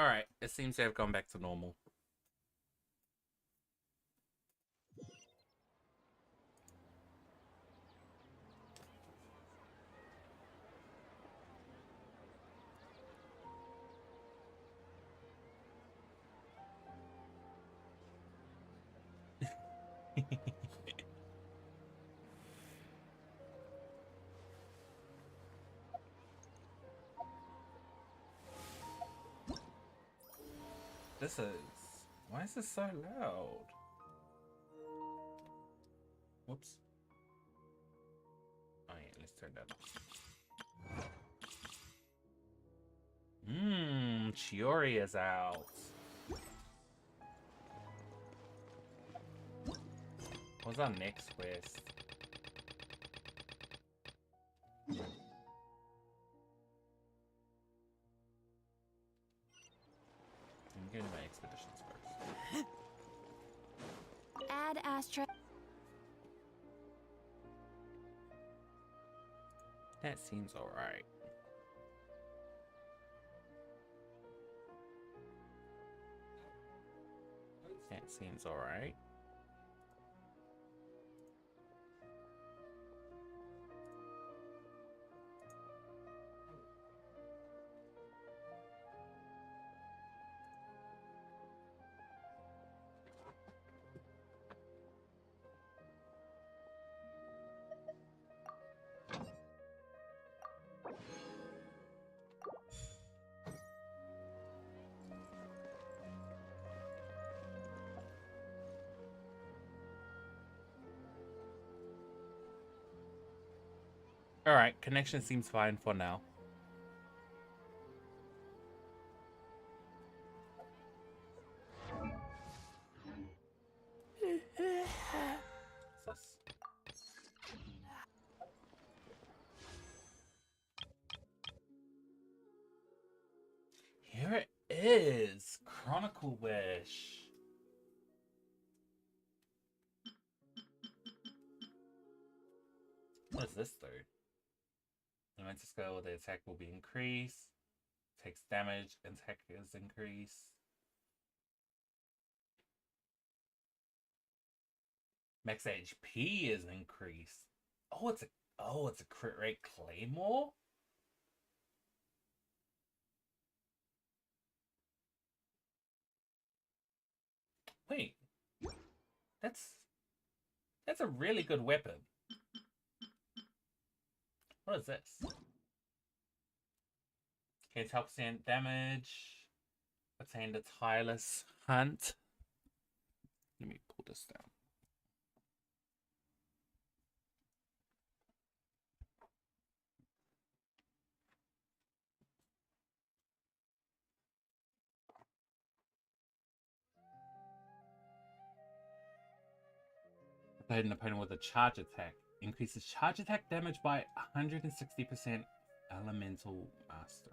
Alright, it seems to have gone back to normal. This is... Why is this so loud? Whoops. Oh yeah, let's turn that off. Chiori is out. What's our next quest? I'm getting my expeditions first. Add Astra. That seems alright. That seems alright. Alright, connection seems fine for now. Here it is! Chronicle Wish. What does this do? Elemental skill, the attack will be increased. Takes damage, attack is increased. Max HP is increased. Oh, it's a crit rate claymore? Wait. That's a really good weapon. What is this? Okay, 12% damage. Attain the tireless hunt. Let me pull this down. An opponent with a charge attack. Increases charge attack damage by 160%. Elemental Mastery.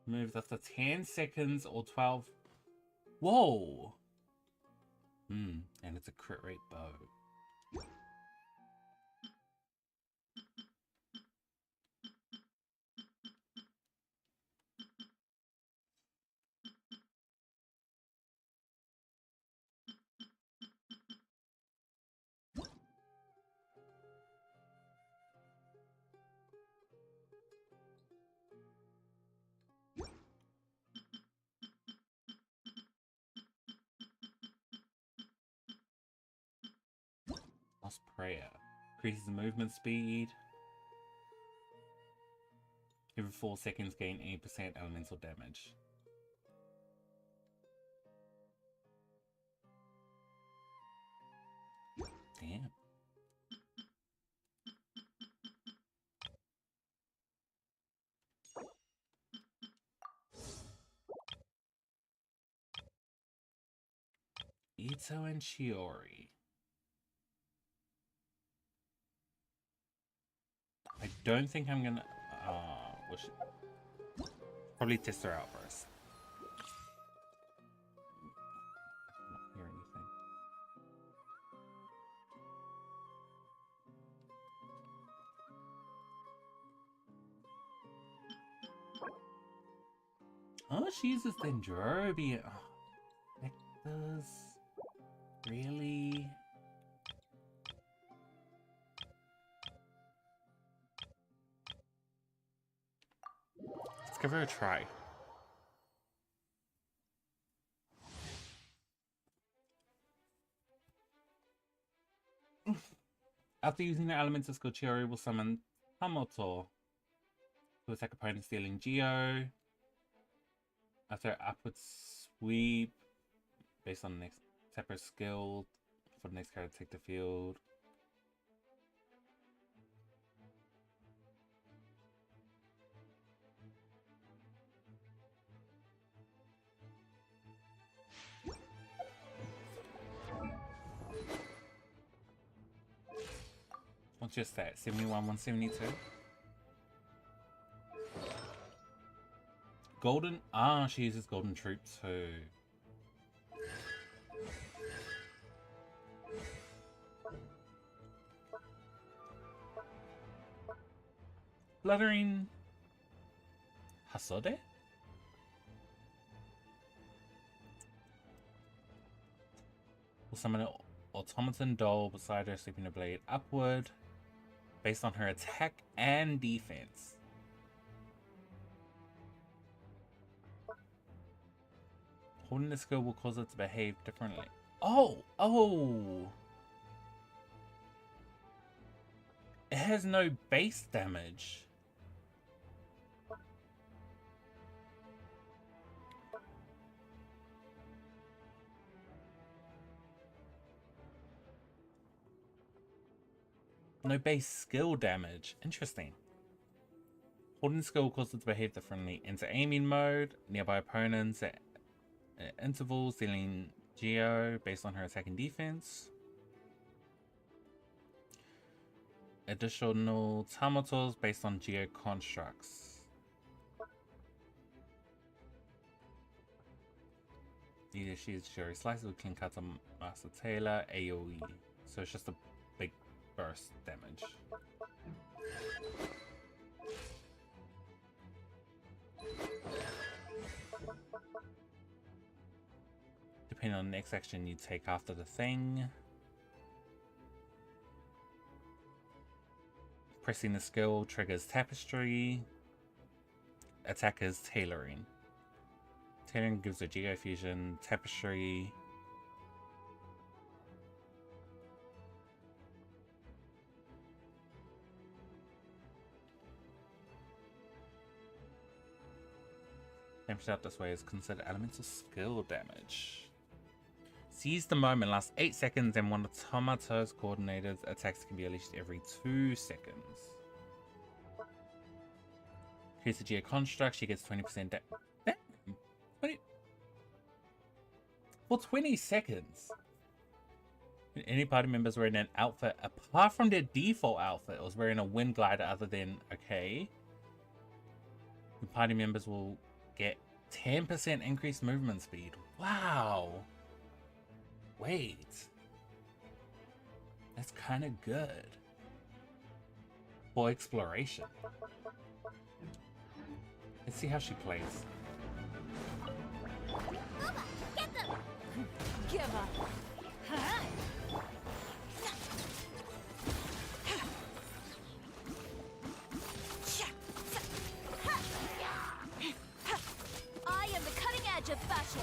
Moves after 10 seconds or 12. Whoa! And it's a crit rate bow. Lost Prayer. Increases movement speed. Every 4 seconds gain 8% elemental damage. Damn. Ito and Chiori. I don't think I'm gonna... probably test her out first. I don't hear anything. Oh, she uses Dendrobium. Oh, Vectors. Really? Let's give her a try. After using the elemental skill, Chiori will summon Hamoto to attack opponents dealing Geo. After upward sweep, based on the next separate skill, for the next card to take the field. What's your stat? 71, 172? Golden. Ah, she uses Golden Troop too. Fluttering Hasode? Will summon an automaton doll beside her, sweeping the blade upward based on her attack and defense. Holding the skill will cause it to behave differently. Oh! It has no base damage. No base skill damage. Interesting. Holding the skill will cause it to behave differently. Enter aiming mode. Nearby opponents at intervals dealing Geo based on her attack and defense. Additional Tamatos based on Geo constructs. Either she's Jerry Slices with Clean Cutter Master Taylor AoE. So it's just a big burst damage. Depending on the next action you take after the thing. Pressing the skill triggers Tapestry. Attackers Tailoring. Tailoring gives a Geo Fusion, Tapestry. Damage out this way is considered elemental skill damage. Seize the moment, lasts 8 seconds, and one of Tomato's coordinated attacks can be unleashed every 2 seconds. Here's the Geo Construct, she gets 20% damage. 20 for 20 seconds. Any party members wearing an outfit apart from their default outfit was wearing a wind glider other than okay. The party members will get 10% increased movement speed. Wow. Wait. That's kind of good. For exploration. Let's see how she plays. Get them! Give up. Huh? I am the cutting edge of fashion.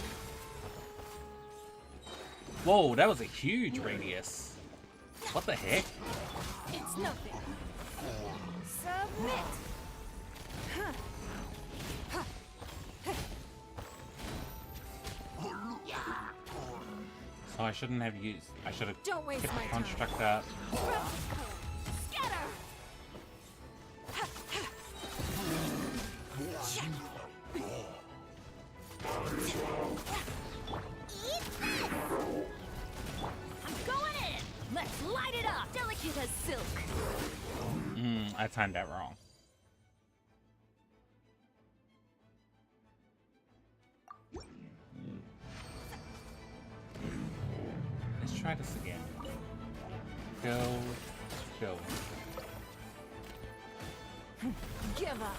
Whoa, that was a huge radius. What the heck? It's nothing. Submit. So I shouldn't have used. I should have Don't waste kept my the time. construct up. Scatter. Eat this. I'm going in. Let's light it up. Delicate as silk. I timed that wrong. Let's try this again. Go. Give up.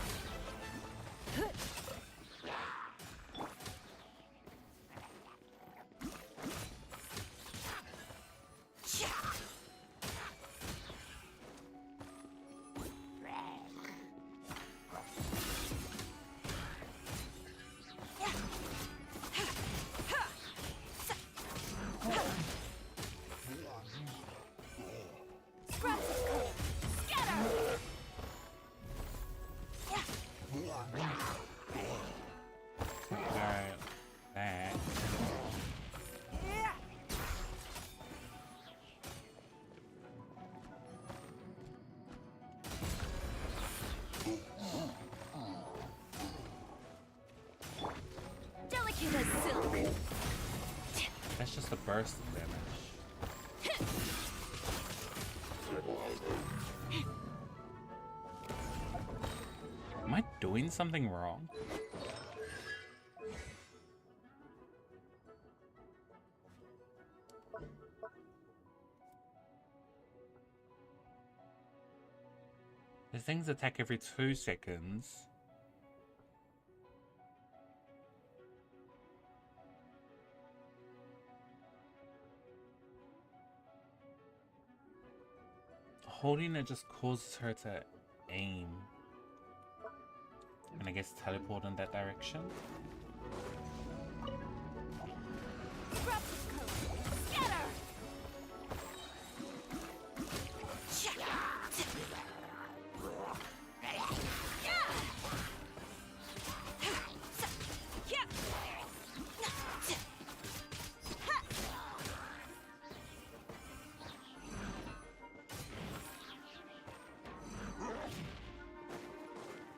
Delicate as silk. That's just a burst of damage. Am I doing something wrong? The things attack every 2 seconds. Holding it just causes her to aim. And I guess teleport in that direction. Scatter!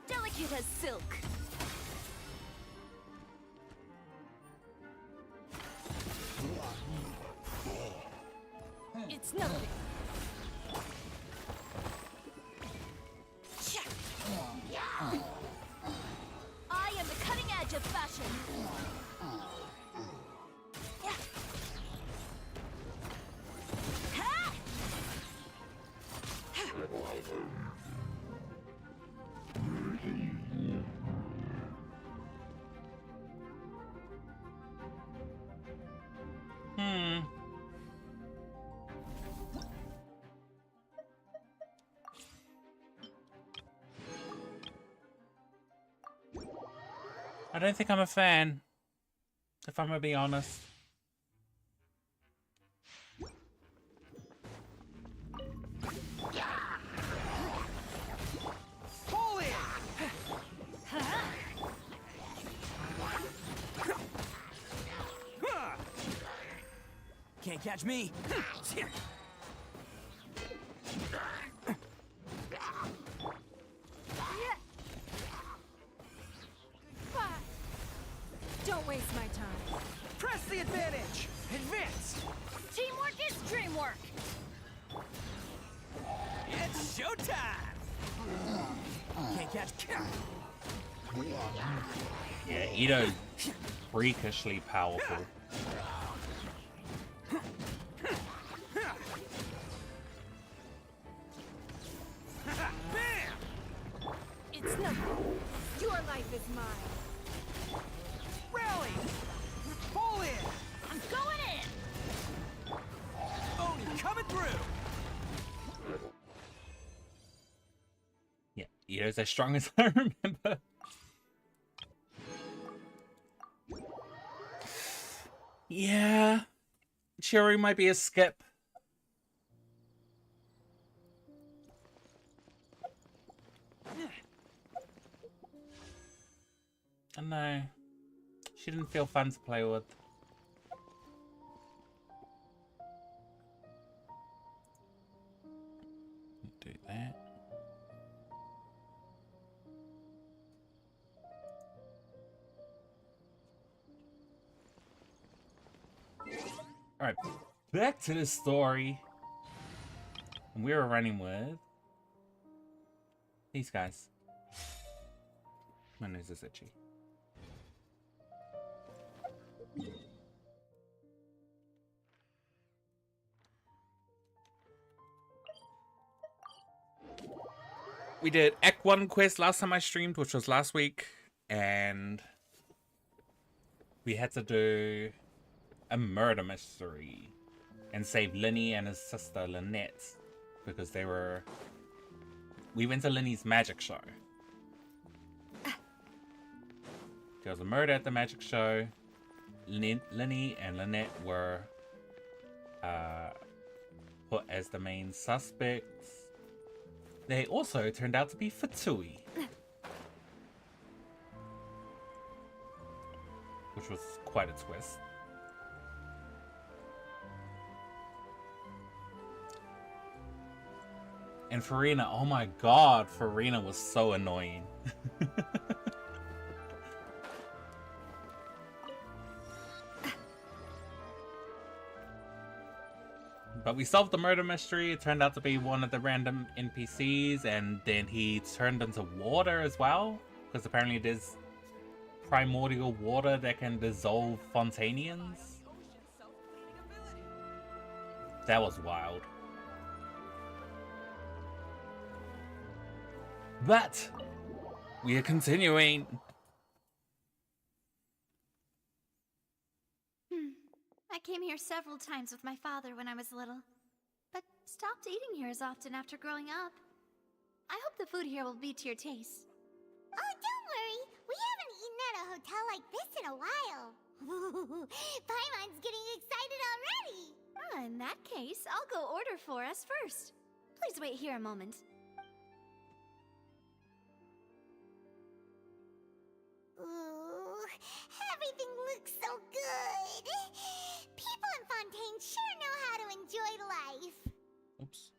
Delicate as silk. It's nothing. I am the cutting edge of fashion. I don't think I'm a fan, if I'm gonna be honest. Pull it! Can't catch me. Don't waste my time. Press the advantage. Advance. Teamwork is dreamwork. It's showtime. Can't catch. Yeah, Ito's freakishly powerful. Bam! It's nothing. Your life is mine. Rally! Pull in! I'm going in. Oni coming through! Yeah, Ito's as strong as I remember. Yeah, Cherry might be a skip. I know. She didn't feel fun to play with. Do that. Alright, back to the story. And we were running with these guys. My nose is itchy. We did Act 1 quest last time I streamed, which was last week, and we had to do a murder mystery and save Linny and his sister Lynette because they were... We went to Linny's magic show. There was a murder at the magic show. Linny and Lynette were put as the main suspects. They also turned out to be Fatui, which was quite a twist. And Farina, oh my god, Farina was so annoying. But we solved the murder mystery. It turned out to be one of the random NPCs, and then he turned into water as well, because apparently it is primordial water that can dissolve Fontanians. That was wild. But we are continuing. I came here several times with my father when I was little, but stopped eating here as often after growing up. I hope the food here will be to your taste. Oh, don't worry. We haven't eaten at a hotel like this in a while. Paimon's getting excited already. In that case, I'll go order for us first. Please wait here a moment. Ooh, everything looks so good. People in Fontaine sure know how to enjoy life. Oops.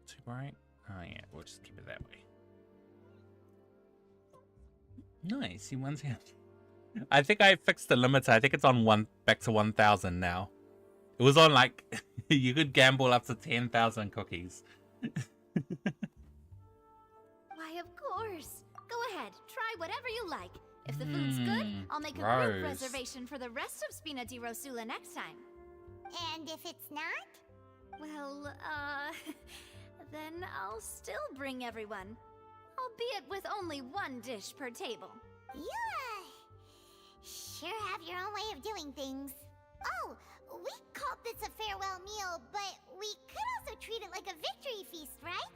Too bright? Oh yeah, we'll just keep it that way. Nice, he wants him. I think I fixed the limiter. I think it's on back to 1,000 now. It was on like you could gamble up to 10,000 cookies. Why, of course. Go ahead, try whatever you like. If the food's good, I'll make a gross. group reservation for the rest of Spina di Rosula next time. And if it's not? Well, then I'll still bring everyone. Albeit with only one dish per table. You, sure have your own way of doing things. Oh, we called this a farewell meal, but we could also treat it like a victory feast, right?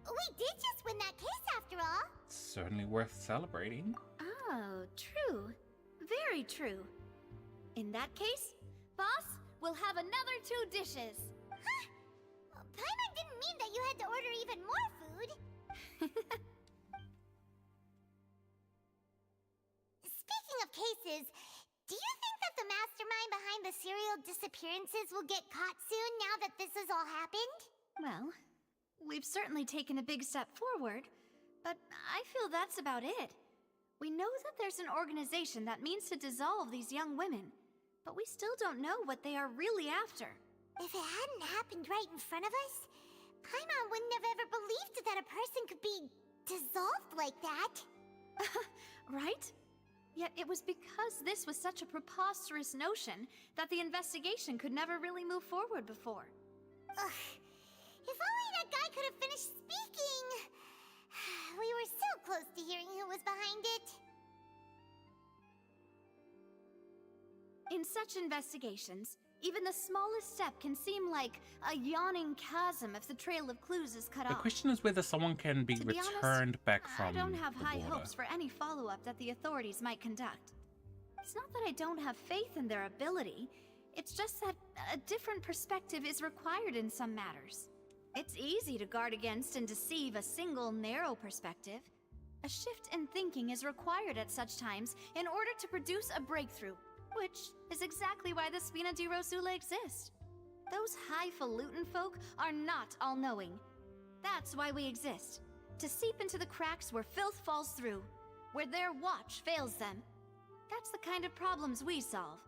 We did just win that case after all. Certainly worth celebrating. Oh, true. Very true. In that case, boss, we'll have another 2 dishes. Huh? Paimon didn't mean that you had to order even more food. Speaking of cases, do you think that the mastermind behind the serial disappearances will get caught soon now that this has all happened? Well, we've certainly taken a big step forward, but I feel that's about it. We know that there's an organization that means to dissolve these young women, but we still don't know what they are really after. If it hadn't happened right in front of us, Paimon wouldn't have ever believed that a person could be dissolved like that. Right? Yet it was because this was such a preposterous notion that the investigation could never really move forward before. Ugh. If only that guy could have finished speaking. We were so close to hearing who was behind it. In such investigations, even the smallest step can seem like a yawning chasm if the trail of clues is cut The off. question is whether someone can be To be honest, returned back from I don't have the high water. hopes for any follow-up that the authorities might conduct. It's not that I don't have faith in their ability, it's just that a different perspective is required in some matters. It's easy to guard against and deceive a single narrow perspective. A shift in thinking is required at such times in order to produce a breakthrough, which is exactly why the Spina di Rosula exist. Those highfalutin folk are not all-knowing. That's why we exist. To seep into the cracks where filth falls through, where their watch fails them. That's the kind of problems we solve.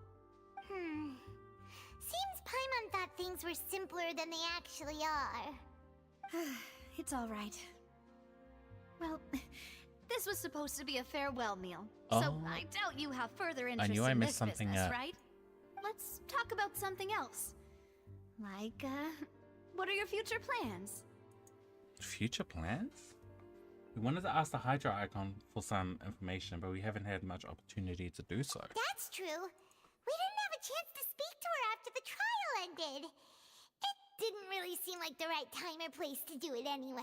Seems Paimon thought things were simpler than they actually are. It's all right. Well, this was supposed to be a farewell meal, so I doubt you have further interest knew I in missed this something business, up. right? Let's talk about something else. Like, what are your future plans? Future plans? We wanted to ask the Hydra icon for some information, but we haven't had much opportunity to do so. That's true. We didn't have a chance to speak to her after the trial ended. It didn't really seem like the right time or place to do it anyway.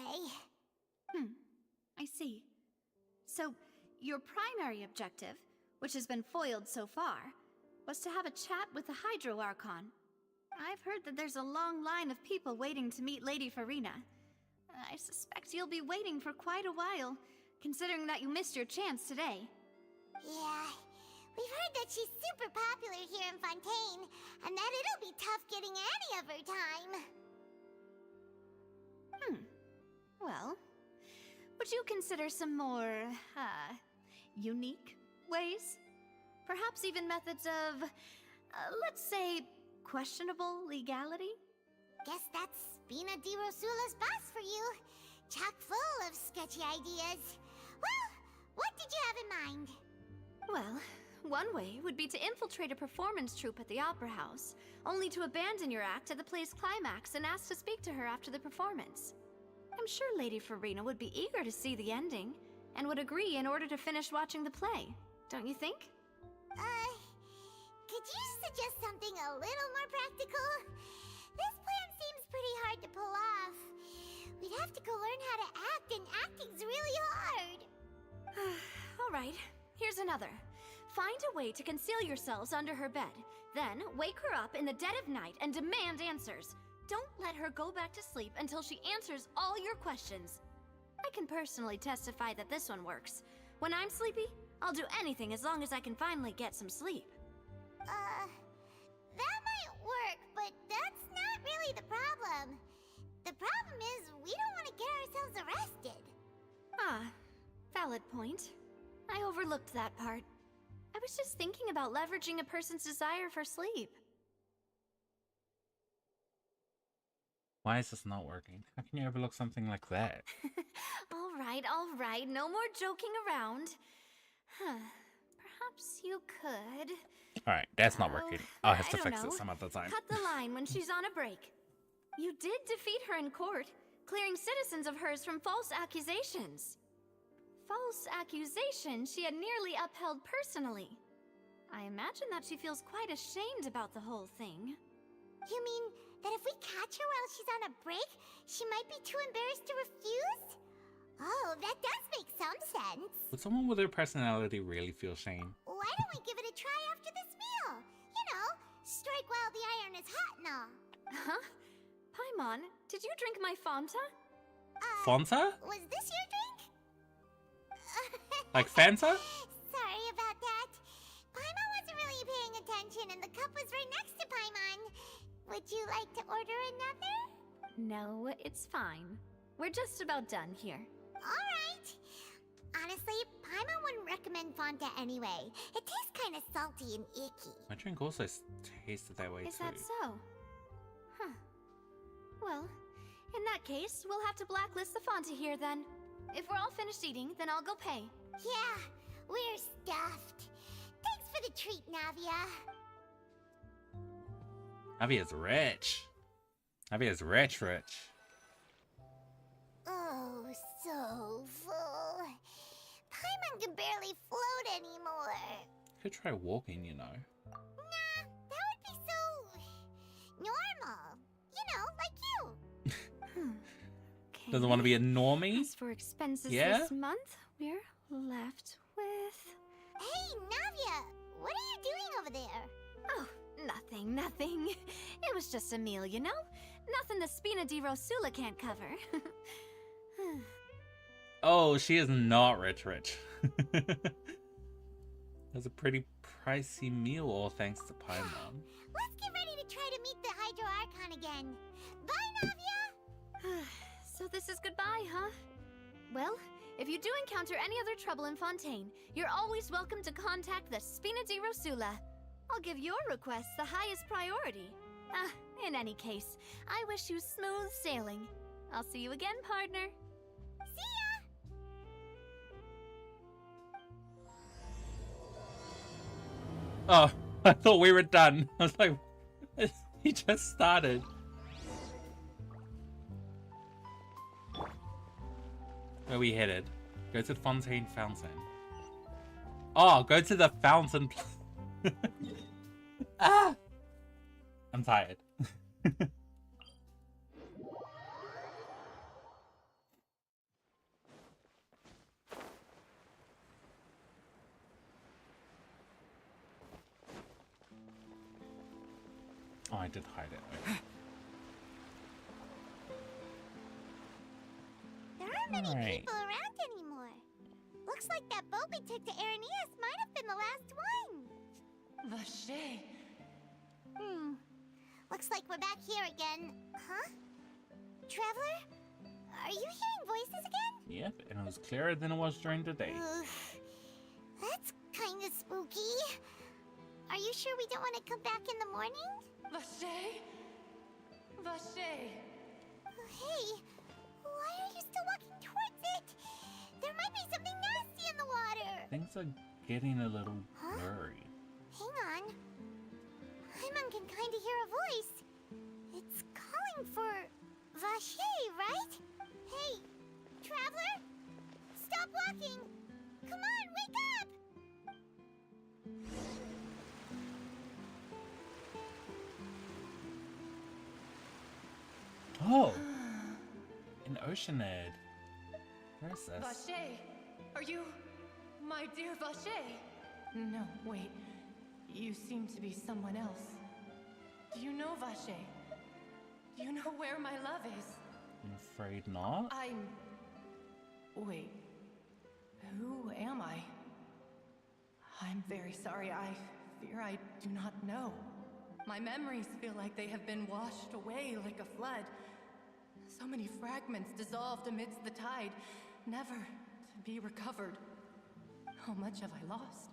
I see. So, your primary objective, which has been foiled so far, was to have a chat with the Hydro Archon. I've heard that there's a long line of people waiting to meet Lady Farina. I suspect you'll be waiting for quite a while, considering that you missed your chance today. Yeah, we've heard that she's super popular here in Fontaine, and that it'll be tough getting any of her time. Well, would you consider some more, unique ways? Perhaps even methods of, let's say, questionable legality? Guess that's Spina di Rosula's boss for you. Chock full of sketchy ideas. Well, what did you have in mind? Well, one way would be to infiltrate a performance troupe at the Opera House, only to abandon your act at the play's climax and ask to speak to her after the performance. I'm sure Lady Farina would be eager to see the ending, and would agree in order to finish watching the play. Don't you think? Could you suggest something a little more practical? This plan seems pretty hard to pull off. We'd have to go learn how to act, and acting's really hard. Alright, here's another. Find a way to conceal yourselves under her bed. Then, wake her up in the dead of night and demand answers. Don't let her go back to sleep until she answers all your questions. I can personally testify that this one works. When I'm sleepy, I'll do anything as long as I can finally get some sleep. That might work, but that's not really the problem. The problem is, we don't want to get ourselves arrested. Ah, valid point. I overlooked that part. I was just thinking about leveraging a person's desire for sleep. Why is this not working? How can you overlook something like that? All right, no more joking around. Perhaps you could... Alright, that's not working. I'll have to I don't fix know. it some other time. Cut the line when she's on a break. You did defeat her in court, clearing citizens of hers from false accusations. False accusations she had nearly upheld personally. I imagine that she feels quite ashamed about the whole thing. You mean that if we catch her while she's on a break, she might be too embarrassed to refuse? Oh, that does make some sense. Would someone with her personality really feel shame? Why don't we give it a try after this meal? You know, strike while the iron is hot and all. Huh? Paimon, did you drink my Fanta? Fonta? Was this your drink? Like Fanta? Sorry about that. Paimon wasn't really paying attention and the cup was right next to Paimon. Would you like to order another? No, it's fine. We're just about done here. Alright. Honestly, Paimon wouldn't recommend Fanta anyway. It tastes kind of salty and icky. My drink also tasted that way Is too. that so? Huh. Well, in that case, we'll have to blacklist the Fanta here then. If we're all finished eating, then I'll go pay. Yeah, we're stuffed. Thanks for the treat, Navia. Navia's rich. Navia's rich. Oh, so full. Paimon can barely float anymore. Could try walking, you know. Nah, that would be so... normal. You know, like you. Okay. Doesn't want to be a normie? As for expenses Yeah? this month, we're left with... Hey, Navia, what are you doing over there? Oh, nothing. It was just a meal, you know? Nothing the Spina di Rosula can't cover. Oh, she is not rich. That's a pretty pricey meal, all thanks to Paimon. Let's get ready to try to meet the Hydro Archon again. Bye, Navia! So this is goodbye, huh? Well, if you do encounter any other trouble in Fontaine, you're always welcome to contact the Spina di Rosula. I'll give your request the highest priority. In any case, I wish you smooth sailing. I'll see you again, partner. See ya! Oh, I thought we were done. I was like, he just started. Where are we headed? Go to the Fontaine Fountain. Oh, go to the fountain. Ah! I'm tired. Oh, I did hide it. Okay. There aren't many Alright. people around anymore. Looks like that boat we took to Araneas might have been the last one. Vache. Looks like we're back here again. Huh? Traveler? Are you hearing voices again? Yep, and it was clearer than it was during the day. That's kind of spooky. Are you sure we don't want to come back in the morning? Vache? Vache! Hey, why are you still walking towards it? There might be something nasty in the water. Things are getting a little blurry. Hang on. Paimon can kind of hear a voice. It's calling for Vache, right? Hey, traveler! Stop walking! Come on, wake up! Oh! An Oceanid. Where's this? Vache! Are you my dear Vache? No, wait. You seem to be someone else. Do you know Vache? Do you know where my love is? I'm afraid not. Wait. Who am I? I'm very sorry. I fear I do not know. My memories feel like they have been washed away like a flood. So many fragments dissolved amidst the tide, never to be recovered. How much have I lost?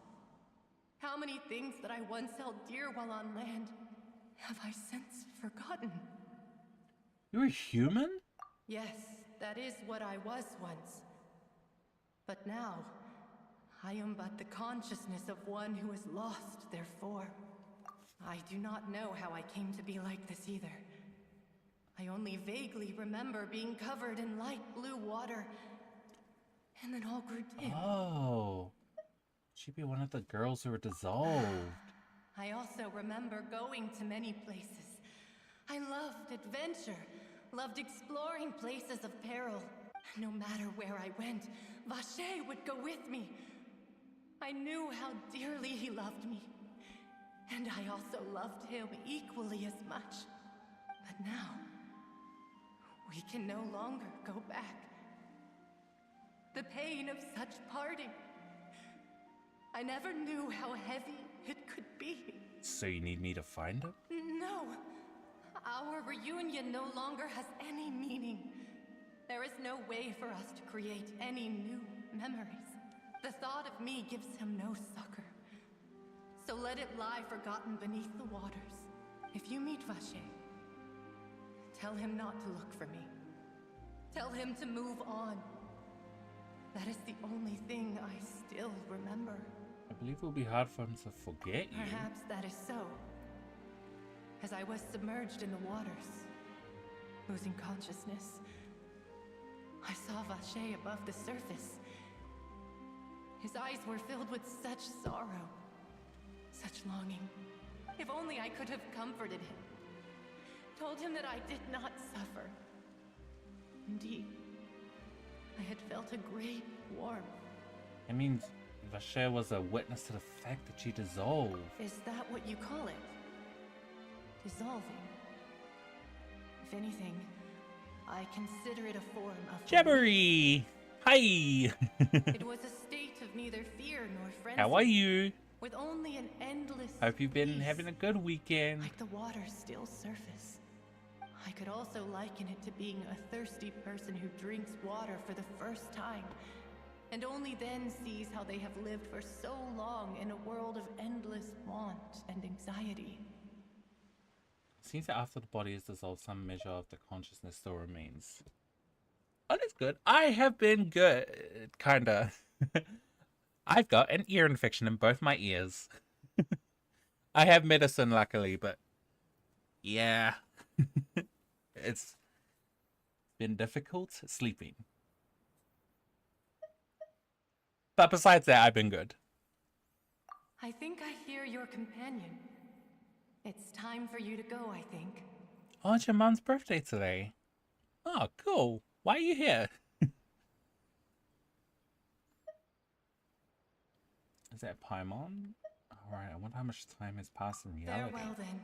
How many things that I once held dear while on land have I since forgotten? You're a human? Yes, that is what I was once. But now, I am but the consciousness of one who is lost, therefore. I do not know how I came to be like this either. I only vaguely remember being covered in light blue water, and then all grew dim. Oh. She'd be one of the girls who were dissolved. I also remember going to many places. I loved adventure, loved exploring places of peril. No matter where I went, Vache would go with me. I knew how dearly he loved me, and I also loved him equally as much. But now, we can no longer go back. The pain of such parting. I never knew how heavy it could be. So you need me to find him? No. Our reunion no longer has any meaning. There is no way for us to create any new memories. The thought of me gives him no succor. So let it lie forgotten beneath the waters. If you meet Vache, tell him not to look for me. Tell him to move on. That is the only thing I still remember. I believe it will be hard for him to forget you. Perhaps that is so. As I was submerged in the waters, losing consciousness, I saw Vache above the surface. His eyes were filled with such sorrow, such longing. If only I could have comforted him, told him that I did not suffer. Indeed, I had felt a great warmth. It means Vache was a witness to the fact that she dissolved. Is that what you call it? Dissolving? If anything, I consider it a form of... Jabbery! Hi! It was a state of neither fear nor frenzy. How are you? With only an endless Hope you've been peace, having a good weekend. like the water's still surface. I could also liken it to being a thirsty person who drinks water for the first time, and only then sees how they have lived for so long in a world of endless want and anxiety. Seems that after the body is dissolved, some measure of the consciousness still remains. Oh, that's good. I have been good, kinda. I've got an ear infection in both my ears. I have medicine, luckily, but yeah. It's been difficult sleeping. But besides that, I've been good. I think I hear your companion. It's time for you to go, I think. Oh, it's your mom's birthday today. Oh, cool. Why are you here? Is that Paimon? Alright, I wonder how much time has passed in reality. Farewell, then.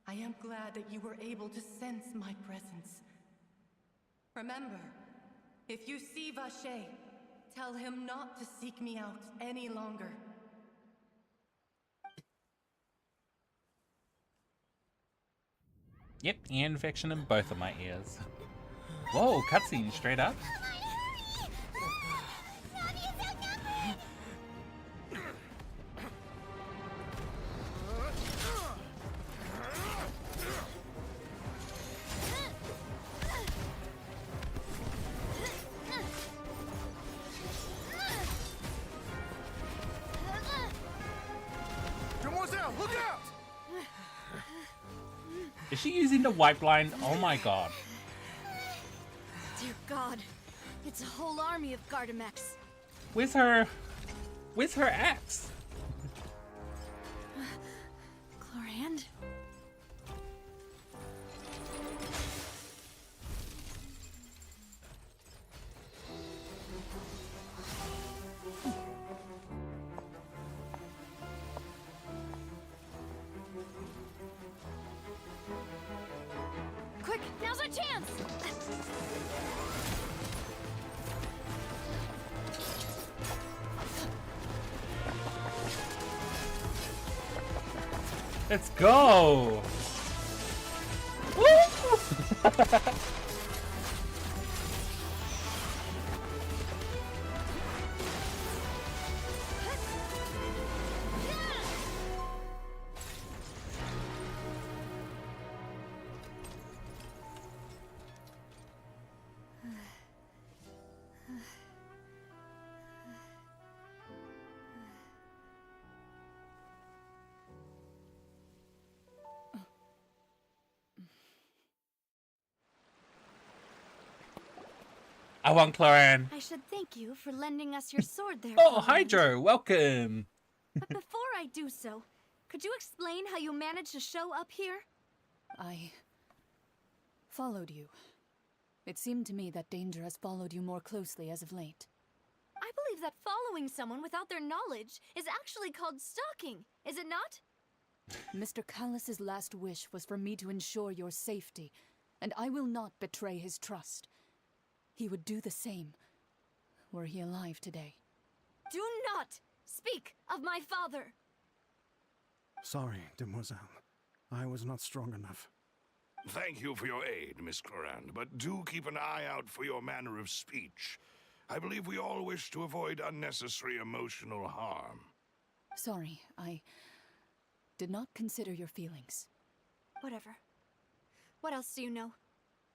I am glad that you were able to sense my presence. Remember, if you see Vache, tell him not to seek me out any longer. Yep, ear infection in both of my ears. Whoa, cutscene straight up. Come on, hurry! Nani is outnumbered! Demoiselle, look out! Is she using the wipe line? Oh my god. Dear God, it's a whole army of Gardamex. Where's her axe? Clorand? Quick, now's our chance! Let's go! Woo! I want Cloran. I should thank you for lending us your sword there. Oh, Clorand. Hydro, welcome. But before I do so, could you explain how you managed to show up here? I followed you. It seemed to me that danger has followed you more closely as of late. I believe that following someone without their knowledge is actually called stalking, is it not? Mr. Callus's last wish was for me to ensure your safety, and I will not betray his trust. He would do the same, were he alive today. Do not speak of my father! Sorry, demoiselle. I was not strong enough. Thank you for your aid, Miss Clorand, but do keep an eye out for your manner of speech. I believe we all wish to avoid unnecessary emotional harm. Sorry, I did not consider your feelings. Whatever. What else do you know?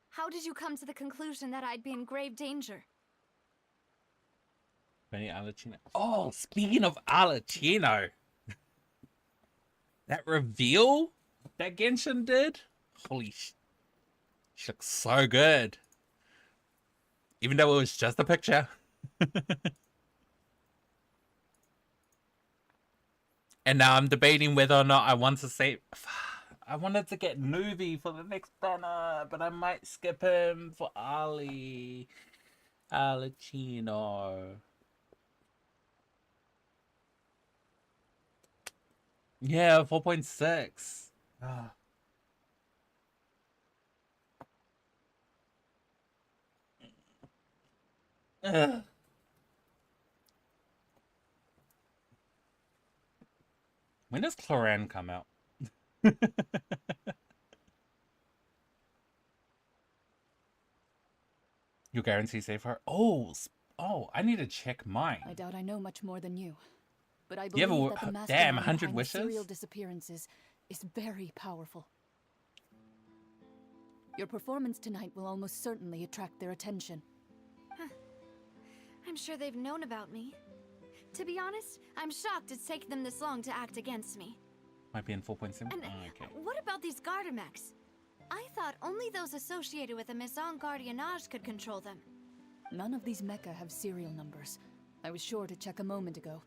How did you come to the conclusion that I'd be in grave danger? Benny Alicino. Oh, speaking of Alicino. That reveal that Genshin did? Holy sh... She looks so good. Even though it was just a picture. And now I'm debating whether or not I want to say... I wanted to get Nuvi for the next banner, but I might skip him for Ali. Alicino. Yeah, 4.6. Ah. Ugh. When does Cloran come out? You guarantee save her? Oh, I need to check mine. I doubt I know much more than you, but I You believe have that the damn, mastermind 100 behind the wishes? serial disappearances is very powerful. Your performance tonight will almost certainly attract their attention. I'm sure they've known about me. To be honest, I'm shocked it's taken them this long to act against me. Might be in 4.7. And Oh, okay. what about these Gardamex? I thought only those associated with the Maison Gardiennage could control them. None of these mecha have serial numbers. I was sure to check a moment ago.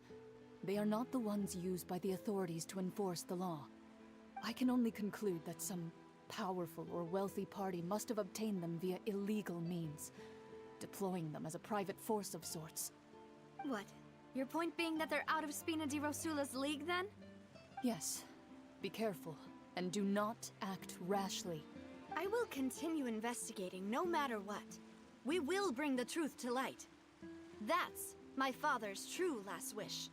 They are not the ones used by the authorities to enforce the law. I can only conclude that some powerful or wealthy party must have obtained them via illegal means, deploying them as a private force of sorts. What? Your point being that they're out of Spina di Rosula's league, then? Yes. Be careful, and do not act rashly. I will continue investigating no matter what. We will bring the truth to light. That's my father's true last wish.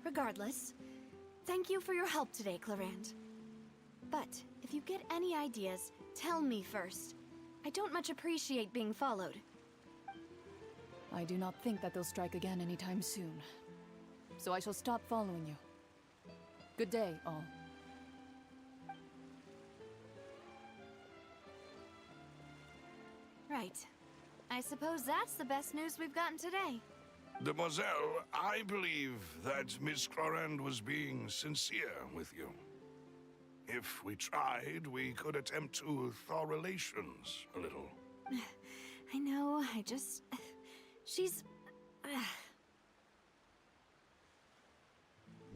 Regardless, thank you for your help today, Clorand. But if you get any ideas, tell me first. I don't much appreciate being followed. I do not think that they'll strike again anytime soon. So I shall stop following you. Good day, all. Right. I suppose that's the best news we've gotten today. Demoiselle, I believe that Miss Clorand was being sincere with you. If we tried, we could attempt to thaw relations a little. I know, she's...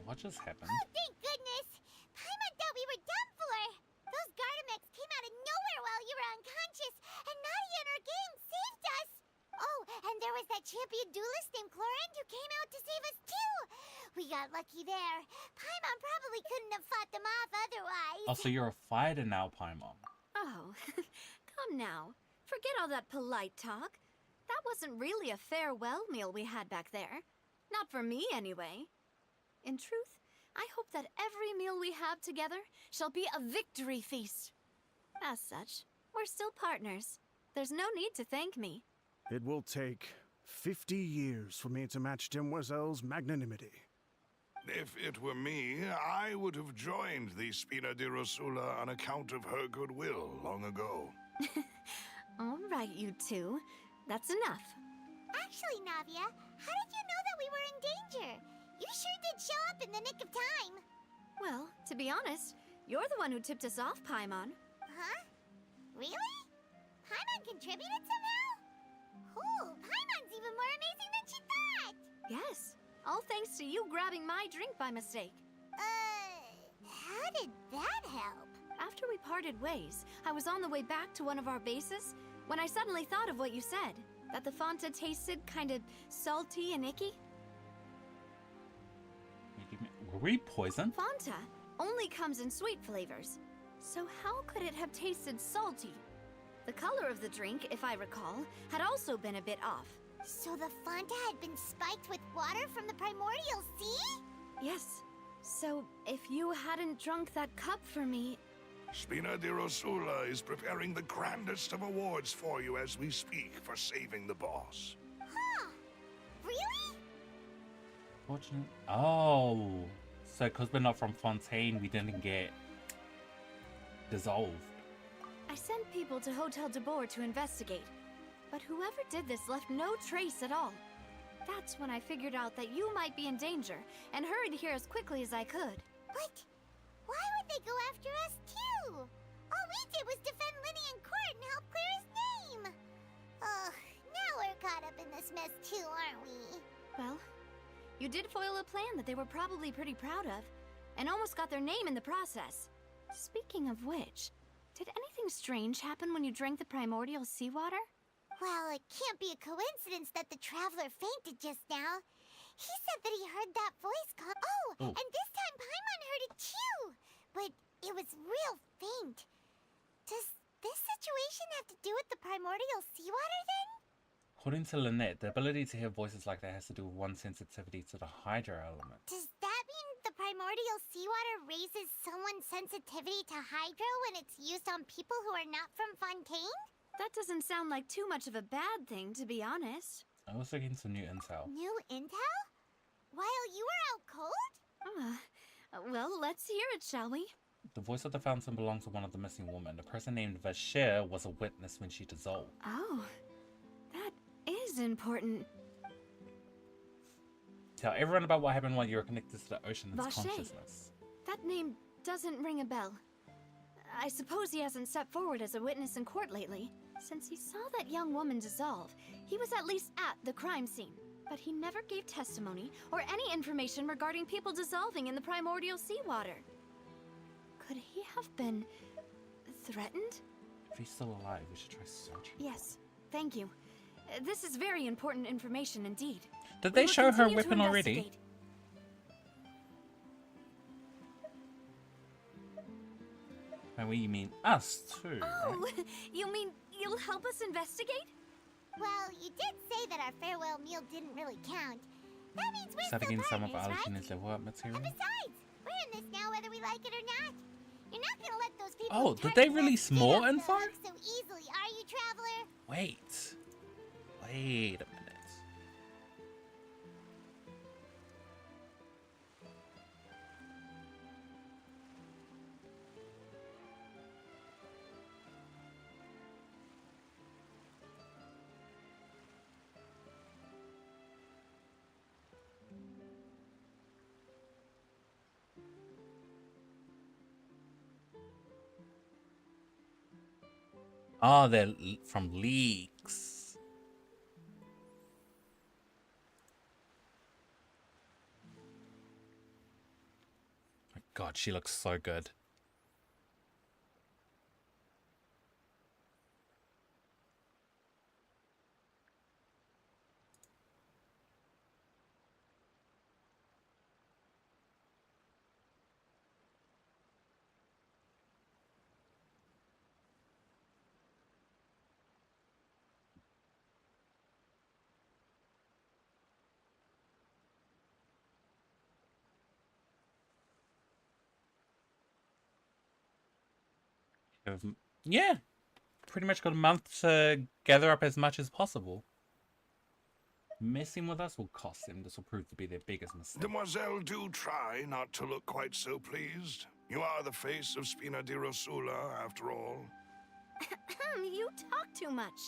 What just happened? Oh, thank goodness! Paimon thought we were done for! Those Gardamex came out of nowhere while you were unconscious, and Nadia and her gang saved us! Oh, and there was that champion duelist named Clorand who came out to save us too! We got lucky there. Paimon probably couldn't have fought them off otherwise. Oh, so you're a fighter now, Paimon. Oh, come now. Forget all that polite talk. That wasn't really a farewell meal we had back there. Not for me, anyway. In truth, I hope that every meal we have together shall be a victory feast. As such, we're still partners. There's no need to thank me. It will take 50 years for me to match Demoiselle's magnanimity. If it were me, I would have joined the Spina di Rosula on account of her goodwill long ago. All right, you two. That's enough. Actually, Navia, how did you know that we were in danger? You sure did show up in the nick of time. Well, to be honest, you're the one who tipped us off, Paimon. Huh? Really? Paimon contributed somehow? Ooh, Paimon's even more amazing than she thought! Yes, all thanks to you grabbing my drink by mistake. How did that help? After we parted ways, I was on the way back to one of our bases when I suddenly thought of what you said, that the Fanta tasted kind of salty and icky. Were we poisoned? Fanta only comes in sweet flavors, so how could it have tasted salty? The color of the drink, if I recall, had also been a bit off. So the Fanta had been spiked with water from the primordial sea? Yes, so if you hadn't drunk that cup for me... Spina di Rosula is preparing the grandest of awards for you as we speak for saving the boss. Huh? Really? Fortunate. Oh, so because we're not from Fontaine, we didn't get dissolved. I sent people to Hotel de Boer to investigate, but whoever did this left no trace at all. That's when I figured out that you might be in danger and hurried here as quickly as I could. But why would they go after us too? All we did was defend Linny in court and help clear his name. Ugh, now we're caught up in this mess too, aren't we? Well, you did foil a plan that they were probably pretty proud of, and almost got their name in the process. Speaking of which, did anything strange happen when you drank the primordial seawater? Well, it can't be a coincidence that the traveler fainted just now. He said that he heard that voice call. Oh, and this time Paimon heard it too, but it was real faint. Does this situation have to do with the primordial seawater then? According to Lynette, the ability to hear voices like that has to do with one's sensitivity to the Hydra element. Does that mean the primordial seawater raises someone's sensitivity to hydro when it's used on people who are not from Fontaine? That doesn't sound like too much of a bad thing, to be honest. I was looking some new intel. New intel? While you were out cold? Well, let's hear it, shall we? The voice of the fountain belongs to one of the missing women. A person named Vashir was a witness when she dissolved. Oh, that is important. Tell everyone about what happened while you were connected to the ocean's Vache. consciousness. That name doesn't ring a bell. I suppose he hasn't stepped forward as a witness in court lately. Since he saw that young woman dissolve, he was at least at the crime scene. But he never gave testimony or any information regarding people dissolving in the primordial seawater. Could he have been threatened? If he's still alive, we should try searching. Yes, thank you. This is very important information indeed. Did We they will show her continue to weapon already? investigate. And we mean us too, Oh, right? you mean you'll help us investigate? Well, you did say that our farewell meal didn't really count. That means we're Setting still in some of partners, right? Alcina's level up material. And besides, we're in this now whether we like it or not. You're not gonna let those people. Oh, did they release more info? So easily, are you, Traveler? Wait a minute. Oh, they're from leaks. My God, she looks so good. Yeah, pretty much got a month to gather up as much as possible. Messing with us will cost them. This will prove to be their biggest mistake. Demoiselle, do try not to look quite so pleased. You are the face of Spina di Rosula, after all. You talk too much.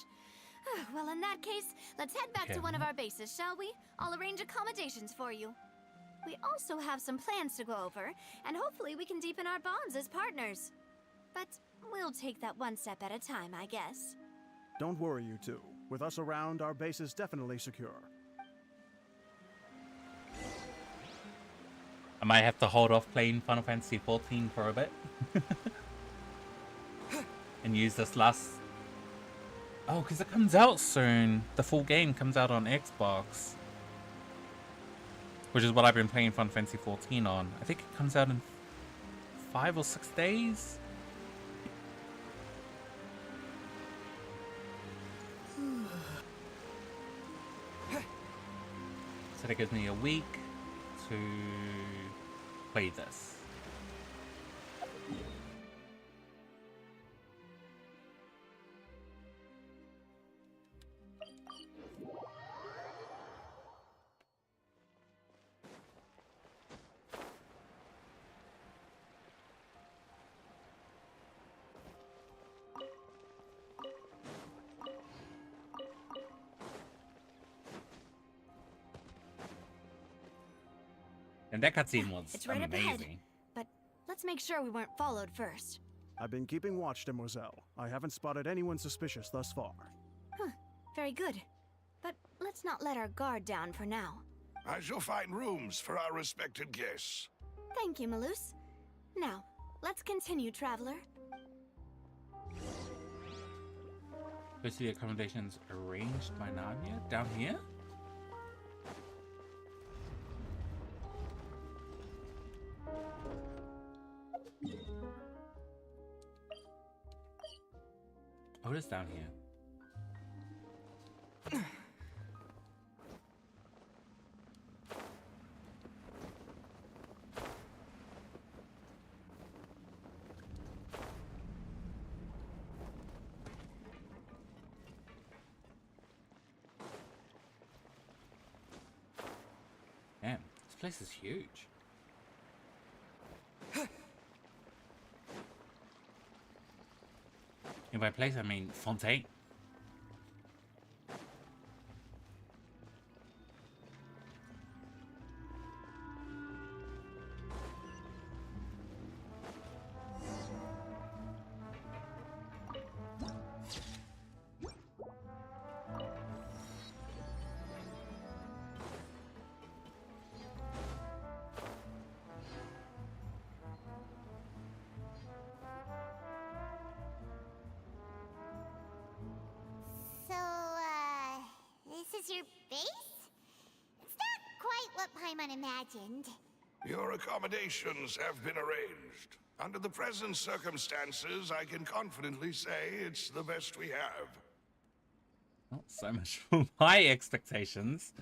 Well, in that case, let's head back to one of our bases, shall we? I'll arrange accommodations for you. We also have some plans to go over, and hopefully we can deepen our bonds as partners. But we'll take that one step at a time, I guess. Don't worry, you two. With us around, our base is definitely secure. I might have to hold off playing Final Fantasy 14 for a bit. And use this last... Oh, because it comes out soon. The full game comes out on Xbox. Which is what I've been playing Final Fantasy 14 on. I think it comes out in 5 or 6 days. So that gives me a week to play this. And that cutscene was It's right up ahead, amazing. but let's make sure we weren't followed first. I've been keeping watch, Demoiselle. I haven't spotted anyone suspicious thus far. Very good. But let's not let our guard down for now. I shall find rooms for our respected guests. Thank you, Malus. Now, let's continue, Traveler. Go see the accommodations arranged by Nadia down here? Oh, it is down here. Damn, this place is huge. And by place, I mean Fontaine. So, this is your base? It's not quite what Paimon imagined. Your accommodations have been arranged. Under the present circumstances, I can confidently say it's the best we have. Not so much for my expectations.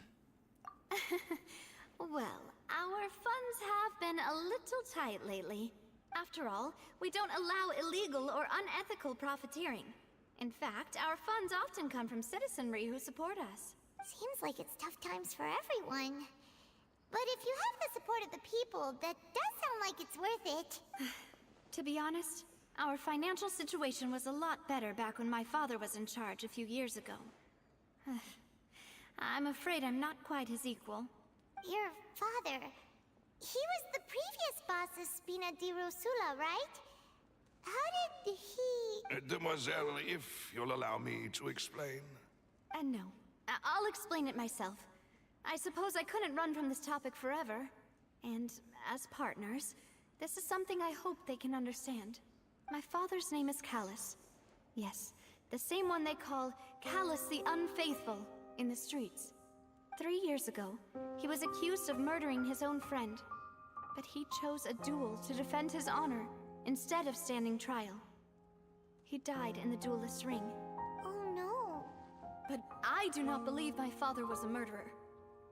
Well, our funds have been a little tight lately. After all, we don't allow illegal or unethical profiteering. In fact, our funds often come from citizenry who support us. Seems like it's tough times for everyone. But if you have the support of the people, that does sound like it's worth it. To be honest, our financial situation was a lot better back when my father was in charge a few years ago. I'm afraid I'm not quite his equal. Your father... He was the previous boss of Spina di Rosula, right? How did he... Demoiselle, if you'll allow me to explain. No. I'll explain it myself. I suppose I couldn't run from this topic forever. And as partners, this is something I hope they can understand. My father's name is Callus. Yes, the same one they call Callus the Unfaithful in the streets. 3 years ago, he was accused of murdering his own friend. But he chose a duel to defend his honor instead of standing trial. He died in the duelist's ring. Oh no. But I do not believe my father was a murderer.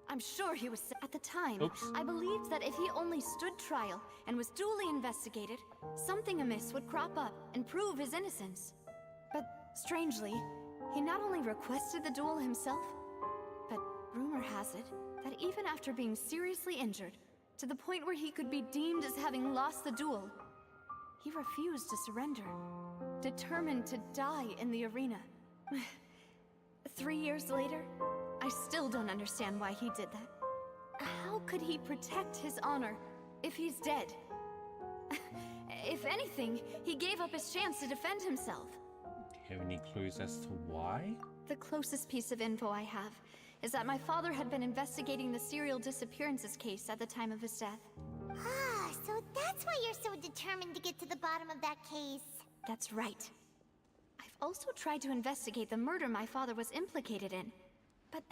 I'm sure he was. At the time, Oops. I believed that if he only stood trial and was duly investigated, something amiss would crop up and prove his innocence. But strangely, he not only requested the duel himself, but rumor has it that even after being seriously injured, to the point where he could be deemed as having lost the duel, he refused to surrender, determined to die in the arena. 3 years later, I still don't understand why he did that. How could he protect his honor if he's dead? If anything, he gave up his chance to defend himself. Have any clues as to why? The closest piece of info I have is that my father had been investigating the serial disappearances case at the time of his death. Ah, so that's why you're so determined to get to the bottom of that case. That's right. I've also tried to investigate the murder my father was implicated in, but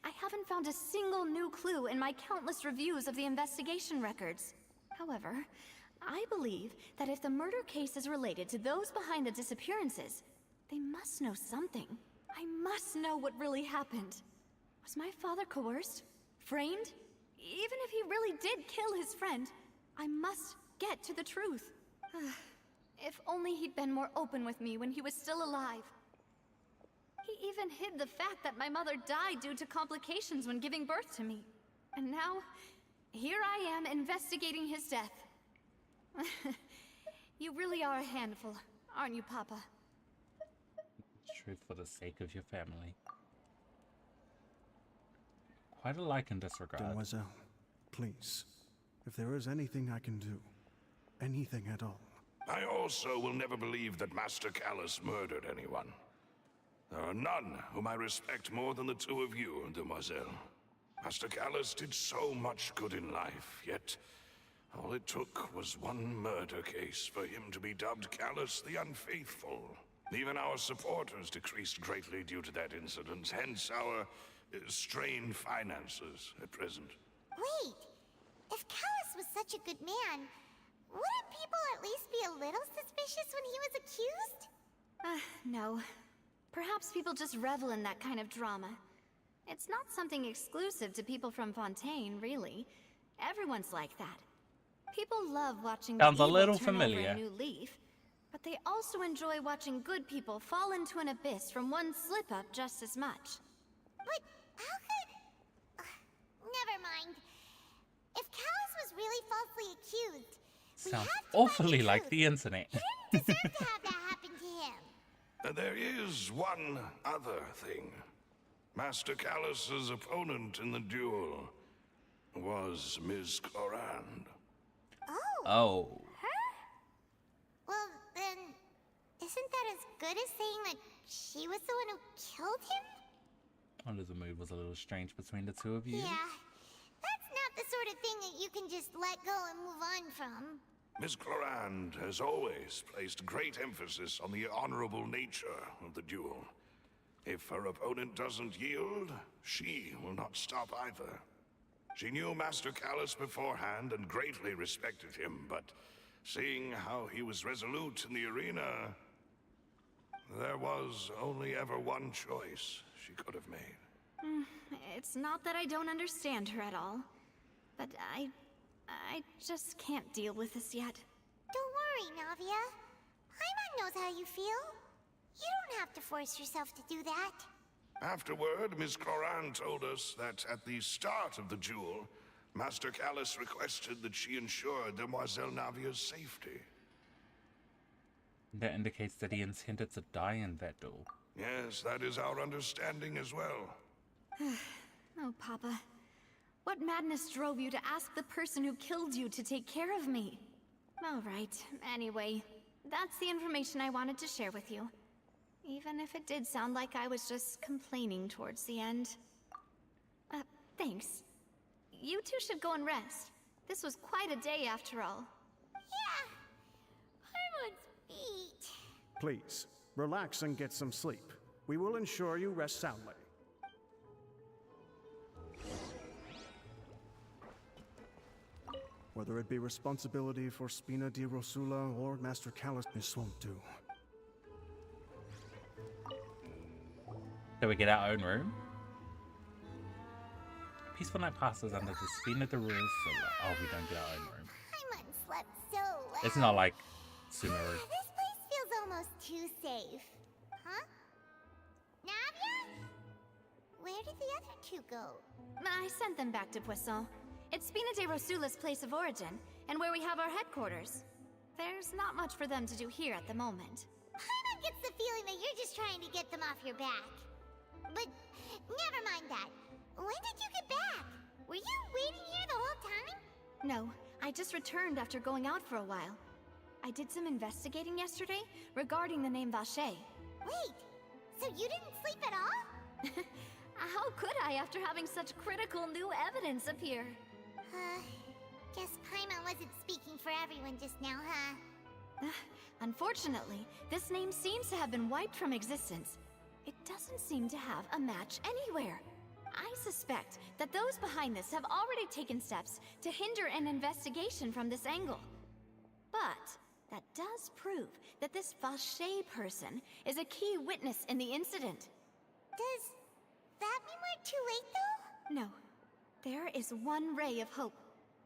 I haven't found a single new clue in my countless reviews of the investigation records. However, I believe that if the murder case is related to those behind the disappearances, they must know something. I must know what really happened. Was my father coerced? Framed? Even if he really did kill his friend, I must get to the truth. If only he'd been more open with me when he was still alive. He even hid the fact that my mother died due to complications when giving birth to me. And now, here I am investigating his death. You really are a handful, aren't you, Papa? Truth for the sake of your family. Quite alike in this regard. Demoiselle, please. If there is anything I can do, anything at all. I also will never believe that Master Callus murdered anyone. There are none whom I respect more than the two of you, Demoiselle. Master Callus did so much good in life, yet all it took was one murder case for him to be dubbed Callus the Unfaithful. Even our supporters decreased greatly due to that incident, hence our strained finances at present. Wait, if Callus was such a good man, wouldn't people at least be a little suspicious when he was accused? No. Perhaps people just revel in that kind of drama. It's not something exclusive to people from Fontaine, really. Everyone's like that. People love watching Sounds a evil little turn over familiar. a new leaf, but they also enjoy watching good people fall into an abyss from one slip-up just as much. But how could... never mind. If Callus was really falsely accused, we Sounds have to awfully find the like truth. the internet. He didn't deserve to have that happen to him. There is one other thing. Master Callus's opponent in the duel was Ms. Clorand. Oh, Oh. her? Well, then, isn't that as good as saying that she was the one who killed him? Well, the mood was a little strange between the two of you. Yeah, that's not the sort of thing that you can just let go and move on from. Ms. Clorand has always placed great emphasis on the honorable nature of the duel. If her opponent doesn't yield, she will not stop either. She knew Master Callus beforehand and greatly respected him, but seeing how he was resolute in the arena, there was only ever one choice she could have made. It's not that I don't understand her at all, but I just can't deal with this yet. Don't Navia. Paimon knows how you feel. You don't have to force yourself to do that. Afterward, Miss Cloran told us that at the start of the duel, Master Callus requested that she ensure Demoiselle Navia's safety. That indicates that he intended to die in that duel. Yes, that is our understanding as well. Oh, Papa. What madness drove you to ask the person who killed you to take care of me? All right. Anyway, that's the information I wanted to share with you. Even if it did sound like I was just complaining towards the end. Thanks. You two should go and rest. This was quite a day after all. Yeah. Paimon's feet. Please, relax and get some sleep. We will ensure you rest soundly. Whether it be responsibility for Spina di Rosula or Master Callus, this won't do. So we get our own room. Peaceful night passes under the Spina di Rosula. Oh, we don't get our own room. Paimon slept so well. It's not like Sumeru. This place feels almost too safe. Huh? Navia? Where did the other two go? I sent them back to Poisson. It's Spina di Rosula's place of origin, and where we have our headquarters. There's not much for them to do here at the moment. Paimon gets the feeling that you're just trying to get them off your back. But never mind that. When did you get back? Were you waiting here the whole time? No, I just returned after going out for a while. I did some investigating yesterday regarding the name Vache. Wait, so you didn't sleep at all? How could I after having such critical new evidence appear? Guess Paimon wasn't speaking for everyone just now, huh? Unfortunately, this name seems to have been wiped from existence. It doesn't seem to have a match anywhere. I suspect that those behind this have already taken steps to hinder an investigation from this angle. But that does prove that this Vache person is a key witness in the incident. Does that mean we're too late, though? No. There is one ray of hope.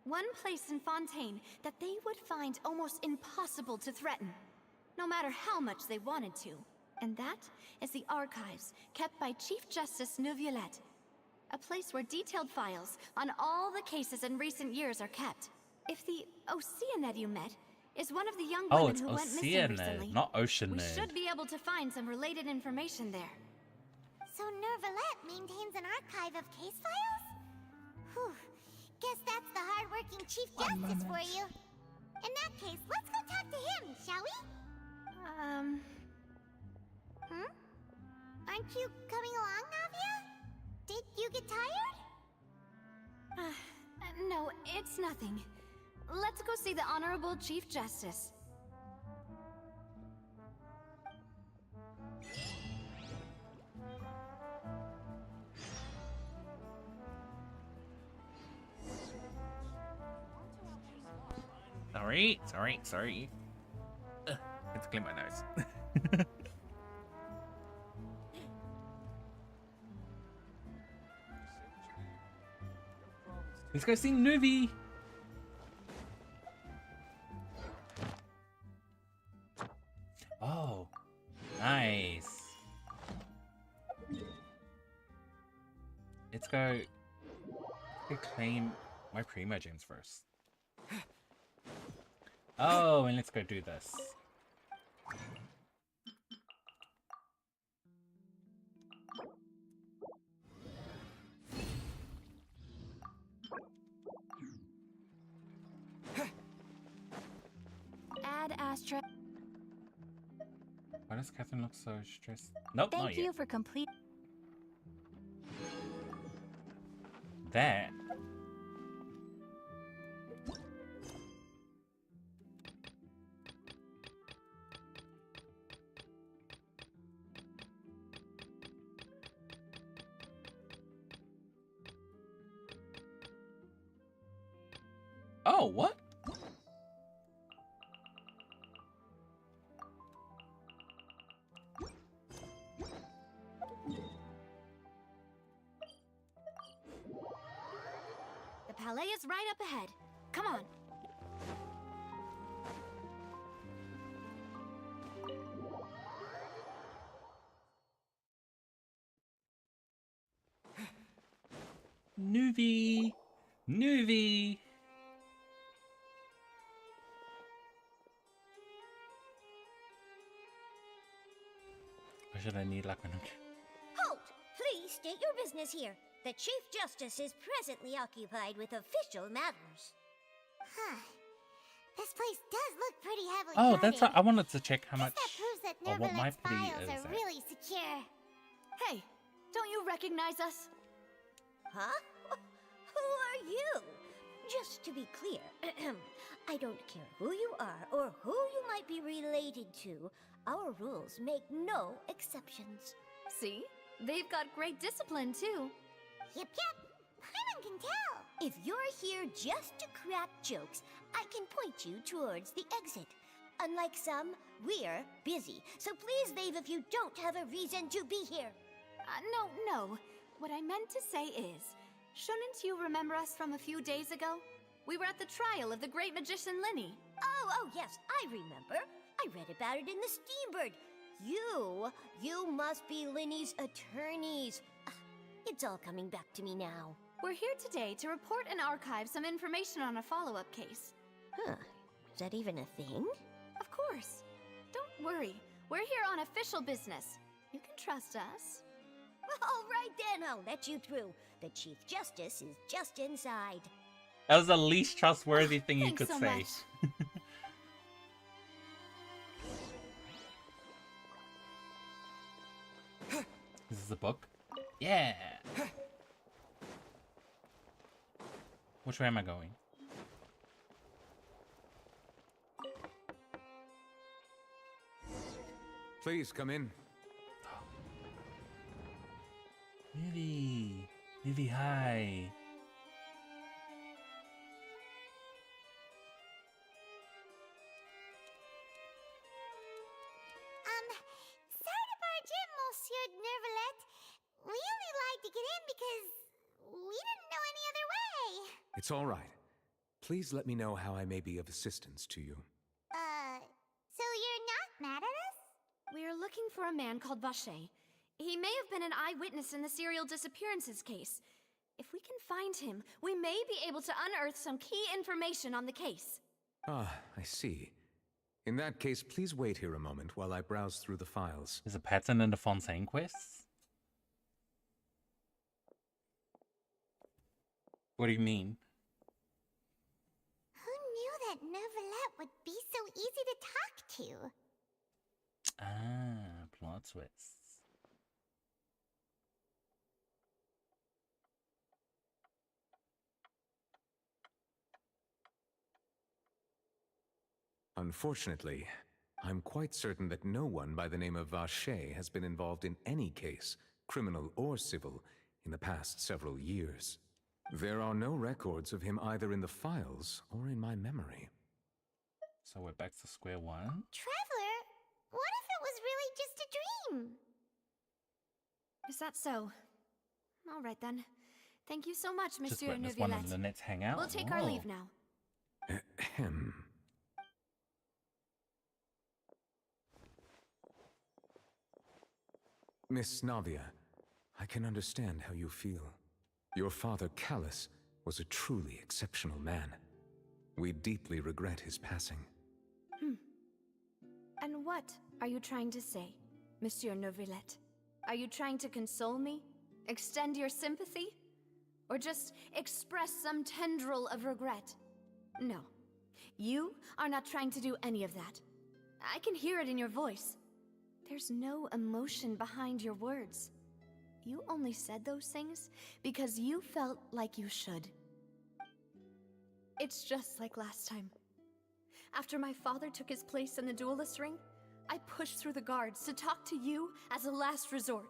One place in Fontaine that they would find almost impossible to threaten, no matter how much they wanted to. And that is the archives kept by Chief Justice Neuvillette. A place where detailed files on all the cases in recent years are kept. If the Oceanid you met is one of the young women who went missing recently, not Oceanid. we should be able to find some related information there. So Neuvillette maintains an archive of case files? Whew. Guess that's the hard-working Chief Justice for you. In that case, let's go talk to him, shall we? Aren't you coming along, Navia? Did you get tired? No, it's nothing. Let's go see the Honorable Chief Justice. Sorry. Let's clean my nose. Let's go see Nuvi. Oh, nice. Let's go claim my Primo gems first. Oh, and let's go do this. Add Astra. Why does Catherine look so stressed? Nope, not Thank you yet. for complete. That. Oh, what? The palais is right up ahead. Come on. Nuvi! Nuvi! Or should I need like an... Halt! Please state your business here. The Chief Justice is presently occupied with official matters. Huh. This place does look pretty heavily Oh, guarded. that's what I wanted to check how Guess much... that proves that or what my Nervalet's plea files is are at. really secure. Hey, don't you recognize us? Huh? Who are you? Just to be clear, I don't care who you are or who you might be related to. Our rules make no exceptions. See? They've got great discipline, too. Yep, yep. Paimon can tell. If you're here just to crack jokes, I can point you towards the exit. Unlike some, we're busy, so please leave if you don't have a reason to be here. No. What I meant to say is, shouldn't you remember us from a few days ago? We were at the trial of the great magician Linny. Oh, yes, I remember. I read about it in the Steambird. You must be Linny's attorneys. It's all coming back to me now. We're here today to report and archive some information on a follow-up case. Huh. Is that even a thing? Of course. Don't worry. We're here on official business. You can trust us. All right then, I'll let you through. The Chief Justice is just inside. That was the least trustworthy thing you Thanks could so say. much. Is this a book? Yeah! Which way am I going? Please come in. Vivi! Vivi, hi! Sorry to barge in, Monsieur Nervalet. We only lied to get in because we didn't know any other way. It's all right. Please let me know how I may be of assistance to you. So you're not mad at us? We're looking for a man called Vache. He may have been an eyewitness in the serial disappearances case. If we can find him, we may be able to unearth some key information on the case. Ah, I see. In that case, please wait here a moment while I browse through the files. Is a pattern in the Fontaine quests? What do you mean? Who knew that Nervalet would be so easy to talk to? Ah, plot twists. Unfortunately, I'm quite certain that no one by the name of Vache has been involved in any case, criminal or civil, in the past several years. There are no records of him either in the files or in my memory. So we're back to square one. Traveler, what if it was really just a dream? Is that so? All right then. Thank you so much, Just Monsieur witness one of Neuvillette. Lynette's hangout. We'll take our Oh. leave now. Ahem. Miss Navia, I can understand how you feel. Your father, Callus, was a truly exceptional man. We deeply regret his passing. And what are you trying to say, Monsieur Neuvillette? Are you trying to console me? Extend your sympathy? Or just express some tendril of regret? No. You are not trying to do any of that. I can hear it in your voice. There's no emotion behind your words. You only said those things because you felt like you should. It's just like last time. After my father took his place in the duelist ring, I pushed through the guards to talk to you as a last resort.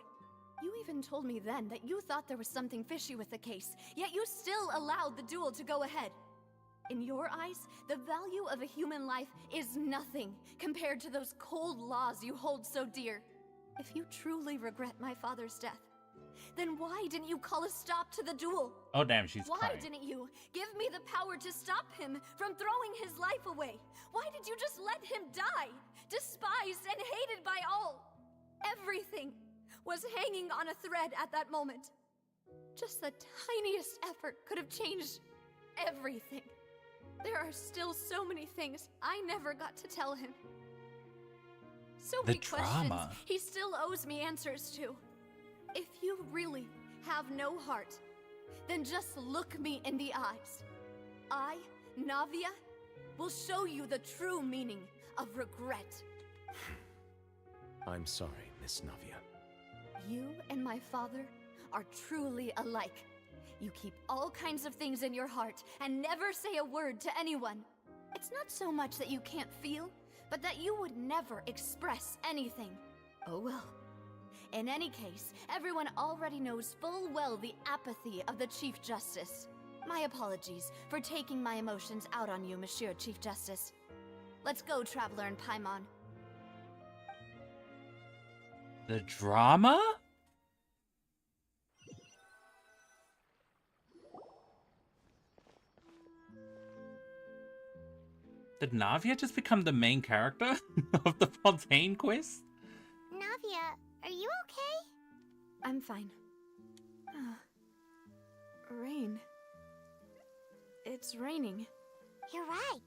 You even told me then that you thought there was something fishy with the case, yet you still allowed the duel to go ahead. In your eyes, the value of a human life is nothing compared to those cold laws you hold so dear. If you truly regret my father's death, then why didn't you call a stop to the duel? Oh damn, she's Why crying. didn't you give me the power to stop him from throwing his life away? Why did you just let him die, despised and hated by all? Everything was hanging on a thread at that moment. Just the tiniest effort could have changed everything. There are still so many things I never got to tell him. So The many questions drama. he still owes me answers to. If you really have no heart, then just look me in the eyes. I, Navia, will show you the true meaning of regret. I'm sorry, Miss Navia. You and my father are truly alike. You keep all kinds of things in your heart and never say a word to anyone. It's not so much that you can't feel, but that you would never express anything. Oh well. In any case, everyone already knows full well the apathy of the Chief Justice. My apologies for taking my emotions out on you, Monsieur Chief Justice. Let's go, Traveler and Paimon. The drama? Did Navia just become the main character of the Fontaine quest? Navia, are you okay? I'm fine. Rain. It's raining. You're right.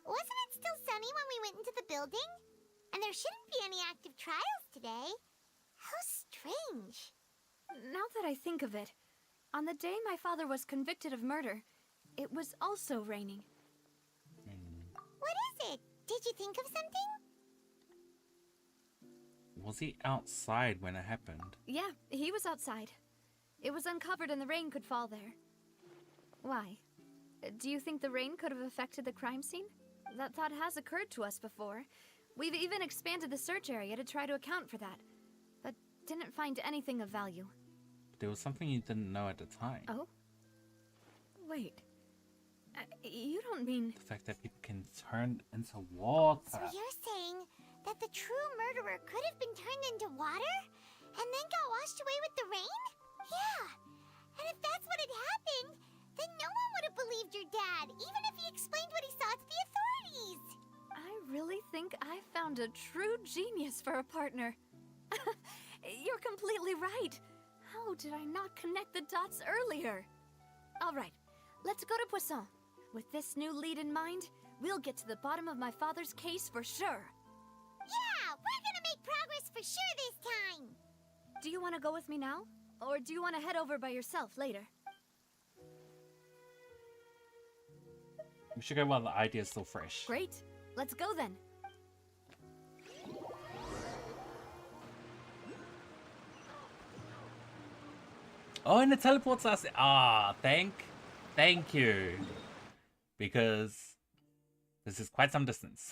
Wasn't it still sunny when we went into the building? And there shouldn't be any active trials today. How strange. Now that I think of it, on the day my father was convicted of murder, it was also raining. What is it? Did you think of something? Was he outside when it happened? Yeah, he was outside. It was uncovered and the rain could fall there. Why? Do you think the rain could have affected the crime scene? That thought has occurred to us before. We've even expanded the search area to try to account for that, but didn't find anything of value. There was something you didn't know at the time. Oh? Wait. You don't mean... The fact that people can turn into water. So you're saying that the true murderer could have been turned into water and then got washed away with the rain? Yeah. And if that's what had happened, then no one would have believed your dad, even if he explained what he saw to the authorities. I really think I found a true genius for a partner. You're completely right. How did I not connect the dots earlier? All right, let's go to Poisson. With this new lead in mind, we'll get to the bottom of my father's case for sure. Yeah, we're gonna make progress for sure this time. Do you want to go with me now? Or do you want to head over by yourself later? We should go while the idea is still fresh. Great. Let's go then. Oh, and it teleports us. Ah, thank you. Because this is quite some distance.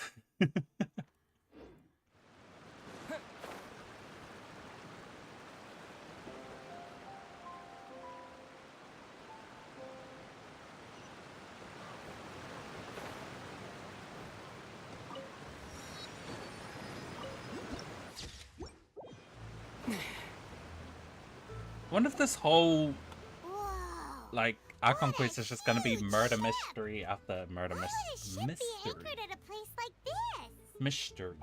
Wonder if this whole like Archon quest is just gonna be murder mystery after murder mystery. Anchored at a place like this. Mystery.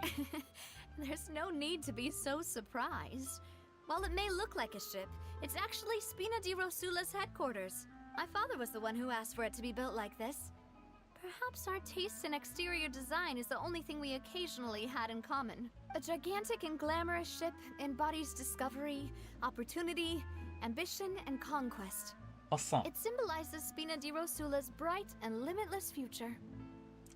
There's no need to be so surprised. While it may look like a ship, it's actually Spina di Rosula's headquarters. My father was the one who asked for it to be built like this. Perhaps our taste in exterior design is the only thing we occasionally had in common. A gigantic and glamorous ship embodies discovery, opportunity, ambition, and conquest. Awesome. It symbolizes Spina di Rosula's bright and limitless future.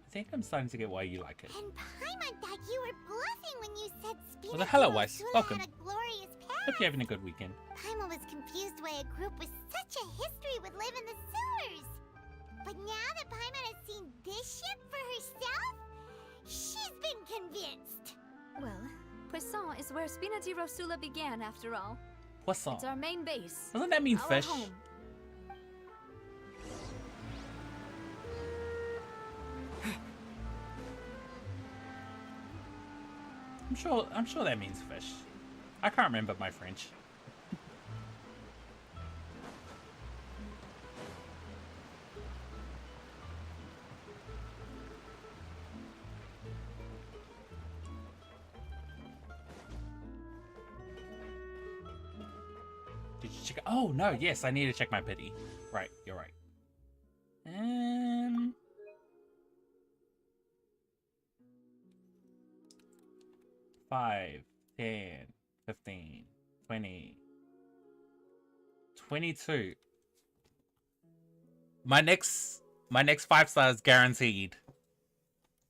I think I'm starting to get why you like it. And Paimon thought you were bluffing when you said Spina Well, hello, di Weiss. Rosula Welcome. had a glorious past. Hope you're having a good weekend. Paimon was confused why a group with such a history would live in the sewers. But now that Paimon has seen this ship for herself, she's been convinced. Well, Poisson is where Spina di Rosula began, after all. Poisson. It's our main base. Doesn't that mean our fish? Home. I'm sure that means fish. I can't remember my French. Did you check? Oh no, yes, I need to check my pity. Right, you're right. 5, 10, 15, 20, 22. My next 5 stars guaranteed.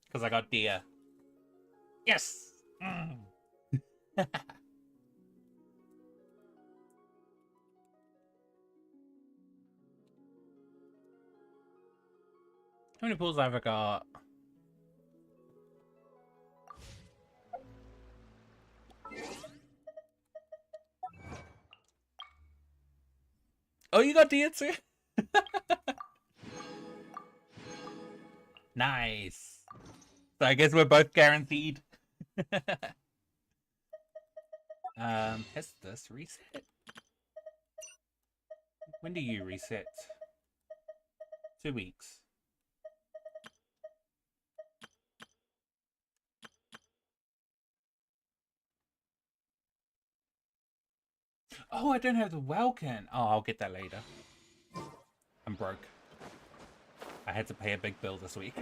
Because I got deer. Yes! Mm. How many pools have I got? Oh, you got deer too? Nice. So I guess we're both guaranteed. Has this reset? When do you reset? 2 weeks. Oh, I don't have the Welkin. Oh, I'll get that later. I'm broke. I had to pay a big bill this week.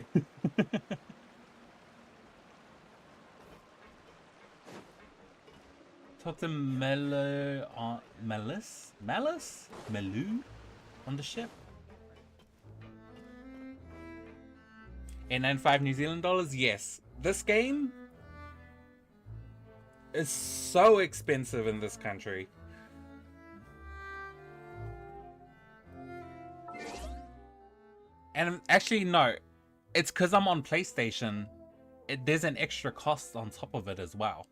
Talk to Melu on Melu on the ship. 895 New Zealand dollars. Yes, this game is so expensive in this country. And actually, no, it's because I'm on PlayStation. There's an extra cost on top of it as well.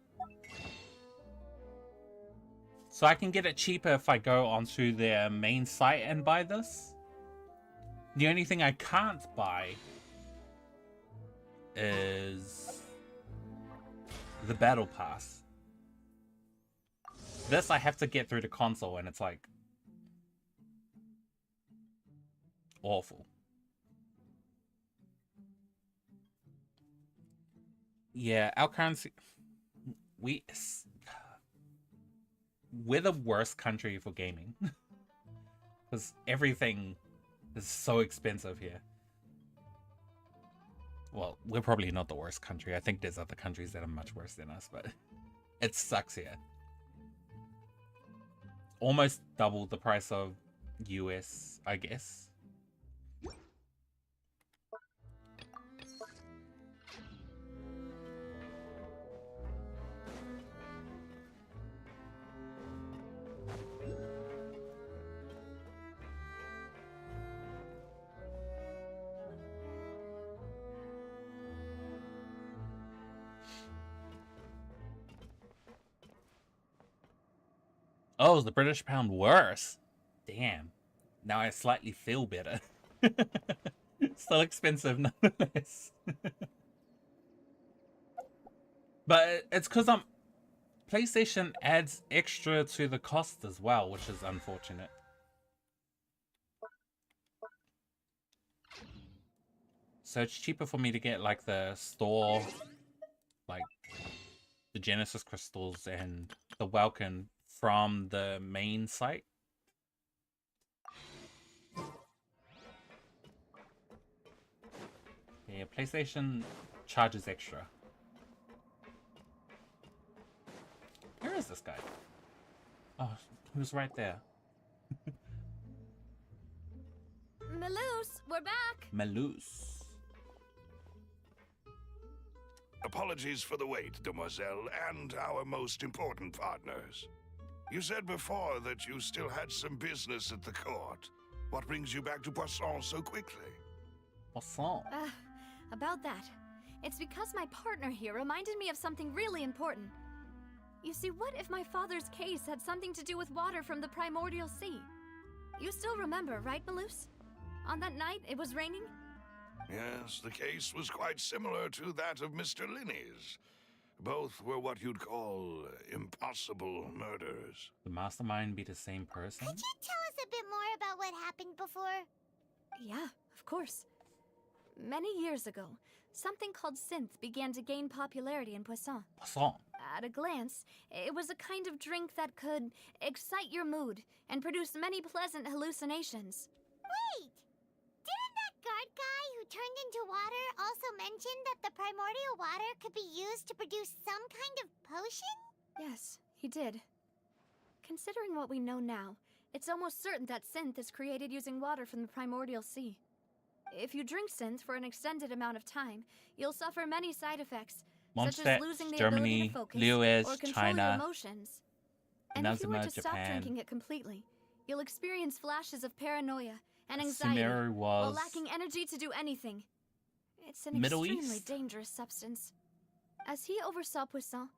So I can get it cheaper if I go onto their main site and buy this. The only thing I can't buy is the Battle Pass. This I have to get through the console, and it's like awful. Yeah, our currency, we're the worst country for gaming. Because everything is so expensive here. Well, we're probably not the worst country. I think there's other countries that are much worse than us, but it sucks here. Almost double the price of US, I guess. Oh, is the British pound worse? Damn. Now I slightly feel better. Still expensive nonetheless. But it's because PlayStation adds extra to the cost as well, which is unfortunate. So it's cheaper for me to get like the store, like the Genesis crystals and the Welkin from the main site. Yeah, PlayStation charges extra. Where is this guy? Oh, who's right there? Maloose, we're back! Maloose. Apologies for the wait, demoiselle, and our most important partners. You said before that you still had some business at the court. What brings you back to Poisson so quickly? Poisson? About that. It's because my partner here reminded me of something really important. You see, what if my father's case had something to do with water from the primordial sea? You still remember, right, Maloose? On that night, it was raining? Yes, the case was quite similar to that of Mr. Linney's. Both were what you'd call impossible murders. The mastermind be the same person? Could you tell us a bit more about what happened before? Yeah, of course. Many years ago, something called synth began to gain popularity in Poisson. Poisson. At a glance, it was a kind of drink that could excite your mood and produce many pleasant hallucinations. Wait! Didn't that guard guy who turned into water also mention that the primordial water could be used to produce some kind of potion? Yes, he did. Considering what we know now, it's almost certain that synth is created using water from the primordial sea. If you drink synth for an extended amount of time, you'll suffer many side effects, such as losing the ability Germany, to focus US, or control China, your emotions. And if you were to stop Japan. drinking it completely, you'll experience flashes of paranoia and anxiety Scenario while was lacking energy to do anything. It's an Middle extremely East? dangerous substance. As he oversaw Poisson,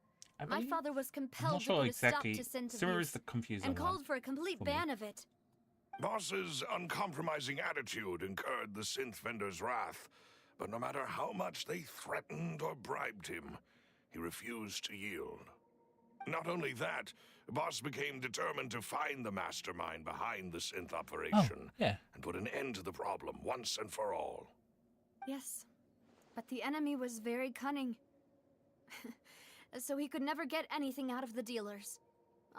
I my believe? father was I'm compelled not to sure put exactly. a stop to synth Summer abuse is the confusing and one. called for a complete for me. ban of it. Boss's uncompromising attitude incurred the synth vendor's wrath, but no matter how much they threatened or bribed him, he refused to yield. Not only that, Boss became determined to find the mastermind behind the synth operation yeah. and put an end to the problem once and for all. Yes, but the enemy was very cunning. So he could never get anything out of the dealers,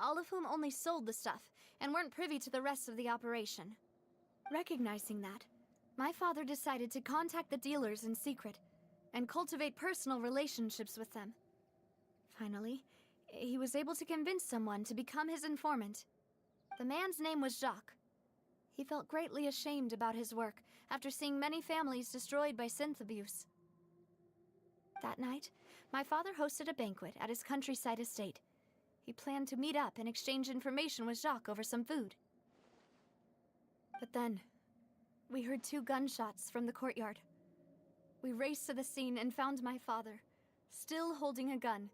all of whom only sold the stuff and weren't privy to the rest of the operation. Recognizing that, my father decided to contact the dealers in secret and cultivate personal relationships with them. Finally, he was able to convince someone to become his informant. The man's name was Jacques. He felt greatly ashamed about his work after seeing many families destroyed by synth abuse. That night, my father hosted a banquet at his countryside estate. He planned to meet up and exchange information with Jacques over some food. But then, we heard 2 gunshots from the courtyard. We raced to the scene and found my father, still holding a gun,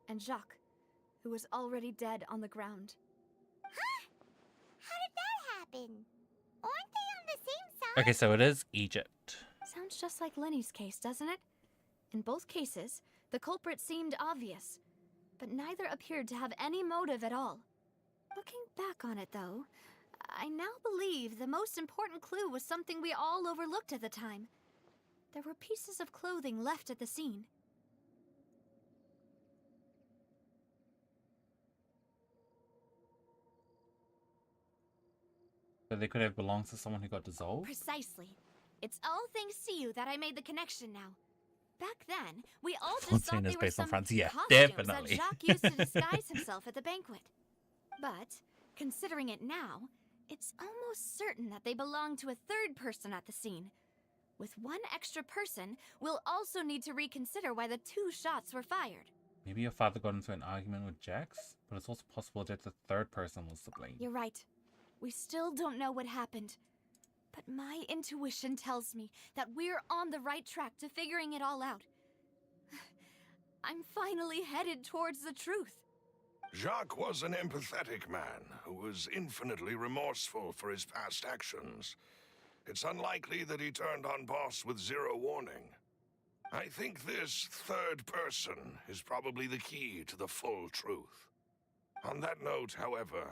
and Jacques, who was already dead on the ground. Huh? How did that happen? Aren't they on the same side? Okay, so it is Egypt. Sounds just like Lenny's case, doesn't it? In both cases, the culprit seemed obvious, but neither appeared to have any motive at all. Looking back on it, though, I now believe the most important clue was something we all overlooked at the time. There were pieces of clothing left at the scene. So they could have belonged to someone who got dissolved? Precisely. It's all thanks to you that I made the connection now. Back then, we all just thought Fontaine is they were based on some France. Yeah, costumes definitely. that Jacques used to disguise himself at the banquet. But, considering it now, it's almost certain that they belong to a third person at the scene. With one extra person, we'll also need to reconsider why the 2 shots were fired. Maybe your father got into an argument with Jax, but it's also possible that the third person was to blame. You're right. We still don't know what happened. But my intuition tells me that we're on the right track to figuring it all out. I'm finally headed towards the truth. Jacques was an empathetic man who was infinitely remorseful for his past actions. It's unlikely that he turned on Boss with 0 warning. I think this third person is probably the key to the full truth. On that note, however,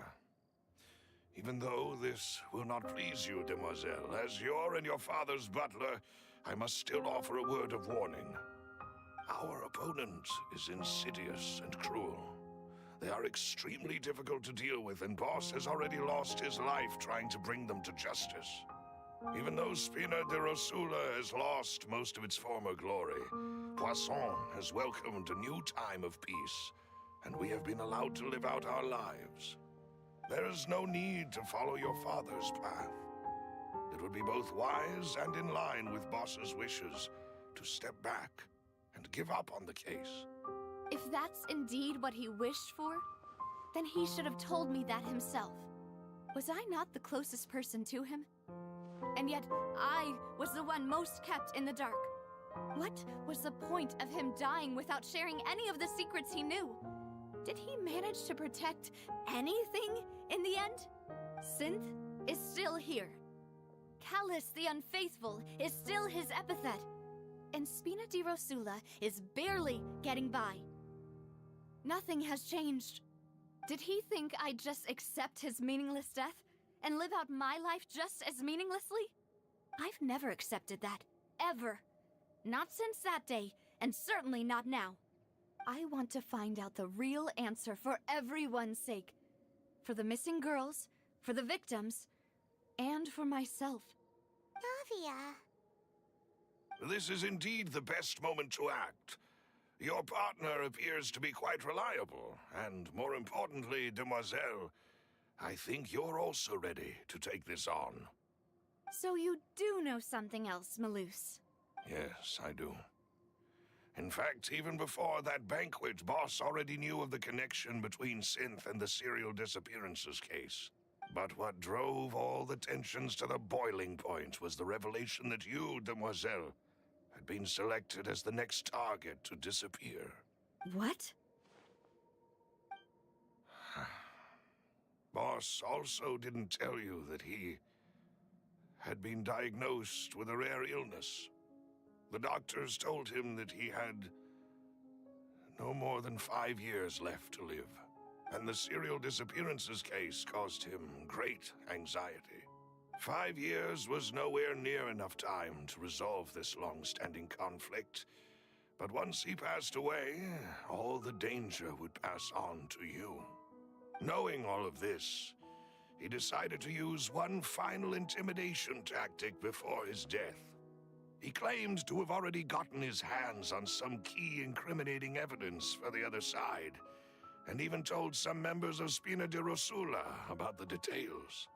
even though this will not please you, demoiselle, as your and your father's butler, I must still offer a word of warning. Our opponent is insidious and cruel. They are extremely difficult to deal with, and Boss has already lost his life trying to bring them to justice. Even though Spina de Rosula has lost most of its former glory, Poisson has welcomed a new time of peace, and we have been allowed to live out our lives. There is no need to follow your father's path. It would be both wise and in line with Boss's wishes to step back and give up on the case. If that's indeed what he wished for, then he should have told me that himself. Was I not the closest person to him? And yet, I was the one most kept in the dark. What was the point of him dying without sharing any of the secrets he knew? Did he manage to protect anything in the end? Synth is still here. Callus the Unfaithful is still his epithet. And Spina di Rosula is barely getting by. Nothing has changed. Did he think I'd just accept his meaningless death and live out my life just as meaninglessly? I've never accepted that, ever. Not since that day, and certainly not now. I want to find out the real answer for everyone's sake. For the missing girls, for the victims, and for myself. Navia. This is indeed the best moment to act. Your partner appears to be quite reliable, and more importantly, Demoiselle, I think you're also ready to take this on. So you do know something else, Malus? Yes, I do. In fact, even before that banquet, Boss already knew of the connection between Synth and the serial disappearances case. But what drove all the tensions to the boiling point was the revelation that you, Demoiselle, had been selected as the next target to disappear. What? Boss also didn't tell you that he had been diagnosed with a rare illness. The doctors told him that he had no more than 5 years left to live, and the serial disappearances case caused him great anxiety. 5 years was nowhere near enough time to resolve this long-standing conflict, but once he passed away, all the danger would pass on to you. Knowing all of this, he decided to use one final intimidation tactic before his death. He claimed to have already gotten his hands on some key incriminating evidence for the other side, and even told some members of Spina di Rosula about the details.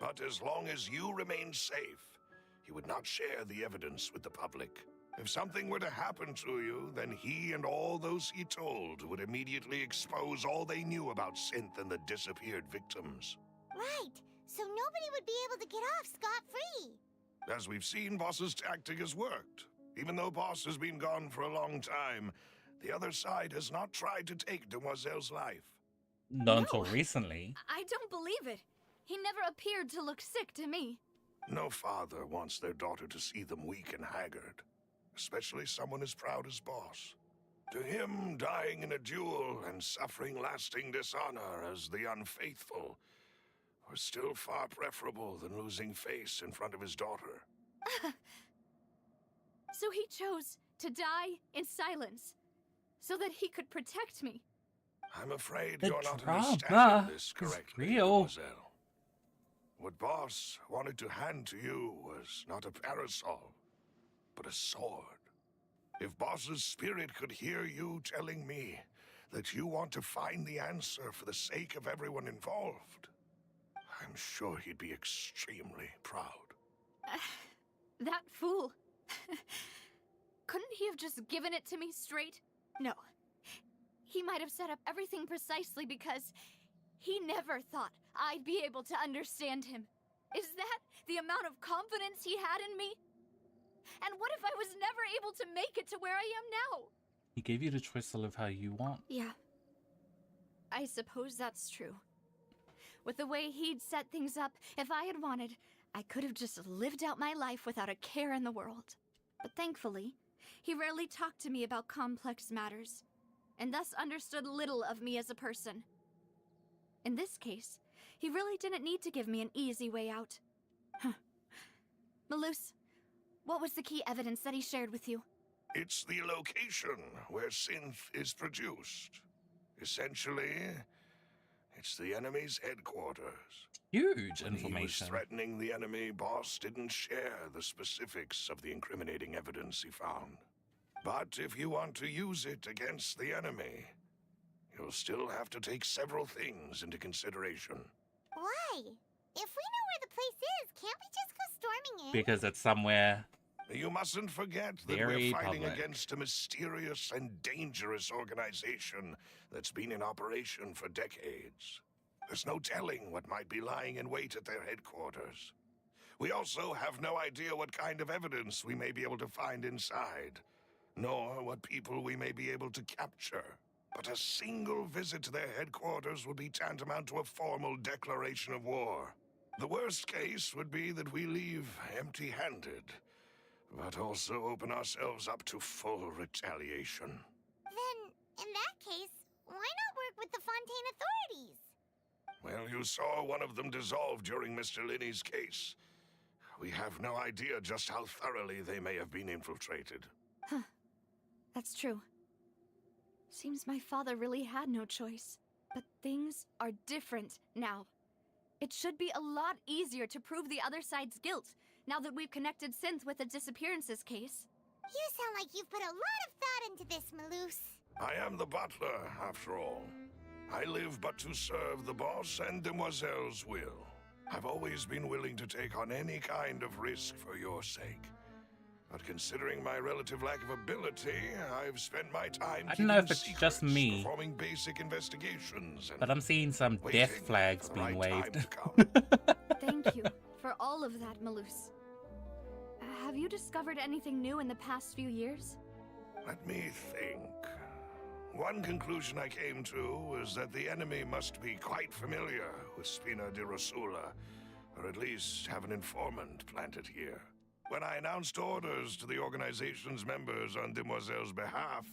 But as long as you remained safe, he would not share the evidence with the public. If something were to happen to you, then he and all those he told would immediately expose all they knew about Synth and the disappeared victims. Right, so nobody would be able to get off scot-free. As we've seen, Boss's tactic has worked. Even though Boss has been gone for a long time, the other side has not tried to take Demoiselle's life. Not until recently. I don't believe it. He never appeared to look sick to me. No father wants their daughter to see them weak and haggard, especially someone as proud as Boss. To him, dying in a duel and suffering lasting dishonor as the unfaithful was still far preferable than losing face in front of his daughter. So he chose to die in silence, so that he could protect me. I'm afraid The you're not drama understanding this is correctly, real. Mademoiselle. What Boss wanted to hand to you was not a parasol, but a sword. If Boss's spirit could hear you telling me that you want to find the answer for the sake of everyone involved, I'm sure he'd be extremely proud. That fool. Couldn't he have just given it to me straight? No. He might have set up everything precisely because he never thought I'd be able to understand him. Is that the amount of confidence he had in me? And what if I was never able to make it to where I am now? He gave you the choice to live how you want. Yeah. I suppose that's true. With the way he'd set things up, if I had wanted, I could have just lived out my life without a care in the world. But thankfully, he rarely talked to me about complex matters, and thus understood little of me as a person. In this case, he really didn't need to give me an easy way out. Malus, what was the key evidence that he shared with you? It's the location where Synth is produced. Essentially, it's the enemy's headquarters. Huge When he was information. threatening the enemy, Boss didn't share the specifics of the incriminating evidence he found. But if you want to use it against the enemy, you'll still have to take several things into consideration. Why? If we know where the place is, can't we just go storming in? Because it's somewhere. You mustn't forget that Very we're fighting public. against a mysterious and dangerous organization that's been in operation for decades. There's no telling what might be lying in wait at their headquarters. We also have no idea what kind of evidence we may be able to find inside, nor what people we may be able to capture. But a single visit to their headquarters would be tantamount to a formal declaration of war. The worst case would be that we leave empty-handed, but also open ourselves up to full retaliation. Then, in that case, why not work with the Fontaine authorities? Well, you saw one of them dissolve during Mr. Linney's case. We have no idea just how thoroughly they may have been infiltrated. Huh. That's true. Seems my father really had no choice. But things are different now. It should be a lot easier to prove the other side's guilt, now that we've connected Synth with the disappearances case. You sound like you've put a lot of thought into this, Maloose. I am the butler, after all. I live but to serve the boss and Demoiselle's will. I've always been willing to take on any kind of risk for your sake. But considering my relative lack of ability, I've spent my time I don't know if keeping it's secrets, just me, performing basic investigations, and but I'm seeing some waiting death flags for the being right time waved. to come. Thank you for all of that, Maloose. Have you discovered anything new in the past few years? Let me think. One conclusion I came to was that the enemy must be quite familiar with Spina di Rosula, or at least have an informant planted here. When I announced orders to the organization's members on Demoiselle's behalf,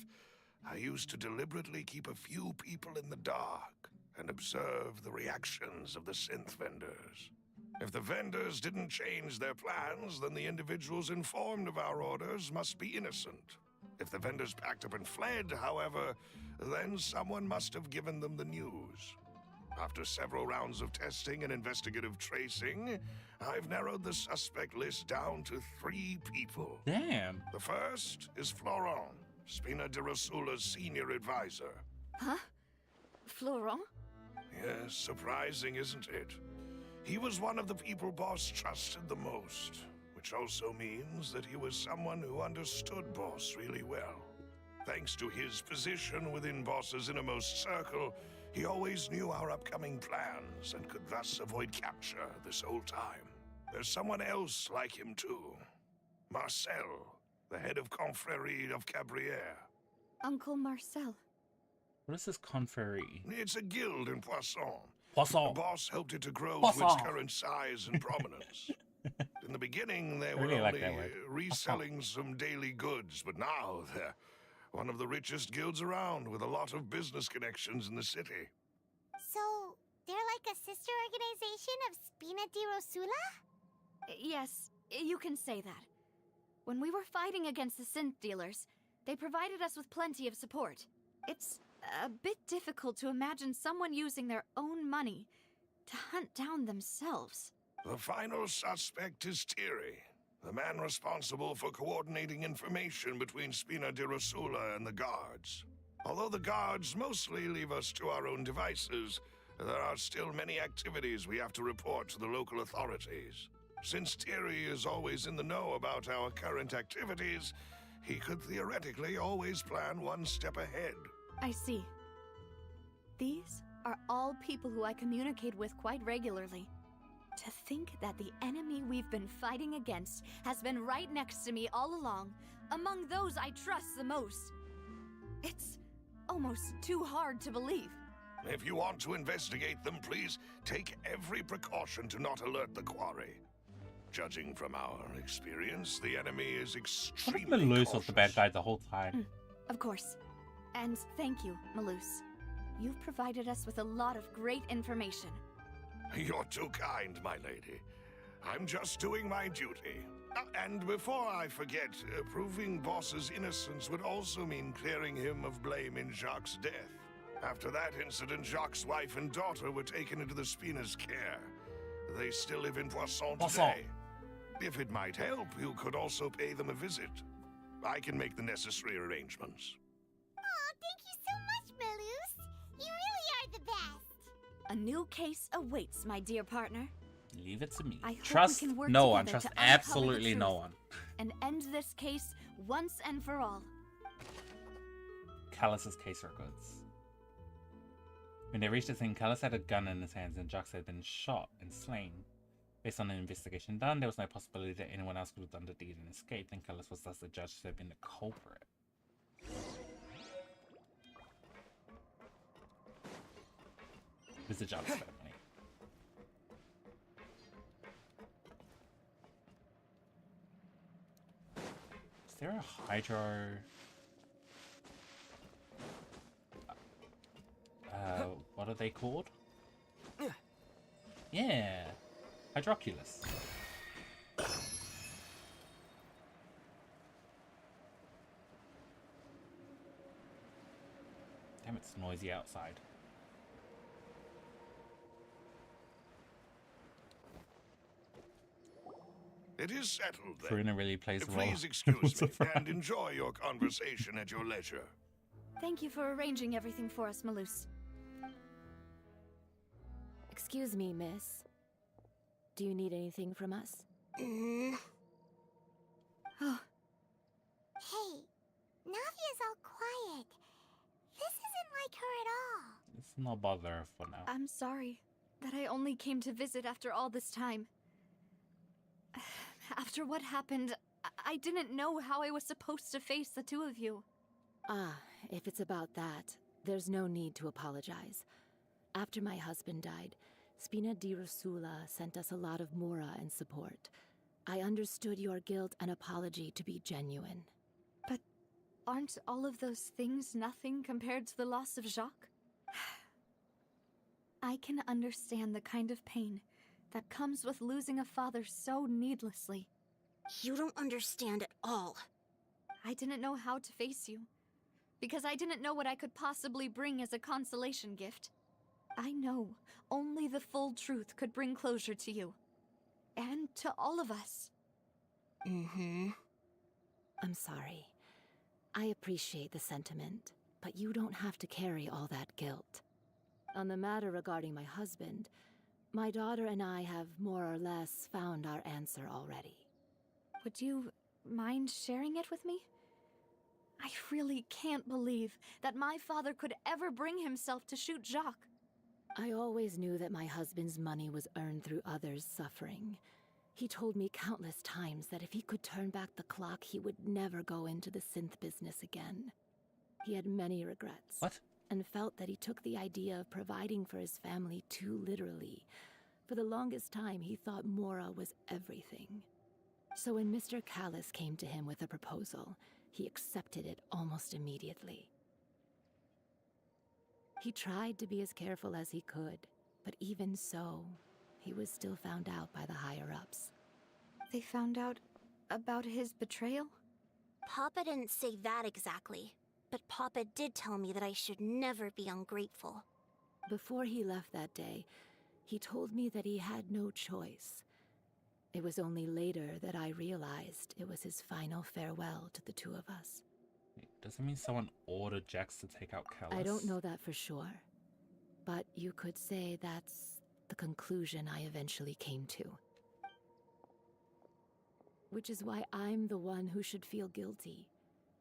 I used to deliberately keep a few people in the dark and observe the reactions of the synth vendors. If the vendors didn't change their plans, then the individuals informed of our orders must be innocent. If the vendors packed up and fled, however, then someone must have given them the news. After several rounds of testing and investigative tracing, I've narrowed the suspect list down to 3 people. Damn. The first is Florent, Spina di Rosula's senior advisor. Huh? Florent? Yes, surprising, isn't it? He was one of the people Boss trusted the most, which also means that he was someone who understood Boss really well. Thanks to his position within Boss's innermost circle, he always knew our upcoming plans and could thus avoid capture this whole time. There's someone else like him too. Marcel, the head of Confrérie of Cabrières. Uncle Marcel. What is this confrérie? It's a guild in Poisson. Poisson. The boss helped it to grow Poisson. to its current size and prominence. In the beginning, they were really like only that word. reselling some daily goods, but now they're one of the richest guilds around with a lot of business connections in the city. So, they're like a sister organization of Spina di Rosula? Yes, you can say that. When we were fighting against the synth dealers, they provided us with plenty of support. It's a bit difficult to imagine someone using their own money to hunt down themselves. The final suspect is Thierry, the man responsible for coordinating information between Spina di Rosula and the guards. Although the guards mostly leave us to our own devices, there are still many activities we have to report to the local authorities. Since Thierry is always in the know about our current activities, he could theoretically always plan one step ahead. I see. These are all people who I communicate with quite regularly. To think that the enemy we've been fighting against has been right next to me all along, among those I trust the most. It's almost too hard to believe. If you want to investigate them, please take every precaution to not alert the quarry. Judging from our experience, the enemy is I extremely think Maloose cautious. was the bad guy the whole time. Of course. And thank you, Maloose. You've provided us with a lot of great information. You're too kind, my lady. I'm just doing my duty. And before I forget, proving Boss's innocence would also mean clearing him of blame in Jacques' death. After that incident, Jacques' wife and daughter were taken into the Spina's care. They still live in Poisson today. If it might help, you could also pay them a visit. I can make the necessary arrangements. Aw, thank you so much, Maloose. You really are the best. A new case awaits, my dear partner. Leave it to me. I hope we Trust can work no one. together Trust to uncover the absolutely no truth one. And end this case once and for all. Callus's case records. When they reached the scene, Callus had a gun in his hands and Jacques had been shot and slain. Based on an investigation done, there was no possibility that anyone else could have done the deed and escaped, and Callus was thus judged to have been the culprit. Who's the Jacques family? Is there a hydro... what are they called? Yeah, Hydroculus. Damn, it's noisy outside. It is settled then. Karina really plays the role. Please excuse me and enjoy your conversation at your leisure. Thank you for arranging everything for us, Malus. Excuse me, miss. Do you need anything from us? Oh. Hey, Navia's all quiet. This isn't like her at all. Let's not bother her for now. I'm sorry that I only came to visit after all this time. After what happened, I didn't know how I was supposed to face the two of you. Ah, if it's about that, there's no need to apologize. After my husband died, Spina di Rosula sent us a lot of mora and support. I understood your guilt and apology to be genuine. But aren't all of those things nothing compared to the loss of Jacques? I can understand the kind of pain that comes with losing a father so needlessly. You don't understand at all. I didn't know how to face you, because I didn't know what I could possibly bring as a consolation gift. I know only the full truth could bring closure to you, and to all of us. I'm sorry. I appreciate the sentiment, but you don't have to carry all that guilt. On the matter regarding my husband, my daughter and I have more or less found our answer already. Would you mind sharing it with me? I really can't believe that my father could ever bring himself to shoot Jacques. I always knew that my husband's money was earned through others' suffering. He told me countless times that if he could turn back the clock, he would never go into the synth business again. He had many regrets. What? And felt that he took the idea of providing for his family too literally. For the longest time, he thought Mora was everything. So when Mr. Callis came to him with a proposal, he accepted it almost immediately. He tried to be as careful as he could, but even so, he was still found out by the higher-ups. They found out about his betrayal? Papa didn't say that exactly, but Papa did tell me that I should never be ungrateful. Before he left that day, he told me that he had no choice. It was only later that I realized it was his final farewell to the two of us. Does it mean someone ordered Jax to take out Callis? I don't know that for sure, but you could say that's the conclusion I eventually came to. Which is why I'm the one who should feel guilty.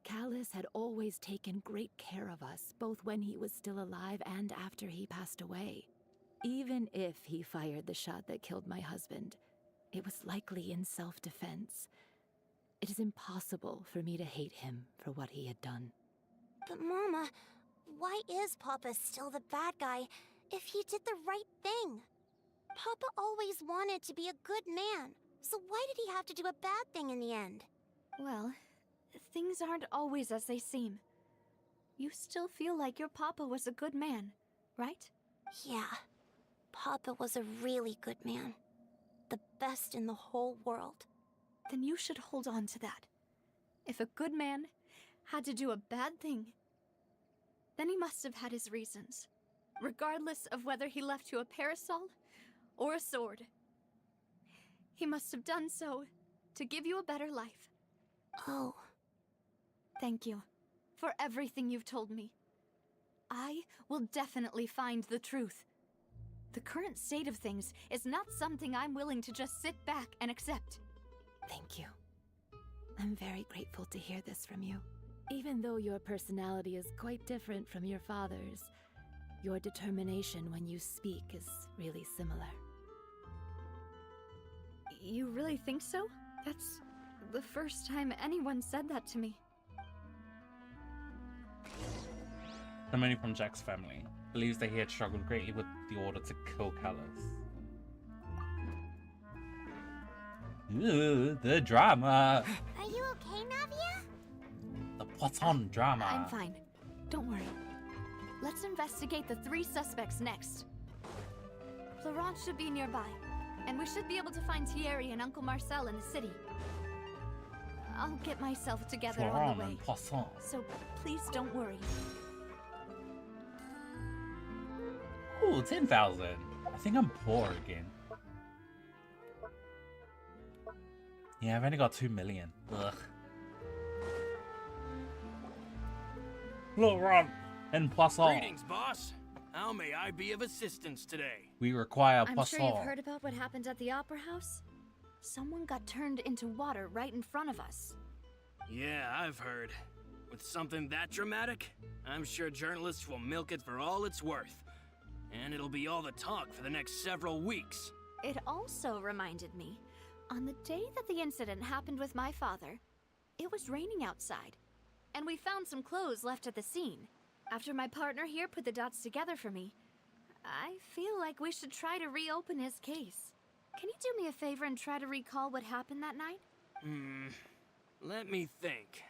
Callis had always taken great care of us, both when he was still alive and after he passed away. Even if he fired the shot that killed my husband, it was likely in self-defense. It is impossible for me to hate him for what he had done. But Mama, why is Papa still the bad guy if he did the right thing? Papa always wanted to be a good man, so why did he have to do a bad thing in the end? Well, things aren't always as they seem. You still feel like your papa was a good man, right? Yeah, Papa was a really good man. The best in the whole world. Then you should hold on to that. If a good man had to do a bad thing, then he must have had his reasons, regardless of whether he left you a parasol or a sword. He must have done so to give you a better life. Oh. Thank you for everything you've told me. I will definitely find the truth. The current state of things is not something I'm willing to just sit back and accept. Thank you. I'm very grateful to hear this from you. Even though your personality is quite different from your father's, your determination when you speak is really similar. You really think so? That's the first time anyone said that to me. Somebody from Jack's family believes that he had struggled greatly with the order to kill Callis. Ooh, the drama. Are you okay, Navia? The Poisson drama. I'm fine. Don't worry. Let's investigate the 3 suspects next. Florent should be nearby, and we should be able to find Thierry and Uncle Marcel in the city. I'll get myself together on the way. And Poisson. So please don't worry. Ooh, 10,000. I think I'm poor again. Yeah, I've only got 2 million. Ugh. Laurent and Poisson. Greetings, boss. How may I be of assistance today? We require I'm Poisson. sure you've heard about what happened at the Opera House. Someone got turned into water right in front of us. Yeah, I've heard. With something that dramatic, I'm sure journalists will milk it for all it's worth. And it'll be all the talk for the next several weeks. It also reminded me, on the day that the incident happened with my father, it was raining outside, and we found some clothes left at the scene. After my partner here put the dots together for me, I feel like we should try to reopen his case. Can you do me a favor and try to recall what happened that night? Let me think.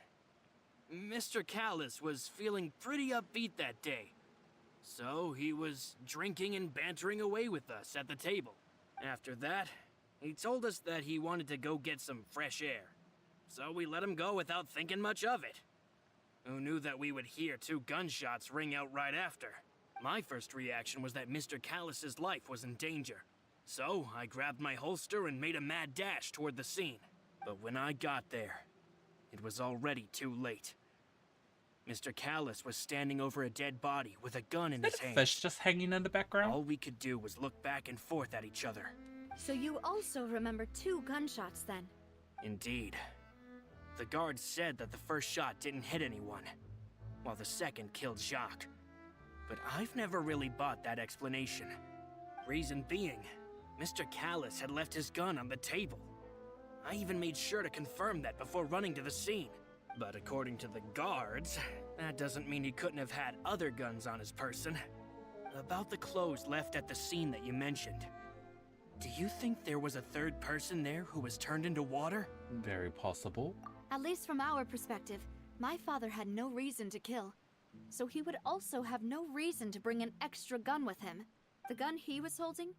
Mr. Callus was feeling pretty upbeat that day. So he was drinking and bantering away with us at the table. After that, he told us that he wanted to go get some fresh air. So we let him go without thinking much of it. Who knew that we would hear 2 gunshots ring out right after? My first reaction was that Mr. Callus's life was in danger. So I grabbed my holster and made a mad dash toward the scene. But when I got there, it was already too late. Mr. Callus was standing over a dead body with a gun in his hand. Fish just hanging in the background? All we could do was look back and forth at each other. So you also remember 2 gunshots then? Indeed. The guards said that the first shot didn't hit anyone, while the second killed Jacques. But I've never really bought that explanation. Reason being, Mr. Callus had left his gun on the table. I even made sure to confirm that before running to the scene. But according to the guards, that doesn't mean he couldn't have had other guns on his person. About the clothes left at the scene that you mentioned, do you think there was a third person there who was turned into water? Very possible. At least from our perspective, my father had no reason to kill. So he would also have no reason to bring an extra gun with him. The gun he was holding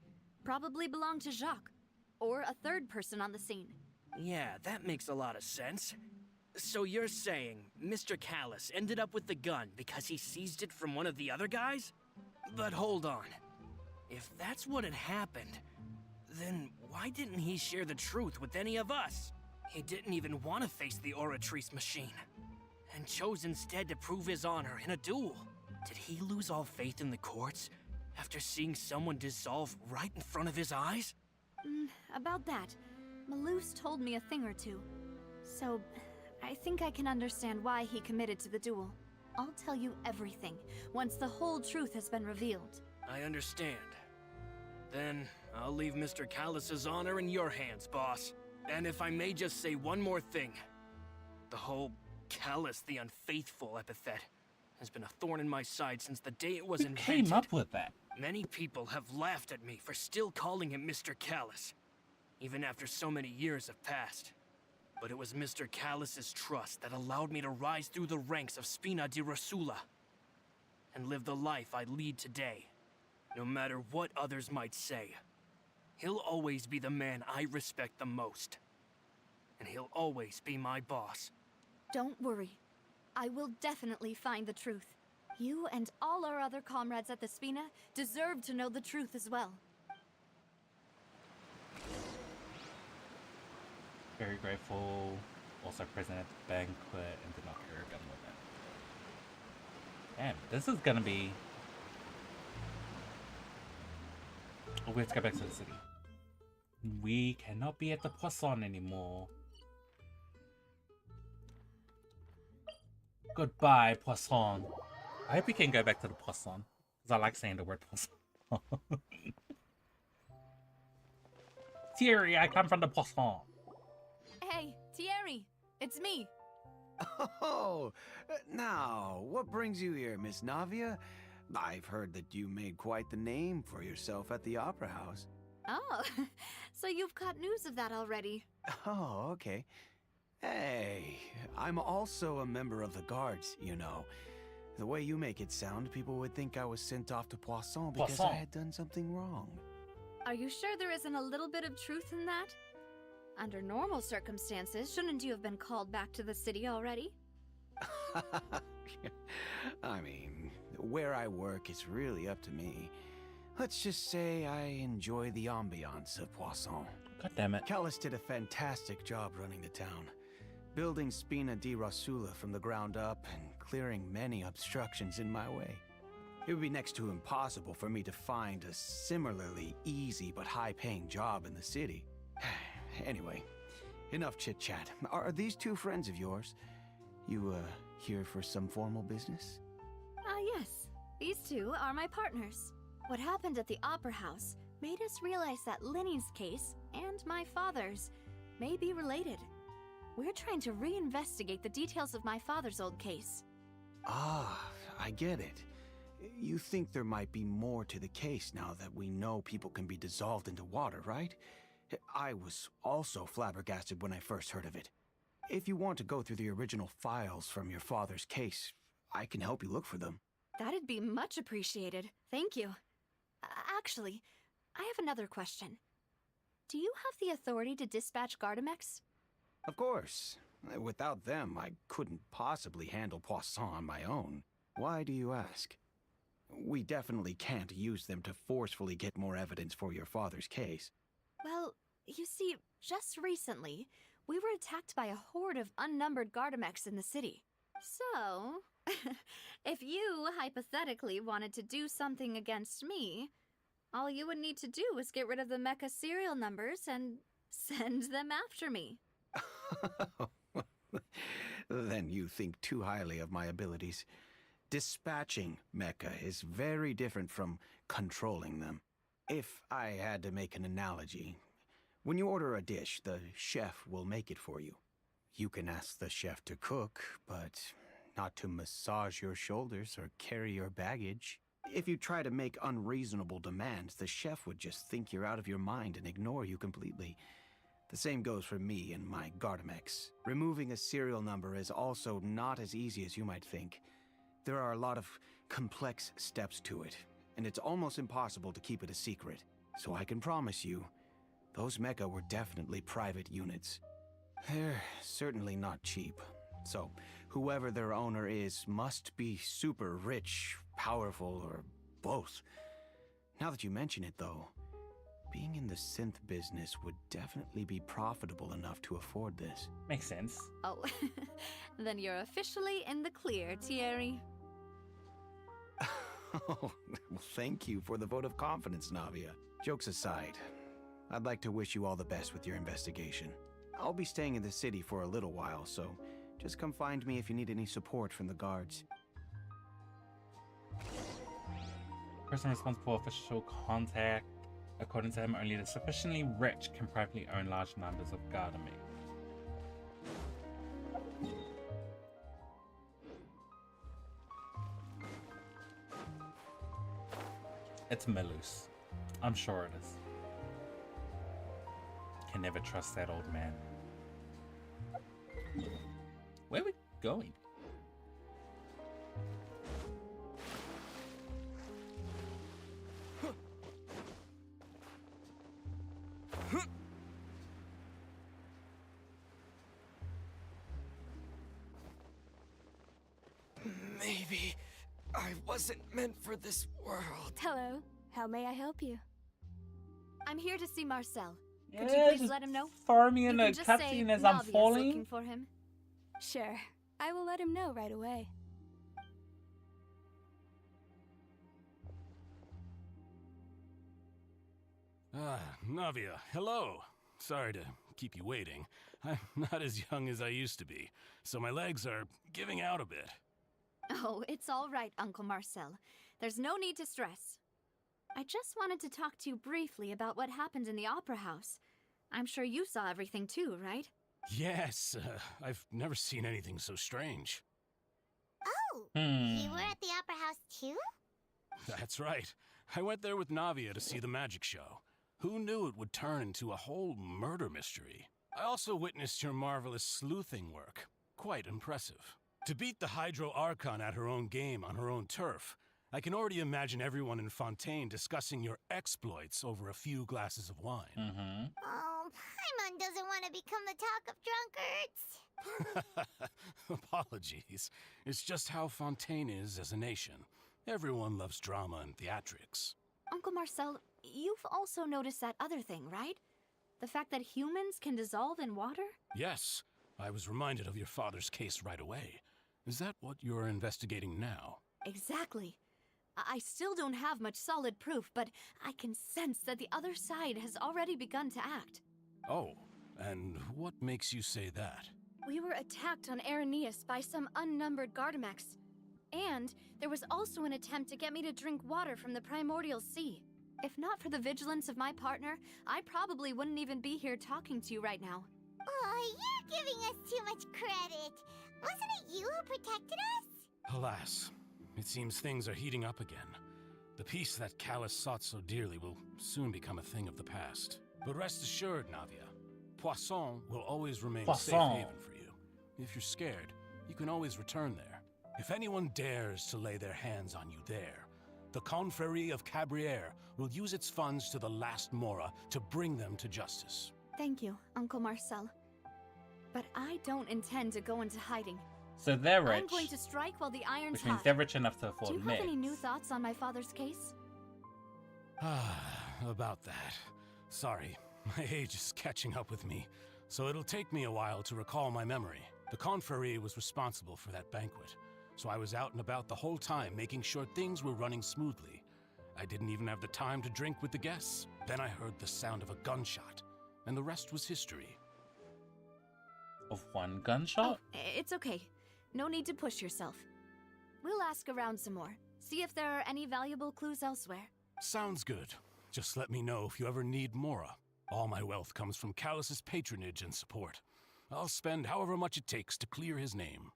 probably belonged to Jacques, or a third person on the scene. Yeah, that makes a lot of sense. So you're saying Mr. Callus ended up with the gun because he seized it from one of the other guys? But hold on. If that's what had happened, then why didn't he share the truth with any of us? He didn't even want to face the Oratrice machine, and chose instead to prove his honor in a duel. Did he lose all faith in the courts after seeing someone dissolve right in front of his eyes? About that, Malus told me a thing or two. So, I think I can understand why he committed to the duel. I'll tell you everything, once the whole truth has been revealed. I understand. Then, I'll leave Mr. Callus's honor in your hands, boss. And if I may just say one more thing. The whole Callus the Unfaithful epithet has been a thorn in my side since the day it was invented. Came up with that. Many people have laughed at me for still calling him Mr. Callus, even after so many years have passed. But it was Mr. Callus's trust that allowed me to rise through the ranks of Spina di Rosula and live the life I lead today, no matter what others might say. He'll always be the man I respect the most, and he'll always be my boss. Don't worry. I will definitely find the truth. You and all our other comrades at the Spina deserve to know the truth as well. Very grateful. Also present at the banquet and did not carry a gun with him. Damn, this is gonna be... Oh, we have to go back to the city. We cannot be at the Poisson anymore. Goodbye, Poisson. I hope we can go back to the Poisson, because I like saying the word Poisson. Thierry, I come from the Poisson. Hey, Thierry, it's me. Oh, now, what brings you here, Miss Navia? I've heard that you made quite the name for yourself at the Opera House. Oh, so you've caught news of that already. Oh, okay. Hey, I'm also a member of the guards, you know. The way you make it sound, people would think I was sent off to Poisson because I had done something wrong. Are you sure there isn't a little bit of truth in that? Under normal circumstances, shouldn't you have been called back to the city already? I mean, where I work is really up to me. Let's just say I enjoy the ambiance of Poisson. God damn it. Callus did a fantastic job running the town, building Spina di Rasula from the ground up and clearing many obstructions in my way. It would be next to impossible for me to find a similarly easy but high-paying job in the city. Anyway, enough chit-chat. Are these two friends of yours? You, here for some formal business? Yes. These two are my partners. What happened at the Opera House made us realize that Linny's case and my father's may be related. We're trying to reinvestigate the details of my father's old case. Ah, I get it. You think there might be more to the case now that we know people can be dissolved into water, right? I was also flabbergasted when I first heard of it. If you want to go through the original files from your father's case, I can help you look for them. That'd be much appreciated. Thank you. Actually, I have another question. Do you have the authority to dispatch Gardamex? Of course. Without them, I couldn't possibly handle Poisson on my own. Why do you ask? We definitely can't use them to forcefully get more evidence for your father's case. Well, you see, just recently, we were attacked by a horde of unnumbered Gardamex in the city. So, if you hypothetically wanted to do something against me, all you would need to do is get rid of the mecha serial numbers and send them after me. Then you think too highly of my abilities. Dispatching mecha is very different from controlling them. If I had to make an analogy, when you order a dish, the chef will make it for you. You can ask the chef to cook, but not to massage your shoulders or carry your baggage. If you try to make unreasonable demands, the chef would just think you're out of your mind and ignore you completely. The same goes for me and my Gardamex. Removing a serial number is also not as easy as you might think. There are a lot of complex steps to it, and it's almost impossible to keep it a secret. So I can promise you, those mecha were definitely private units. They're certainly not cheap. So, whoever their owner is must be super rich, powerful, or both. Now that you mention it, though, being in the synth business would definitely be profitable enough to afford this. Makes sense. Oh, then you're officially in the clear, Thierry. Oh, well, thank you for the vote of confidence, Navia. Jokes aside, I'd like to wish you all the best with your investigation. I'll be staying in the city for a little while, so just come find me if you need any support from the guards. Person responsible for official contact. According to him, only the sufficiently rich can privately own large numbers of Gardamex. It's Melus. I'm sure it is. Can never trust that old man. Where are we going? Maybe I wasn't meant for this world. Hello. How may I help you? I'm here to see Marcel. Could Yeah, you please just let him know? throw me in You a can just say cutscene as I'm Navia's falling. looking for him. Sure. I will let him know right away. Ah, Navia, hello. Sorry to keep you waiting. I'm not as young as I used to be, so my legs are giving out a bit. Oh, it's all right, Uncle Marcel. There's no need to stress. I just wanted to talk to you briefly about what happened in the Opera House. I'm sure you saw everything too, right? Yes, I've never seen anything so strange. Oh, you were at the Opera House too? That's right. I went there with Navia to see the magic show. Who knew it would turn into a whole murder mystery? I also witnessed your marvelous sleuthing work. Quite impressive. To beat the Hydro Archon at her own game on her own turf, I can already imagine everyone in Fontaine discussing your exploits over a few glasses of wine. Oh, Paimon doesn't want to become the talk of drunkards. Apologies. It's just how Fontaine is as a nation. Everyone loves drama and theatrics. Uncle Marcel, you've also noticed that other thing, right? The fact that humans can dissolve in water? Yes, I was reminded of your father's case right away. Is that what you're investigating now? Exactly. I still don't have much solid proof, but I can sense that the other side has already begun to act. Oh, and what makes you say that? We were attacked on Araneus by some unnumbered Gardamex. And there was also an attempt to get me to drink water from the primordial sea. If not for the vigilance of my partner, I probably wouldn't even be here talking to you right now. Oh, you're giving us too much credit. Wasn't it you who protected us? Alas, it seems things are heating up again. The peace that Callus sought so dearly will soon become a thing of the past. But rest assured, Navia, Poisson will always remain a safe haven for you. If you're scared, you can always return there. If anyone dares to lay their hands on you there, the Confrérie of Cabrières will use its funds to the last Mora to bring them to justice. Thank you, Uncle Marcel. But I don't intend to go into hiding. So they're rich. I'm going to strike while the iron's which means hot. they're rich enough to afford Do you have any new thoughts on my father's case? About that. Sorry, my age is catching up with me, so it'll take me a while to recall my memory. The Confrérie was responsible for that banquet, so I was out and about the whole time making sure things were running smoothly. I didn't even have the time to drink with the guests. Then I heard the sound of a gunshot, and the rest was history. Of one gunshot? Oh, it's okay. No need to push yourself. We'll ask around some more. See if there are any valuable clues elsewhere. Sounds good. Just let me know if you ever need Mora. All my wealth comes from Callus's patronage and support. I'll spend however much it takes to clear his name.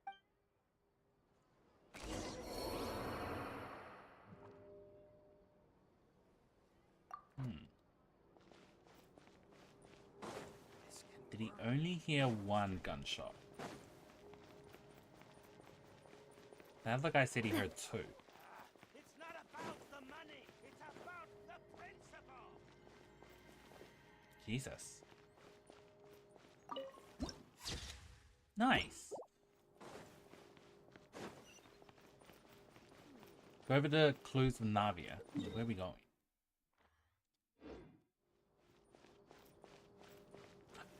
Did he only hear one gunshot? The other guy said he heard two. It's not about the money, it's about the principle. Jesus. Nice. Go over the clues with Navia. Where are we going?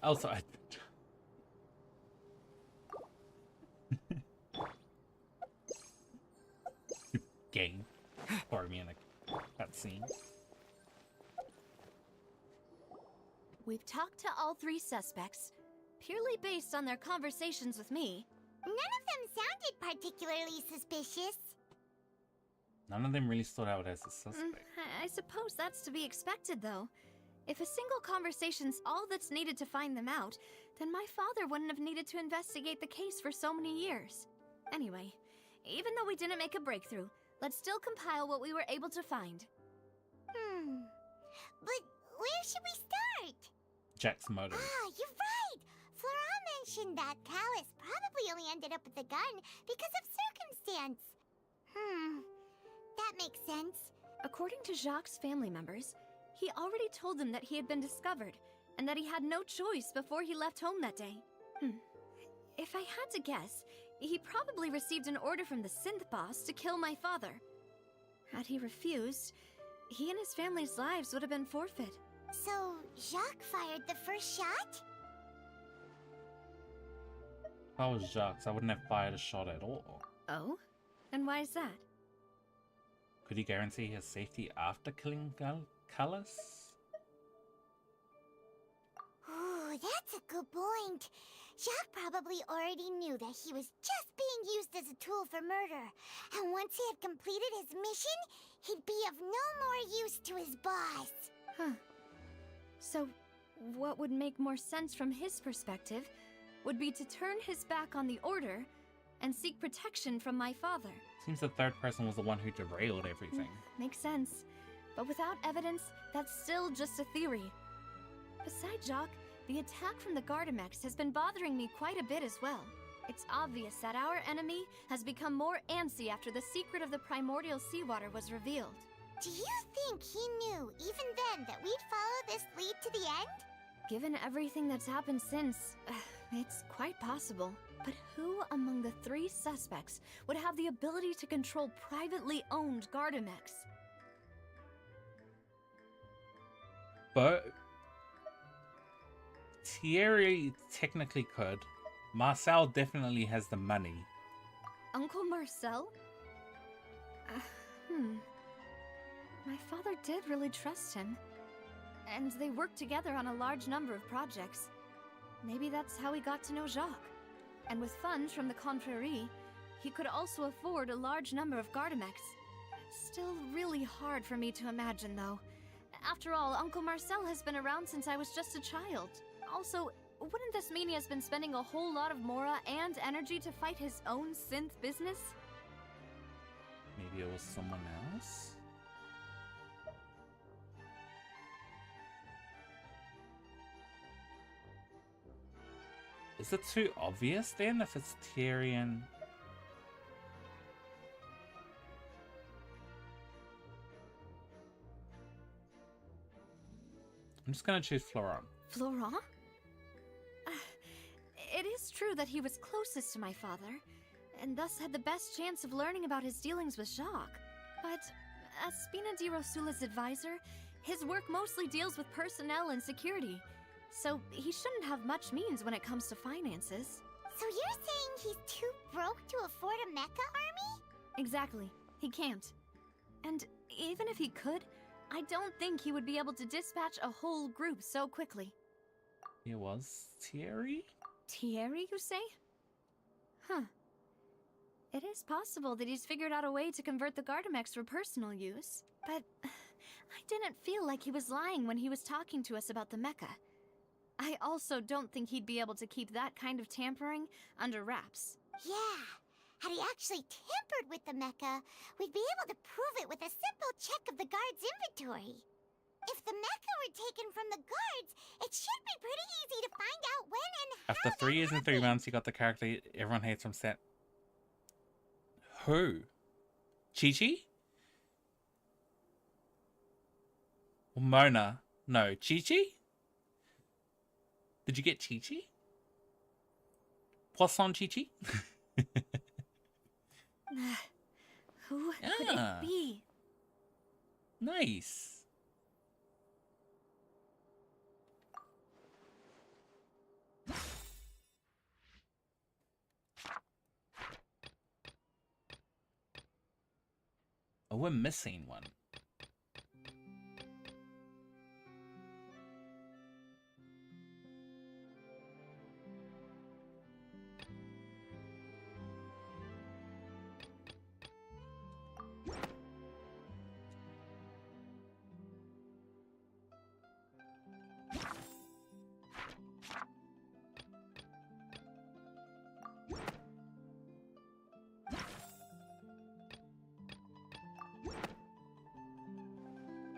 Also, game. Throw me in a cutscene. We've talked to all three suspects, purely based on their conversations with me. None of them sounded particularly suspicious. None of them really stood out as a suspect. I suppose that's to be expected, though. If a single conversation's all that's needed to find them out, then my father wouldn't have needed to investigate the case for so many years. Anyway, even though we didn't make a breakthrough, let's still compile what we were able to find. But where should we start? Jack's motive. Ah, you're right! Flora mentioned that Callus probably only ended up with the gun because of circumstance. That makes sense. According to Jacques' family members, he already told them that he had been discovered, and that he had no choice before he left home that day. If I had to guess, he probably received an order from the synth boss to kill my father. Had he refused, he and his family's lives would have been forfeit. So, Jacques fired the first shot? If I was Jacques, I wouldn't have fired a shot at all. Oh? And why is that? Could he guarantee his safety after killing Callus? Ooh, that's a good point. Jacques probably already knew that he was just being used as a tool for murder. And once he had completed his mission, he'd be of no more use to his boss. So, what would make more sense from his perspective would be to turn his back on the Order and seek protection from my father. Seems the third person was the one who derailed everything. Makes sense. But without evidence, that's still just a theory. Besides Jacques, the attack from the Gardamex has been bothering me quite a bit as well. It's obvious that our enemy has become more antsy after the secret of the primordial seawater was revealed. Do you think he knew, even then, that we'd follow this lead to the end? Given everything that's happened since, it's quite possible. But who among the three suspects would have the ability to control privately owned Gardamex? But Thierry technically could. Marcel definitely has the money. Uncle Marcel? My father did really trust him. And they worked together on a large number of projects. Maybe that's how he got to know Jacques. And with funds from the Confrérie, he could also afford a large number of Gardamex. Still really hard for me to imagine, though. After all, Uncle Marcel has been around since I was just a child. Also, wouldn't this mean he has been spending a whole lot of Mora and energy to fight his own synth business? Maybe it was someone else? Is it too obvious then if it's Tyrion? I'm just gonna choose Florent. Florent? It is true that he was closest to my father, and thus had the best chance of learning about his dealings with Jacques. But as Spina di Rosula's advisor, his work mostly deals with personnel and security, so he shouldn't have much means when it comes to finances. So you're saying he's too broke to afford a mecha army? Exactly. He can't. And even if he could, I don't think he would be able to dispatch a whole group so quickly. It was Thierry? Thierry, you say? Huh. It is possible that he's figured out a way to convert the Gardamex for personal use, but I didn't feel like he was lying when he was talking to us about the mecha. I also don't think he'd be able to keep that kind of tampering under wraps. Yeah. Had he actually tampered with the mecha, we'd be able to prove it with a simple check of the guard's inventory. If the mecha were taken from the guards, it should be pretty easy to find out when and how. After 3 years and 3 months, you got the character everyone hates from set. Who? Chi-Chi? Or Mona? No, Chi-Chi? Did you get Chi-Chi? Poisson Chi-Chi? Who could it be? Nice. Oh, we're missing one.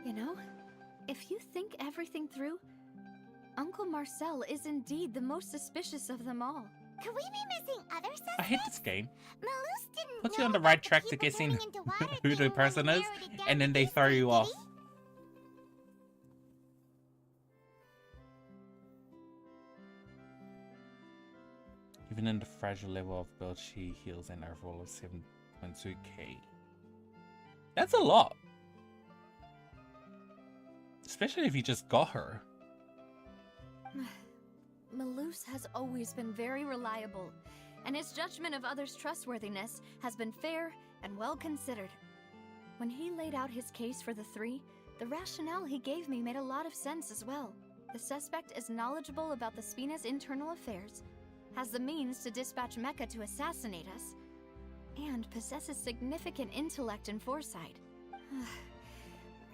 You know, if you think everything through, Uncle Marcel is indeed the most suspicious of them all. Could we be missing other suspects? I hate this game. Malus didn't Puts know you on the about right track to people guessing turning into water who the thing when person we is, narrowed it down and then to they this throw one, you did off. he? Even in the fragile level of build, she heals an overall of 7.2k. That's a lot. Especially if you just got her. Malus has always been very reliable, and his judgment of others' trustworthiness has been fair and well considered. When he laid out his case for the three, the rationale he gave me made a lot of sense as well. The suspect is knowledgeable about the Spina's internal affairs, has the means to dispatch Mecha to assassinate us, and possesses significant intellect and foresight.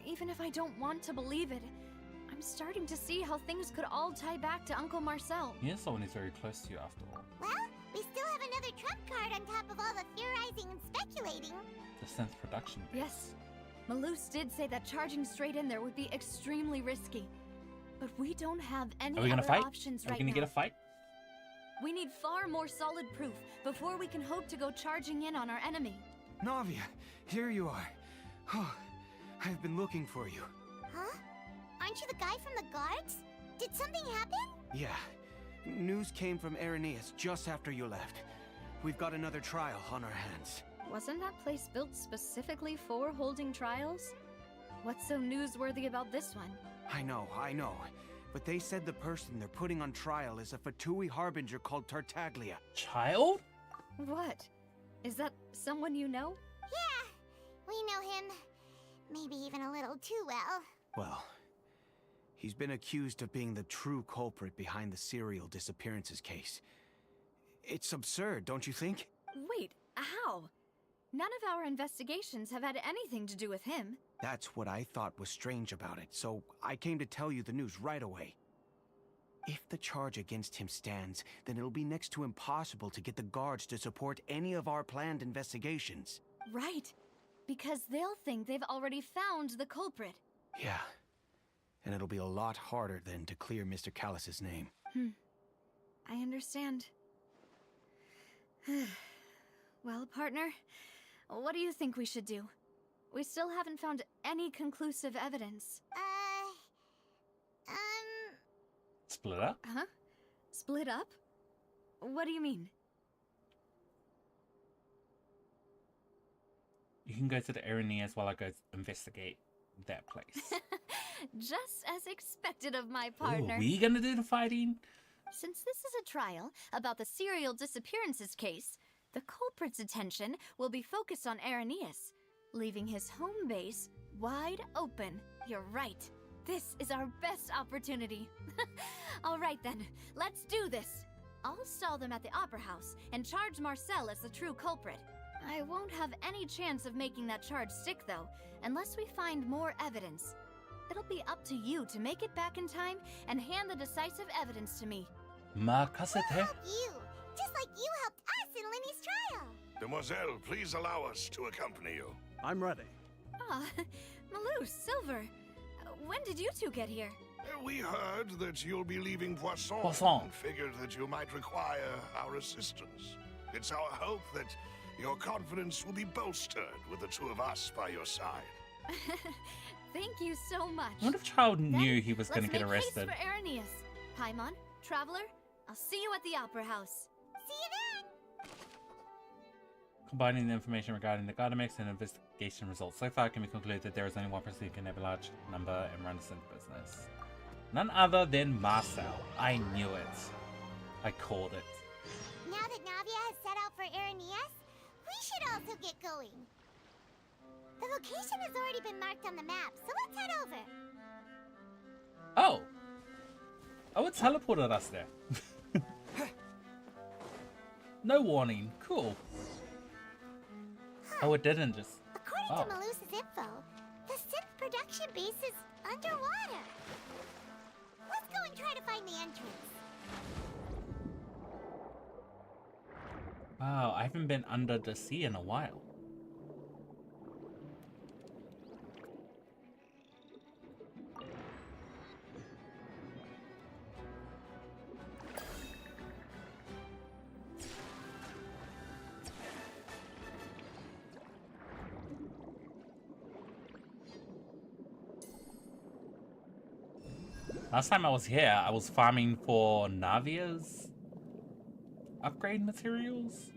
Even if I don't want to believe it, I'm starting to see how things could all tie back to Uncle Marcel. He is someone who's very close to you after all. Well, we still have another trump card on top of all the theorizing and speculating. The synth production base. Yes, Malus did say that charging straight in there would be extremely risky. But we don't have any Are we gonna other fight? options Are right we gonna now. get a fight? We need far more solid proof before we can hope to go charging in on our enemy. Navia, here you are. Oh, I've been looking for you. Huh? Aren't you the guy from the guards? Did something happen? Yeah. News came from Irenaeus just after you left. We've got another trial on our hands. Wasn't that place built specifically for holding trials? What's so newsworthy about this one? I know. But they said the person they're putting on trial is a Fatui harbinger called Tartaglia. Child? What? Is that someone you know? Yeah, we know him. Maybe even a little too well. Well, he's been accused of being the true culprit behind the serial disappearances case. It's absurd, don't you think? Wait, how? None of our investigations have had anything to do with him. That's what I thought was strange about it, so I came to tell you the news right away. If the charge against him stands, then it'll be next to impossible to get the guards to support any of our planned investigations. Right. Because they'll think they've already found the culprit. Yeah. And it'll be a lot harder then to clear Mr. Callus's name. I understand. Well, partner, what do you think we should do? We still haven't found any conclusive evidence. Split up? Huh? Split up? What do you mean? You can go to the Araneas while I go investigate that place. Just as expected of my partner. Ooh, we gonna do the fighting? Since this is a trial about the serial disappearances case, the culprit's attention will be focused on Araneas, leaving his home base wide open. You're right. This is our best opportunity. All right then, let's do this. I'll stall them at the Opera House and charge Marcel as the true culprit. I won't have any chance of making that charge stick though, unless we find more evidence. It'll be up to you to make it back in time and hand the decisive evidence to me. We'll help you, just like you helped us in Linny's trial. Demoiselle, please allow us to accompany you. I'm ready. Ah, Malou, Silver, when did you two get here? We heard that you'll be leaving Poisson, and figured that you might require our assistance. It's our hope that your confidence will be bolstered with the two of us by your side. Thank you so much. What if Child knew he was going to get arrested? Let's make haste for Araneas. Paimon, Traveler, I'll see you at the Opera House. See you then! Combining the information regarding the Gardamix and investigation results so far, can we conclude that there is only one person who can have a large number and run a synth business? None other than Marcel. I knew it. I called it. Now that Navia has set out for Araneas, we should also get going. The location has already been marked on the map, so let's head over. Oh! Oh, it teleported us there. No warning. Cool. Oh, it didn't just... According to Malusa's info, the synth production base is underwater. Let's go and try to find the entrance. Wow, I haven't been under the sea in a while. Last time I was here, I was farming for Navia's upgrade materials.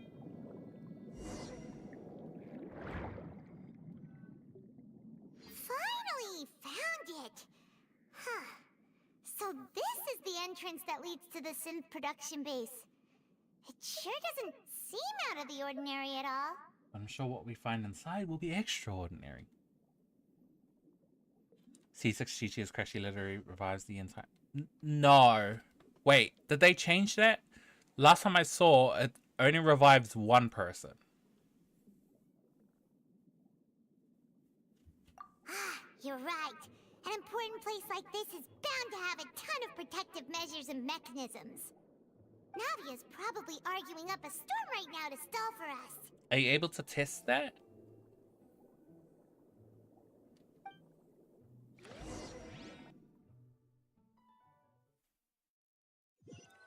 Finally found it! Huh. So this is the entrance that leads to the synth production base. It sure doesn't seem out of the ordinary at all. I'm sure what we find inside will be extraordinary. C6 Chi-Chi's Crashy literally revives the entire... No. Wait, did they change that? Last time I saw, it only revives one person. You're right. An important place like this is bound to have a ton of protective measures and mechanisms. Navia's probably arguing up a storm right now to stall for us. Are you able to test that?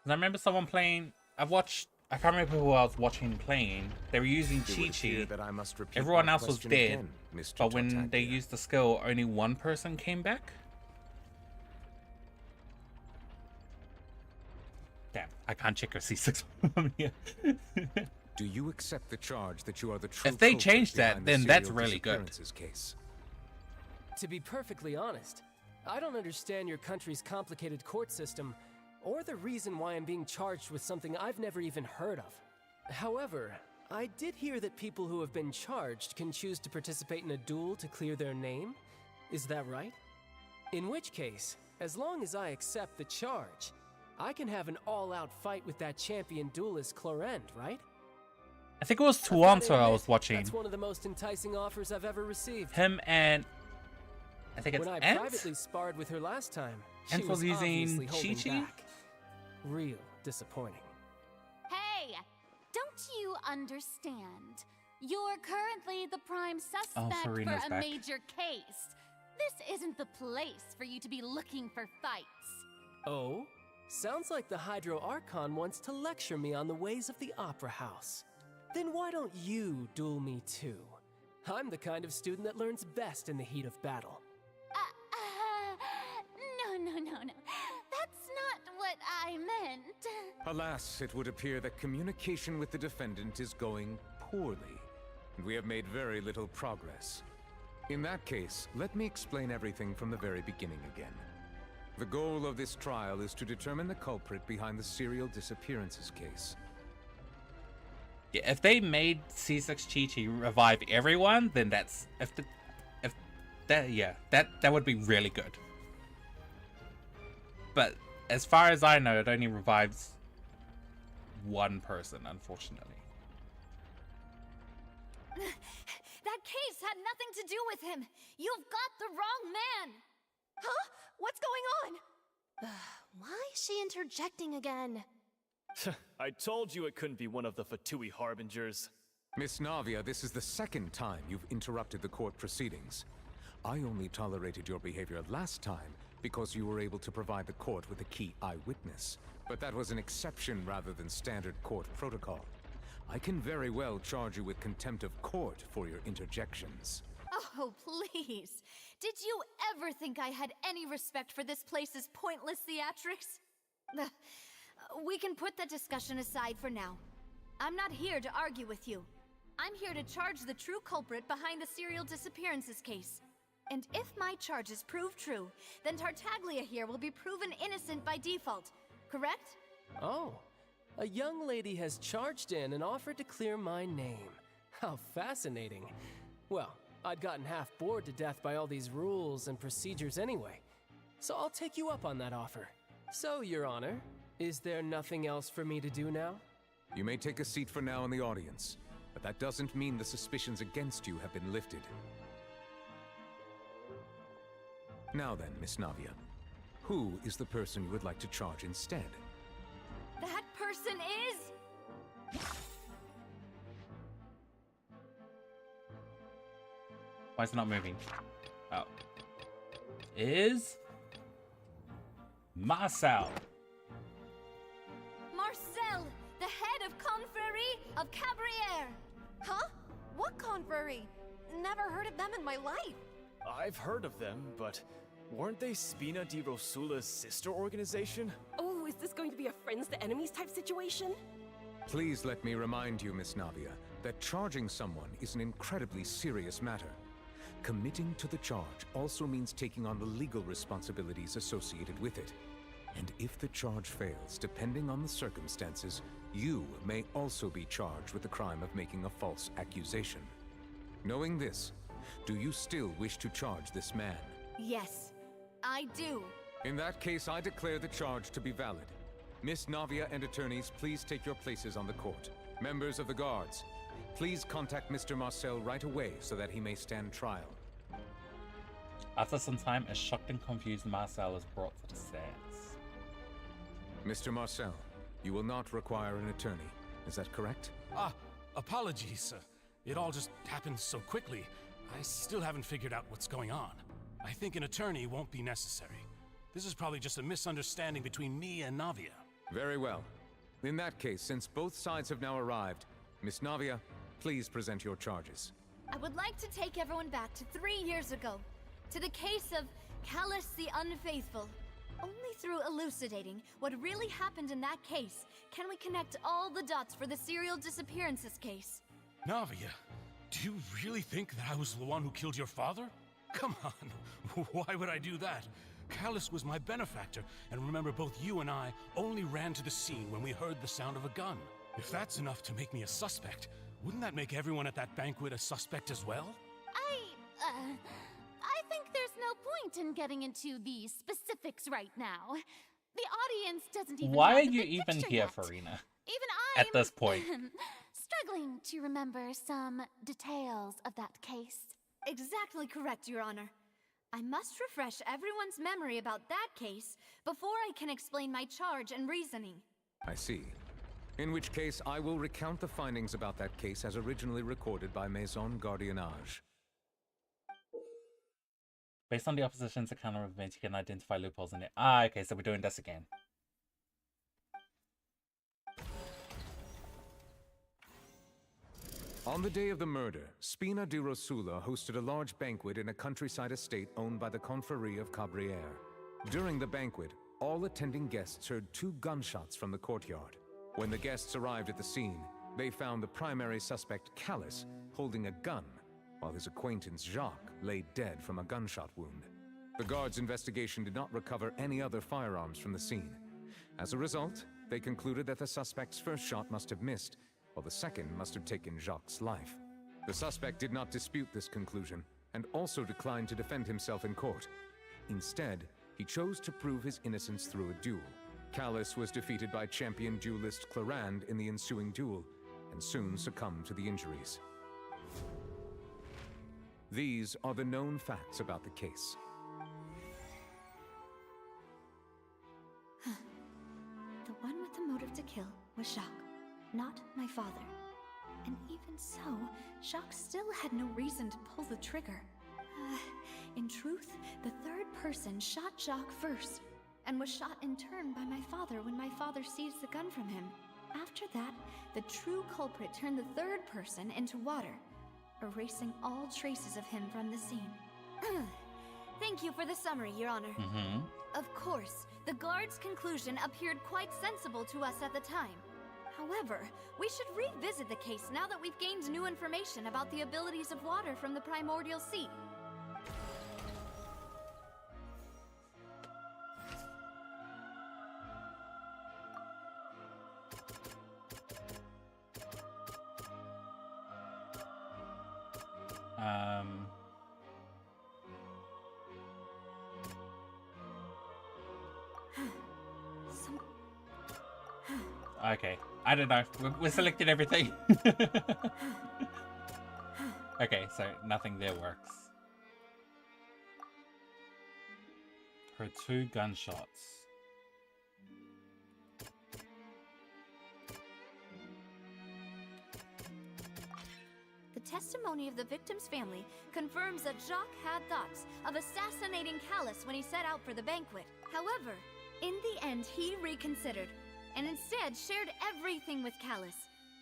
I remember someone playing... I can't remember who I was watching playing. They were using Chi-Chi. Everyone else was dead. But when they used the skill, only one person came back. Damn, I can't check her C6 from here. Do you accept the charge that you are the true If they culprit change that, behind the then that's serial really good. disappearances case? To be perfectly honest, I don't understand your country's complicated court system, or the reason why I'm being charged with something I've never even heard of. However, I did hear that people who have been charged can choose to participate in a duel to clear their name. Is that right? In which case, as long as I accept the charge, I can have an all-out fight with that champion duelist Clorend, right? I think it was Toronto I was watching. That's one of the most enticing offers I've ever received. Him and I think it's When I Ant? privately sparred with her last time, she Ant was was using obviously holding Chi-Chi? back. Real disappointing. Hey, don't you understand? You're currently the prime suspect for Serena's a back. major case. This isn't the place for you to be looking for fights. Oh? Sounds like the Hydro Archon wants to lecture me on the ways of the Opera House. Then why don't you duel me too? I'm the kind of student that learns best in the heat of battle. No. That's not what I meant. Alas, it would appear that communication with the defendant is going poorly, and we have made very little progress. In that case, let me explain everything from the very beginning again. The goal of this trial is to determine the culprit behind the serial disappearances case. Yeah, if they made C6 Chi-Chi revive everyone, then that's that would be really good. But as far as I know, it only revives one person, unfortunately. That case had nothing to do with him. You've got the wrong man. Huh? What's going on? Why is she interjecting again? I told you it couldn't be one of the Fatui harbingers. Miss Navia, this is the second time you've interrupted the court proceedings. I only tolerated your behavior last time because you were able to provide the court with a key eyewitness. But that was an exception rather than standard court protocol. I can very well charge you with contempt of court for your interjections. Oh, please. Did you ever think I had any respect for this place's pointless theatrics? We can put that discussion aside for now. I'm not here to argue with you. I'm here to charge the true culprit behind the serial disappearances case. And if my charges prove true, then Tartaglia here will be proven innocent by default, correct? Oh, a young lady has charged in and offered to clear my name. How fascinating. Well, I'd gotten half bored to death by all these rules and procedures anyway, so I'll take you up on that offer. So, Your Honor, is there nothing else for me to do now? You may take a seat for now in the audience, but that doesn't mean the suspicions against you have been lifted. Now then, Miss Navia, who is the person you would like to charge instead? That person is... Why is it not moving? Oh. Is... Marcel. Marcel, the head of Confrérie of Cabrières. Huh? What confrérie? Never heard of them in my life. I've heard of them, but weren't they Spina di Rosula's sister organization? Oh, is this going to be a friends to enemies type situation? Please let me remind you, Miss Navia, that charging someone is an incredibly serious matter. Committing to the charge also means taking on the legal responsibilities associated with it. And if the charge fails, depending on the circumstances, you may also be charged with the crime of making a false accusation. Knowing this, do you still wish to charge this man? Yes, I do. In that case, I declare the charge to be valid. Miss Navia and attorneys, please take your places on the court. Members of the guards, please contact Mr. Marcel right away so that he may stand trial. After some time, a shocked and confused Marcel is brought to the stands. Mr. Marcel, you will not require an attorney. Is that correct? Apologies. It all just happened so quickly. I still haven't figured out what's going on. I think an attorney won't be necessary. This is probably just a misunderstanding between me and Navia. Very well. In that case, since both sides have now arrived, Miss Navia, please present your charges. I would like to take everyone back to 3 years ago, to the case of Callus the Unfaithful. Only through elucidating what really happened in that case can we connect all the dots for the serial disappearances case. Navia, do you really think that I was the one who killed your father? Come on, why would I do that? Callus was my benefactor, and remember both you and I only ran to the scene when we heard the sound of a gun. If that's enough to make me a suspect, wouldn't that make everyone at that banquet a suspect as well? I think there's no point in getting into the specifics right now. The audience doesn't even Why have are the you big even picture here, yet. Farina? Even I'm At this point. struggling to remember some details of that case. Exactly correct, Your Honor. I must refresh everyone's memory about that case before I can explain my charge and reasoning. I see. In which case, I will recount the findings about that case as originally recorded by Maison Gardiennage. Based on the opposition's account of events, you can identify loopholes in it. Ah, okay, so we're doing this again. On the day of the murder, Spina di Rosula hosted a large banquet in a countryside estate owned by the Confrérie of Cabrières. During the banquet, all attending guests heard 2 gunshots from the courtyard. When the guests arrived at the scene, they found the primary suspect, Callus, holding a gun, while his acquaintance, Jacques, lay dead from a gunshot wound. The guards' investigation did not recover any other firearms from the scene. As a result, they concluded that the suspect's first shot must have missed, while the second must have taken Jacques' life. The suspect did not dispute this conclusion, and also declined to defend himself in court. Instead, he chose to prove his innocence through a duel. Callus was defeated by champion duelist Clarand in the ensuing duel, and soon succumbed to the injuries. These are the known facts about the case. The one with the motive to kill was Jacques, not my father. And even so, Jacques still had no reason to pull the trigger. In truth, the third person shot Jacques first, and was shot in turn by my father when my father seized the gun from him. After that, the true culprit turned the third person into water, erasing all traces of him from the scene. Thank you for the summary, Your Honor. Of course, the guard's conclusion appeared quite sensible to us at the time. However, we should revisit the case now that we've gained new information about the abilities of water from the primordial sea. Okay, I don't know. We're selecting everything. Okay, so nothing there works. Heard 2 gunshots. The testimony of the victim's family confirms that Jacques had thoughts of assassinating Callus when he set out for the banquet. However, in the end, he reconsidered, and instead shared everything with Callus,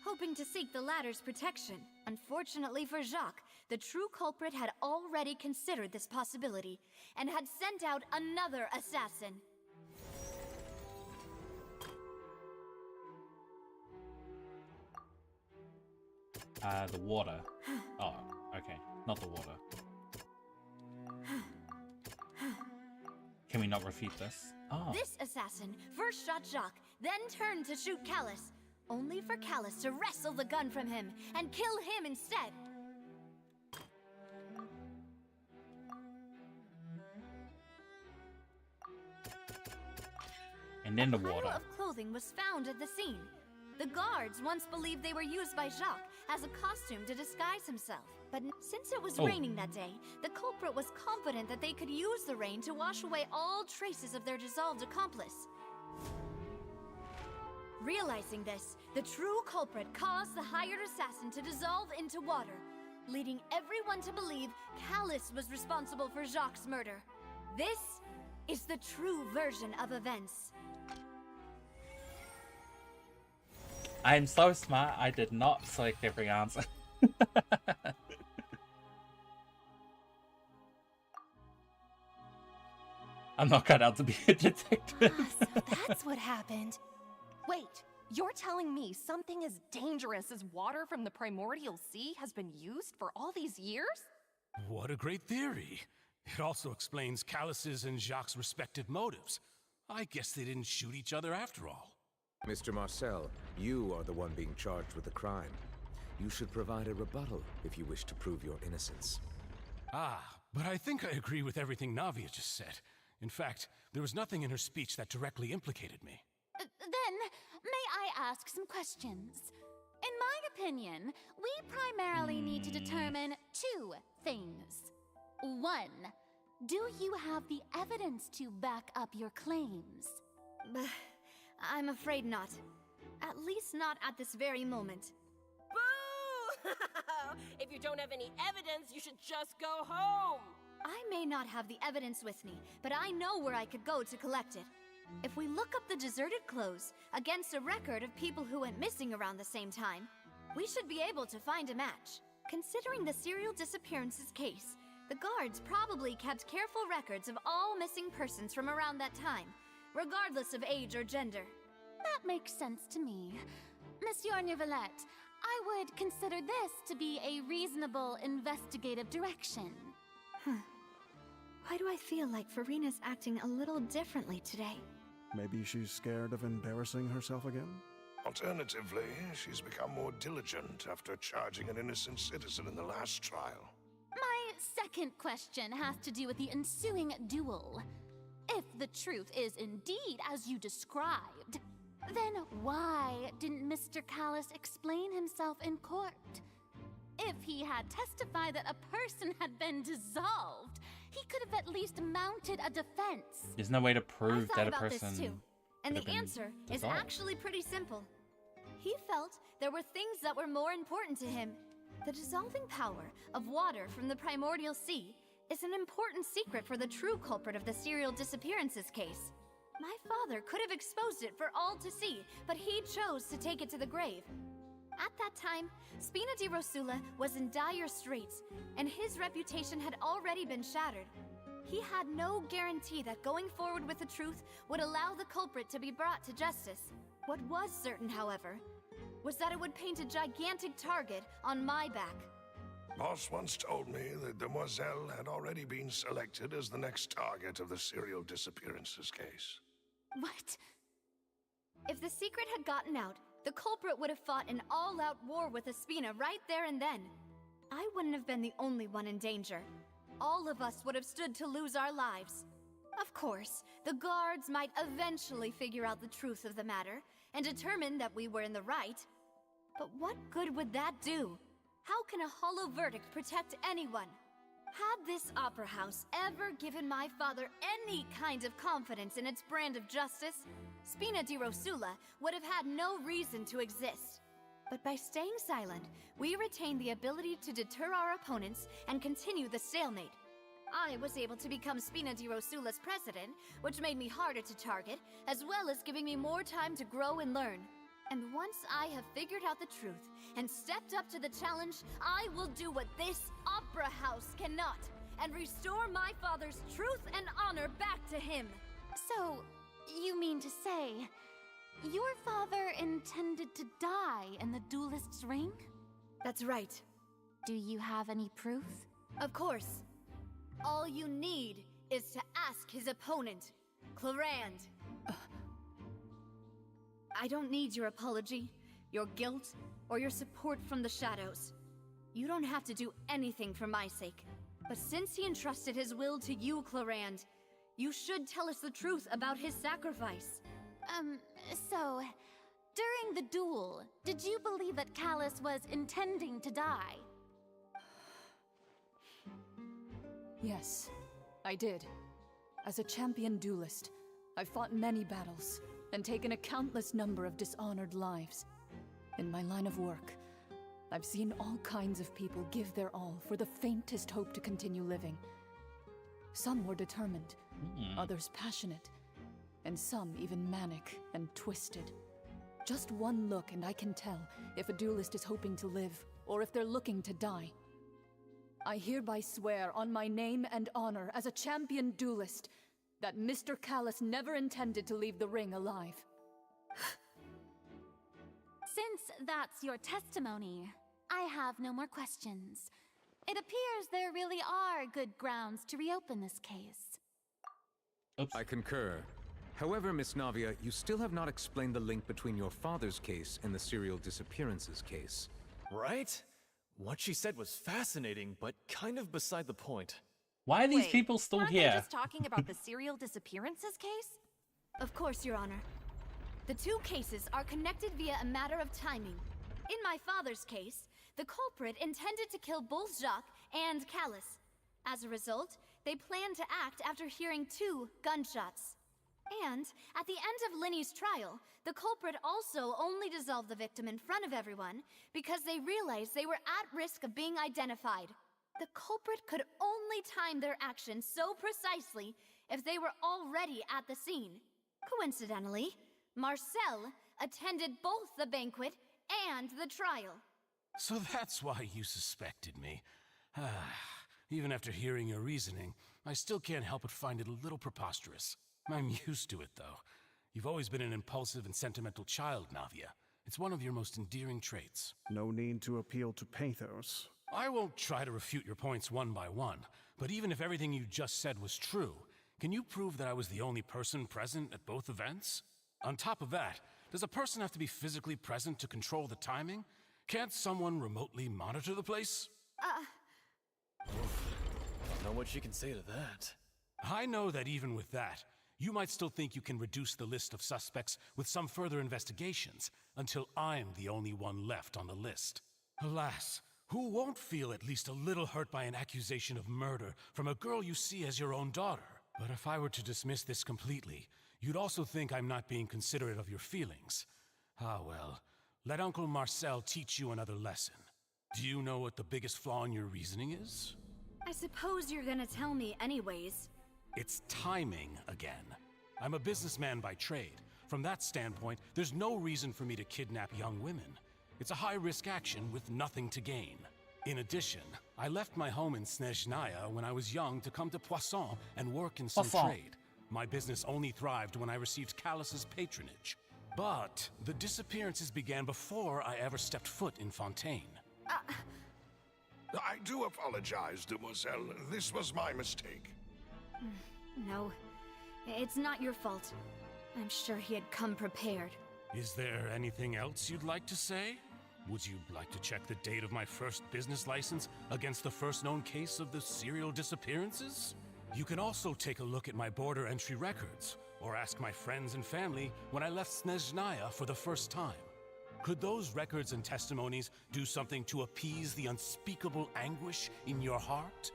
hoping to seek the latter's protection. Unfortunately for Jacques, the true culprit had already considered this possibility, and had sent out another assassin. The water. Oh, okay. Not the water. Can we not refute this? Oh. This assassin first shot Jacques, then turned to shoot Callus, only for Callus to wrestle the gun from him and kill him instead. And then the A pile water. of clothing was found at the scene. The guards once believed they were used by Jacques as a costume to disguise himself. But since it was raining that day, the culprit was confident that they could use the rain to wash away all traces of their dissolved accomplice. Realizing this, the true culprit caused the hired assassin to dissolve into water, leading everyone to believe Callus was responsible for Jacques' murder. This is the true version of events. I'm so smart, I did not select every answer. I'm not cut out to be a detective. So that's what happened. Wait, you're telling me something as dangerous as water from the primordial sea has been used for all these years? What a great theory. It also explains Callus's and Jacques' respective motives. I guess they didn't shoot each other after all. Mr. Marcel, you are the one being charged with the crime. You should provide a rebuttal if you wish to prove your innocence. Ah, but I think I agree with everything Navia just said. In fact, there was nothing in her speech that directly implicated me. Then, may I ask some questions? In my opinion, we primarily need to determine two things. One, do you have the evidence to back up your claims? I'm afraid not. At least not at this very moment. Boo! If you don't have any evidence, you should just go home! I may not have the evidence with me, but I know where I could go to collect it. If we look up the deserted clothes against a record of people who went missing around the same time, we should be able to find a match. Considering the serial disappearances case, the guards probably kept careful records of all missing persons from around that time, regardless of age or gender. That makes sense to me. Monsieur Neuvillette, I would consider this to be a reasonable investigative direction. Why do I feel like Farina's acting a little differently today? Maybe she's scared of embarrassing herself again? Alternatively, she's become more diligent after charging an innocent citizen in the last trial. My second question has to do with the ensuing duel. If the truth is indeed as you described, then why didn't Mr. Callus explain himself in court? If he had testified that a person had been dissolved, he could have at least mounted a defense. There's no way to prove that a about person. this too, and the answer is actually pretty simple. He felt there were things that were more important to him. The dissolving power of water from the primordial sea is an important secret for the true culprit of the serial disappearances case. My father could have exposed it for all to see, but he chose to take it to the grave. At that time, Spina di Rosula was in dire straits, and his reputation had already been shattered. He had no guarantee that going forward with the truth would allow the culprit to be brought to justice. What was certain, however, was that it would paint a gigantic target on my back. Boss once told me that Demoiselle had already been selected as the next target of the serial disappearances case. What? If the secret had gotten out, the culprit would have fought an all-out war with Espina right there and then. I wouldn't have been the only one in danger. All of us would have stood to lose our lives. Of course, the guards might eventually figure out the truth of the matter and determine that we were in the right. But what good would that do? How can a hollow verdict protect anyone? Had this opera house ever given my father any kind of confidence in its brand of justice, Spina di Rosula would have had no reason to exist. But by staying silent, we retained the ability to deter our opponents and continue the stalemate. I was able to become Spina di Rosula's president, which made me harder to target, as well as giving me more time to grow and learn. And once I have figured out the truth and stepped up to the challenge, I will do what this opera house cannot, and restore my father's truth and honor back to him. So, you mean to say, your father intended to die in the duelist's ring? That's right. Do you have any proof? Of course. All you need is to ask his opponent, Clarand. I don't need your apology, your guilt, or your support from the shadows. You don't have to do anything for my sake. But since he entrusted his will to you, Clarand, you should tell us the truth about his sacrifice. So, during the duel, did you believe that Callus was intending to die? Yes, I did. As a champion duelist, I've fought many battles and taken a countless number of dishonored lives. In my line of work, I've seen all kinds of people give their all for the faintest hope to continue living. Some were determined, others passionate, and some even manic and twisted. Just one look and I can tell if a duelist is hoping to live or if they're looking to die. I hereby swear on my name and honor as a champion duelist that Mr. Callus never intended to leave the ring alive. Since that's your testimony, I have no more questions. It appears there really are good grounds to reopen this case. Oops. I concur. However, Miss Navia, you still have not explained the link between your father's case and the serial disappearances case. Right? What she said was fascinating, but kind of beside the point. Why are these people still Aren't here? they just talking about the serial disappearances case? Of course, Your Honor. The two cases are connected via a matter of timing. In my father's case, the culprit intended to kill both Jacques and Callus. As a result, they planned to act after hearing 2 gunshots. And at the end of Linny's trial, the culprit also only dissolved the victim in front of everyone because they realized they were at risk of being identified. The culprit could only time their actions so precisely if they were already at the scene. Coincidentally, Marcel attended both the banquet and the trial. So that's why you suspected me. Even after hearing your reasoning, I still can't help but find it a little preposterous. I'm used to it, though. You've always been an impulsive and sentimental child, Navia. It's one of your most endearing traits. No need to appeal to pathos. I won't try to refute your points one by one, but even if everything you just said was true, can you prove that I was the only person present at both events? On top of that, does a person have to be physically present to control the timing? Can't someone remotely monitor the place? Don't know what she can say to that. I know that even with that, you might still think you can reduce the list of suspects with some further investigations, until I'm the only one left on the list. Alas, who won't feel at least a little hurt by an accusation of murder from a girl you see as your own daughter? But if I were to dismiss this completely, you'd also think I'm not being considerate of your feelings. Ah well, let Uncle Marcel teach you another lesson. Do you know what the biggest flaw in your reasoning is? I suppose you're gonna tell me anyways. It's timing again. I'm a businessman by trade. From that standpoint, there's no reason for me to kidnap young women. It's a high-risk action with nothing to gain. In addition, I left my home in Snezhnaya when I was young to come to Poisson and work in some trade. My business only thrived when I received Callus's patronage. But the disappearances began before I ever stepped foot in Fontaine. I do apologize, demoiselle. This was my mistake. No, it's not your fault. I'm sure he had come prepared. Is there anything else you'd like to say? Would you like to check the date of my first business license against the first known case of the serial disappearances? You can also take a look at my border entry records, or ask my friends and family when I left Snezhnaya for the first time. Could those records and testimonies do something to appease the unspeakable anguish in your heart?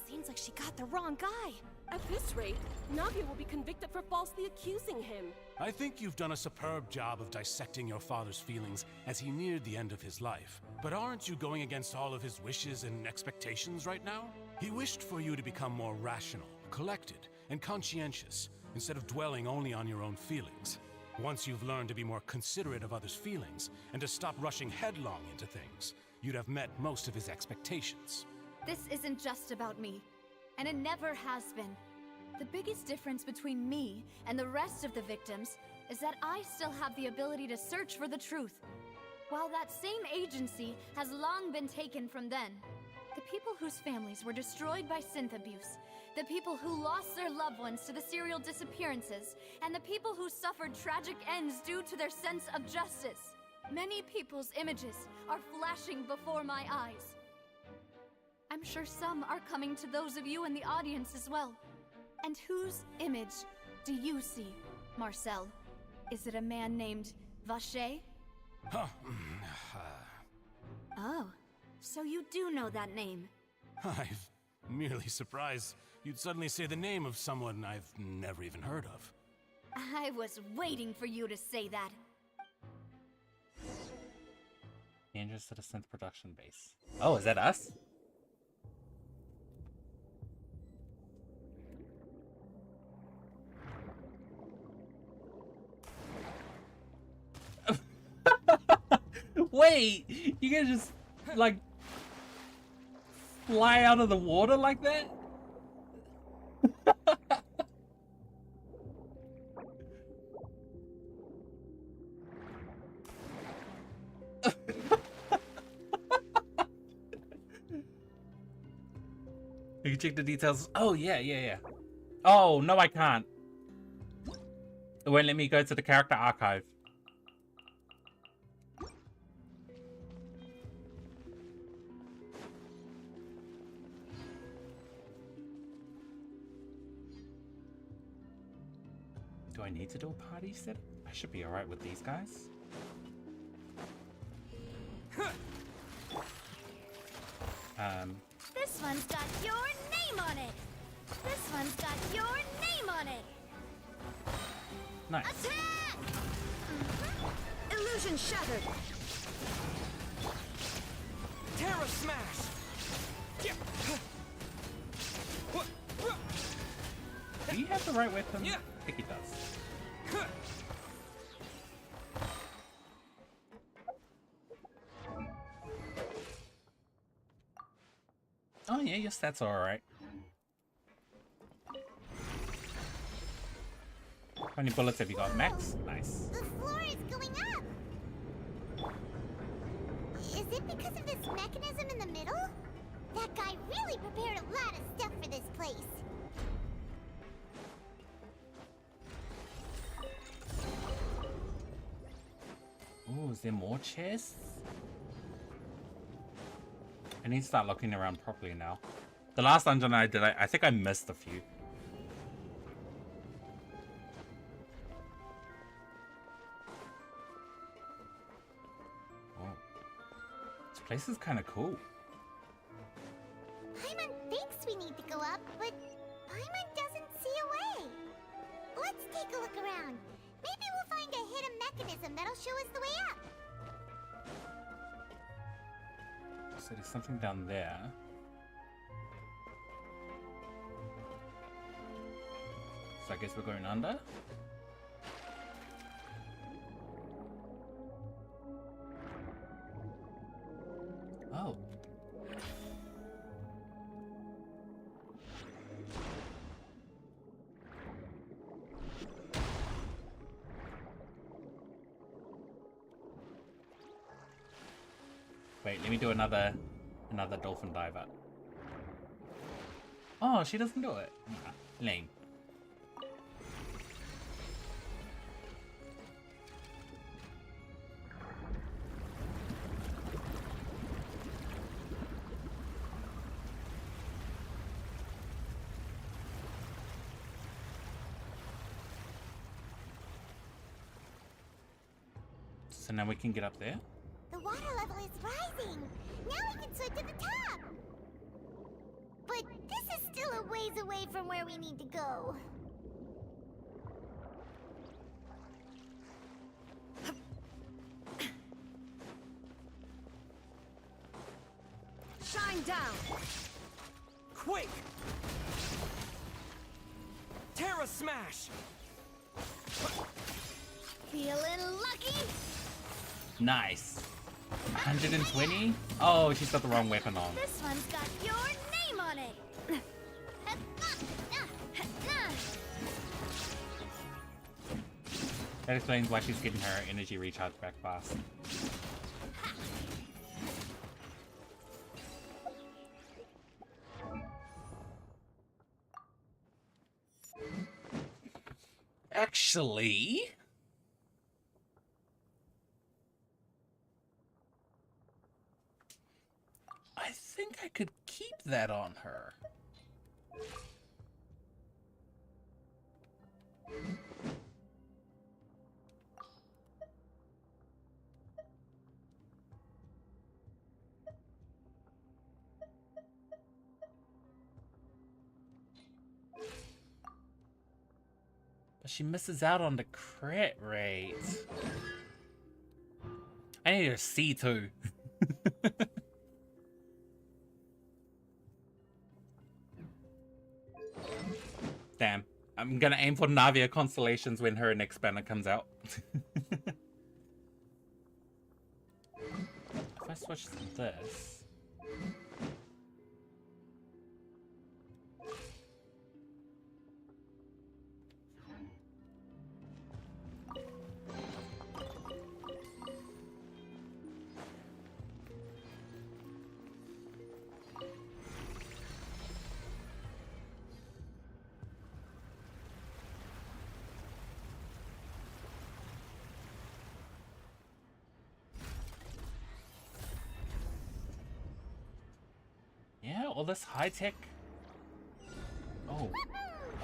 Seems like she got the wrong guy. At this rate, Navia will be convicted for falsely accusing him. I think you've done a superb job of dissecting your father's feelings as he neared the end of his life. But aren't you going against all of his wishes and expectations right now? He wished for you to become more rational, collected, and conscientious, instead of dwelling only on your own feelings. Once you've learned to be more considerate of others' feelings, and to stop rushing headlong into things, you'd have met most of his expectations. This isn't just about me, and it never has been. The biggest difference between me and the rest of the victims is that I still have the ability to search for the truth. While that same agency has long been taken from them, the people whose families were destroyed by synth abuse, the people who lost their loved ones to the serial disappearances, and the people who suffered tragic ends due to their sense of justice. Many people's images are flashing before my eyes. I'm sure some are coming to those of you in the audience as well. And whose image do you see, Marcel? Is it a man named Vacher? Oh, so you do know that name. I'm merely surprised you'd suddenly say the name of someone I've never even heard of. I was waiting for you to say that. Dangerous to the synth production base. Oh, is that us? Wait, you guys just like fly out of the water like that? check the details. Oh, yeah. Oh, no, I can't. It won't let me go to the character archive. Do I need to do a party setup? I should be alright with these guys. This one's got your name on it. This one's got your name on it. Nice. Attack! Illusion shattered. Terra smash. Do you have the right weapon? I think he does. Oh yeah, your stats are alright. How many bullets have you got, Max? Nice. The floor is going up. Is it because of this mechanism in the middle? That guy really prepared a lot of stuff for this place. Ooh, is there more chests? I need to start looking around properly now. The last dungeon I did, I think I missed a few. Oh. This place is kind of cool. Paimon thinks we need to go up, but Paimon doesn't see a way. Let's take a look around. Maybe we'll find a hidden mechanism that'll show us the way up. So there's something down there. So I guess we're going under? Oh. Wait, let me do another dolphin diver. Oh, she doesn't do it. Nah, lame. So now we can get up there? The water level is rising. Now we can swim to the top. But this is still a ways away from where we need to go. Shine down. Quake. Terra smash. Feeling lucky? Nice. 120? Oh, she's got the wrong weapon on. This one's got your name on it. That explains why she's getting her energy recharge back fast. Actually... I think I could keep that on her. But she misses out on the crit rate. I need her C2. Damn. I'm gonna aim for Navia Constellations when her next banner comes out. If I switch to this... all this high tech. Oh,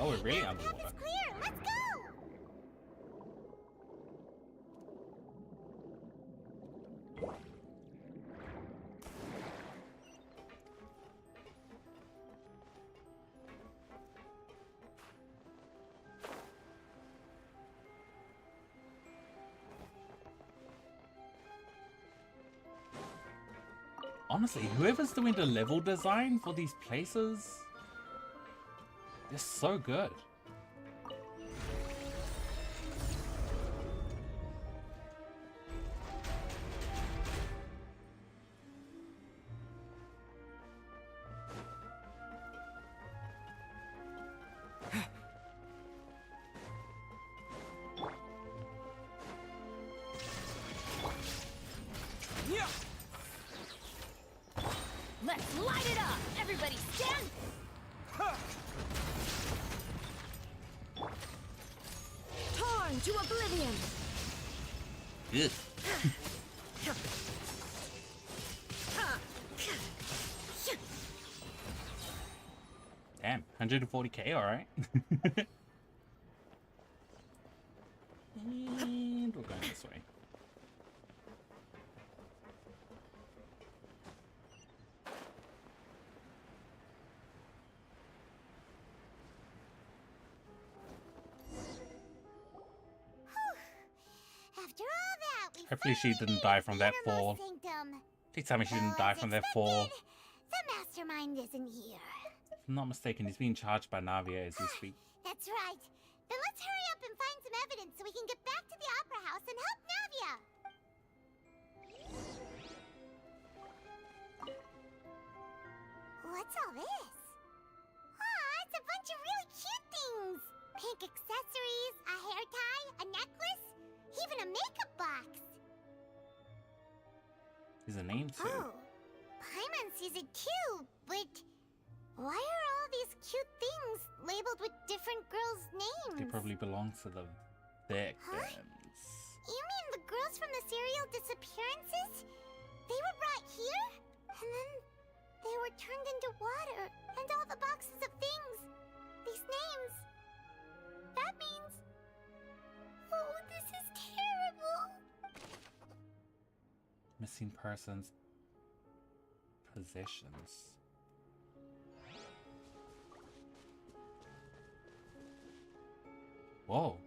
oh, we're really underwater. Path is clear. Let's go. Honestly, whoever's doing the level design for these places, they're so good. Let's light it up! Everybody stand! Torn to oblivion! Good. Damn, 140k, alright. And we're going this way. After all that, we Hopefully she didn't die from that fall. sanctum. Please tell me she didn't die from that fall. The mastermind isn't here. If I'm not mistaken, he's being charged by Navia as we speak. That's right. Then let's hurry up and find some evidence so we can get back to the Opera House and help Navia. What's all this? Aw, it's a bunch of really cute things. Pink accessories, a hair tie, a necklace, even a makeup box. There's a name too. Oh, Paimon sees it too, but why are all these cute things labeled with different girls' names? They probably belong to the victims. You mean the girls from the serial disappearances? They were brought here, and then they were turned into water, and all the boxes of things, these names. That means... Oh, this is terrible. Missing persons. Possessions. Whoa.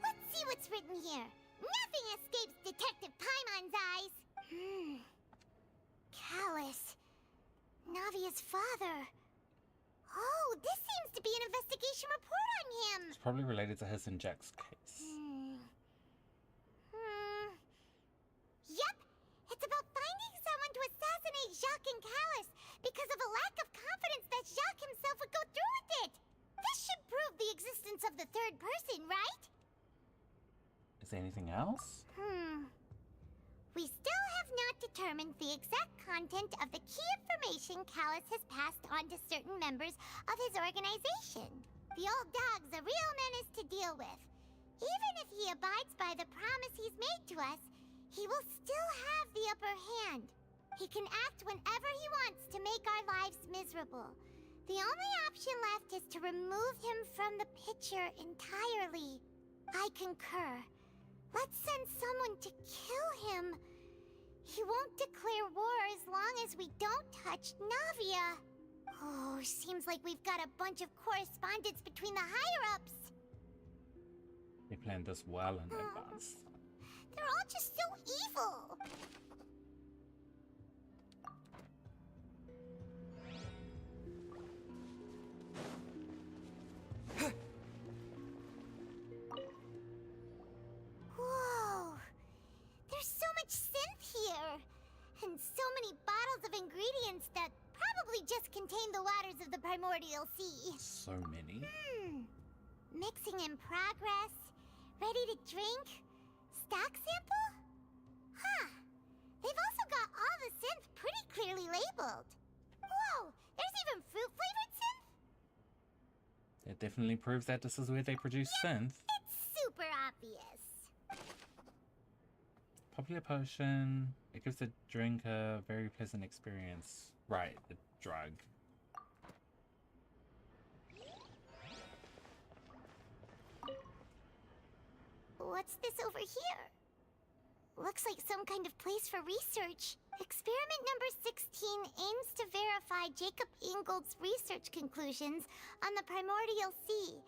Let's see what's written here. Nothing escapes Detective Paimon's eyes. Callus. Navia's father. Oh, this seems to be an investigation report on him. It's probably related to his and Jack's case. Yep. It's about finding someone to assassinate Jacques and Callus because of a lack of confidence that Jacques himself would go through with it. This should prove the existence of the third person, right? Is there anything else? We still have not determined the exact content of the key information Callus has passed on to certain members of his organization. The old dog's a real menace to deal with. Even if he abides by the promise he's made to us, he will still have the upper hand. He can act whenever he wants to make our lives miserable. The only option left is to remove him from the picture entirely. I concur. Let's send someone to kill him. He won't declare war as long as we don't touch Navia. Oh, seems like we've got a bunch of correspondence between the higher-ups. They planned this well in advance. They're all just so evil. Whoa. There's so much synth here. And so many bottles of ingredients that probably just contain the waters of the primordial sea. So many. Mixing in progress. Ready to drink? Stock sample? Huh. They've also got all the synth pretty clearly labeled. Whoa, there's even fruit-flavored synth? It definitely proves that this is where they produce synth. It's super obvious. Lovely potion. It gives the drink a very pleasant experience. Right, the drug. What's this over here? Looks like some kind of place for research. Experiment number 16 aims to verify Jacob Ingold's research conclusions on the primordial sea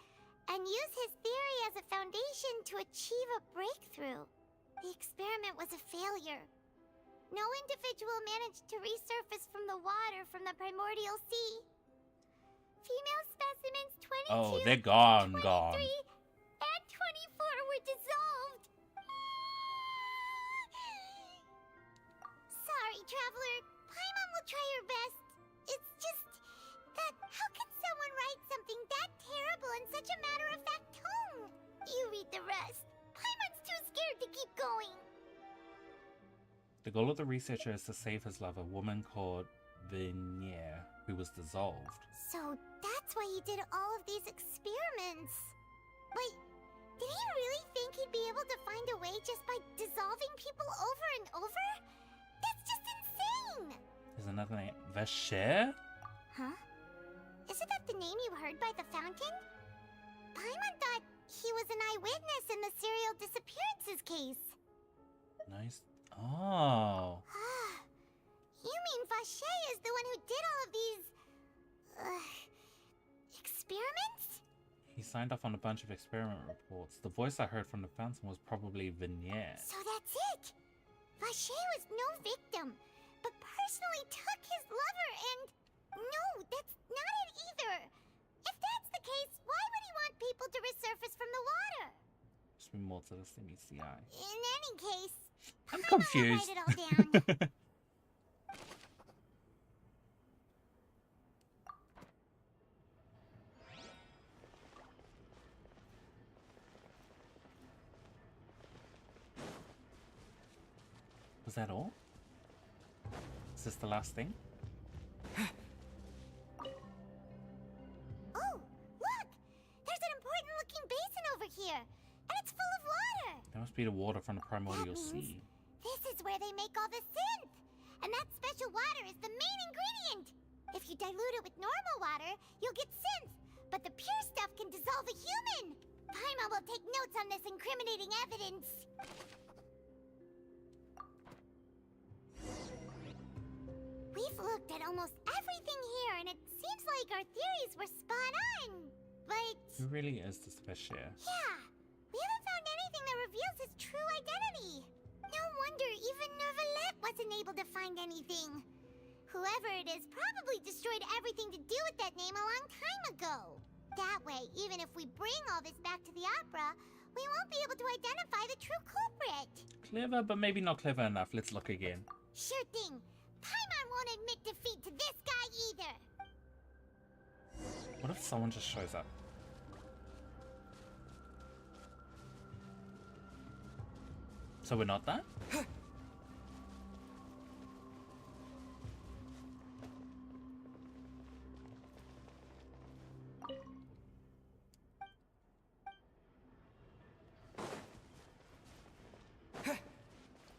and use his theory as a foundation to achieve a breakthrough. The experiment was a failure. No individual managed to resurface from the water from the primordial sea. Female specimens 22, Oh, they're gone, 23, gone. and 24 were dissolved. Sorry, Traveler. Paimon will try her best. It's just that how can someone write something that terrible in such a matter-of-fact tone? You read the rest. Paimon's too scared to keep going. The goal of the researcher is to save his love, a woman called Vignere, who was dissolved. So that's why he did all of these experiments. But did he really think he'd be able to find a way just by dissolving people over and over? That's just insane! There's another name. Vasher? Huh? Isn't that the name you heard by the fountain? Paimon thought he was an eyewitness in the serial disappearances case. Nice. Oh. You mean Vacher is the one who did all of these... experiments? He signed off on a bunch of experiment reports. The voice I heard from the fountain was probably Vignere. So that's it! Vacher was no victim, but personally took his lover and... No, that's not it either! If that's the case, why would he want people to resurface from the water? Just be more to the CI. In any case... I'm confused. Write it all down. Was that all? Is this the last thing? Oh, look! There's an important looking basin over here, and it's full of water! That must be the water from the primordial That means sea. this is where they make all the synth! And that special water is the main ingredient! If you dilute it with normal water, you'll get synth, but the pure stuff can dissolve a human! Paimon will take notes on this incriminating evidence! We've looked at almost everything here, and it seems like our theories were spot on. But... Who really is this Vasher? yeah, we haven't found anything that reveals his true identity. No wonder even Neuvillette wasn't able to find anything. Whoever it is probably destroyed everything to do with that name a long time ago. That way, even if we bring all this back to the opera, we won't be able to identify the true culprit. Clever, but maybe not clever enough. Let's look again. Sure thing. Paimon won't admit defeat to this guy either. What if someone just shows up? So we're not that?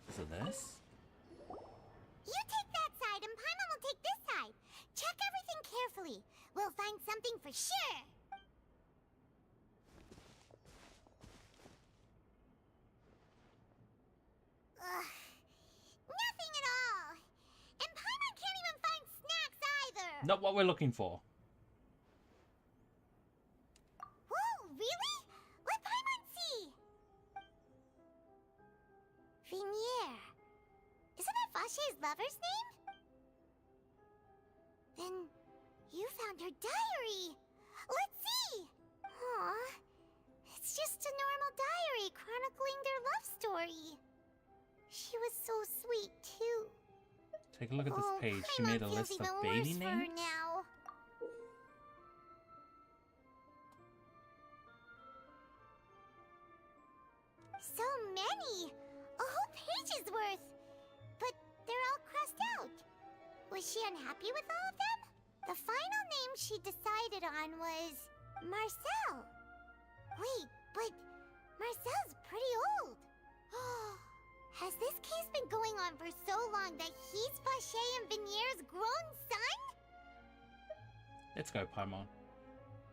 Is it this? You take that side and Paimon will take this side. Check everything carefully. We'll find something for sure. Ugh. Nothing at all. And Paimon can't even find snacks either. Not what we're looking for. Whoa, really? What Paimon see? Vignere. Isn't that Vacher's lover's name? Then you found her diary. Let's see. Aw, it's just a normal diary chronicling their love story. She was so sweet too. Take a look at this page. She Paimon made a feels list of even baby worse for her names. now. So many! A whole page's worth! But they're all crossed out. Was she unhappy with all of them? The final name she decided on was Marcel. Wait, but Marcel's pretty old. Has this case been going on for so long that he's Vacher and Vinier's grown son? Let's go, Paimon.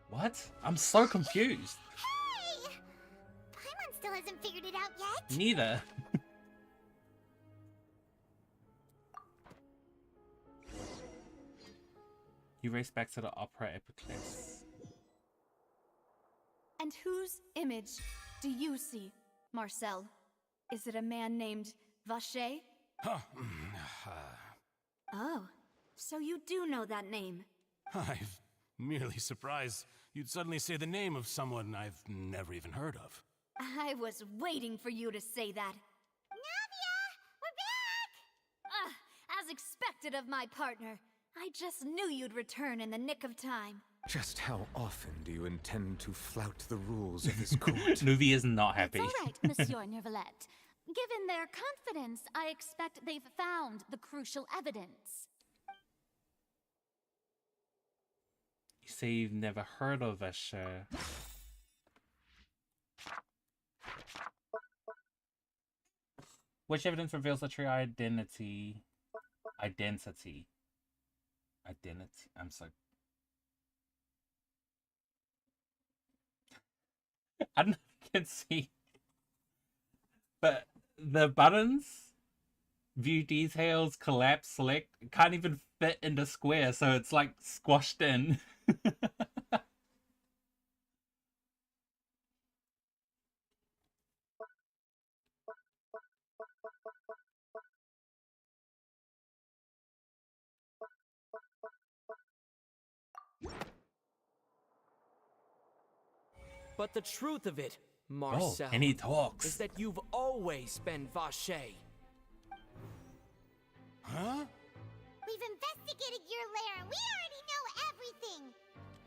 What? I'm so confused. Hey! Paimon still hasn't figured it out yet. Neither. You race back to the Opera Epiclese. And whose image do you see, Marcel? Is it a man named Vacher? Oh, so you do know that name. I'm merely surprised you'd suddenly say the name of someone I've never even heard of. I was waiting for you to say that. Navia! We're back! As expected of my partner. I just knew you'd return in the nick of time. Just how often do you intend to flout the rules of this court? Nuvi is not happy. It's all right, Monsieur Nervalette. Given their confidence, I expect they've found the crucial evidence. You say you've never heard of Vacher. Which evidence reveals the true identity? Identity. I'm so... I don't know if you can see, but the buttons, view details, collapse, select, can't even fit in the square, so it's like squashed in. But the truth of it, Marcel, and he talks. is that you've always been Vacher. Huh? We've investigated your lair and we already know everything.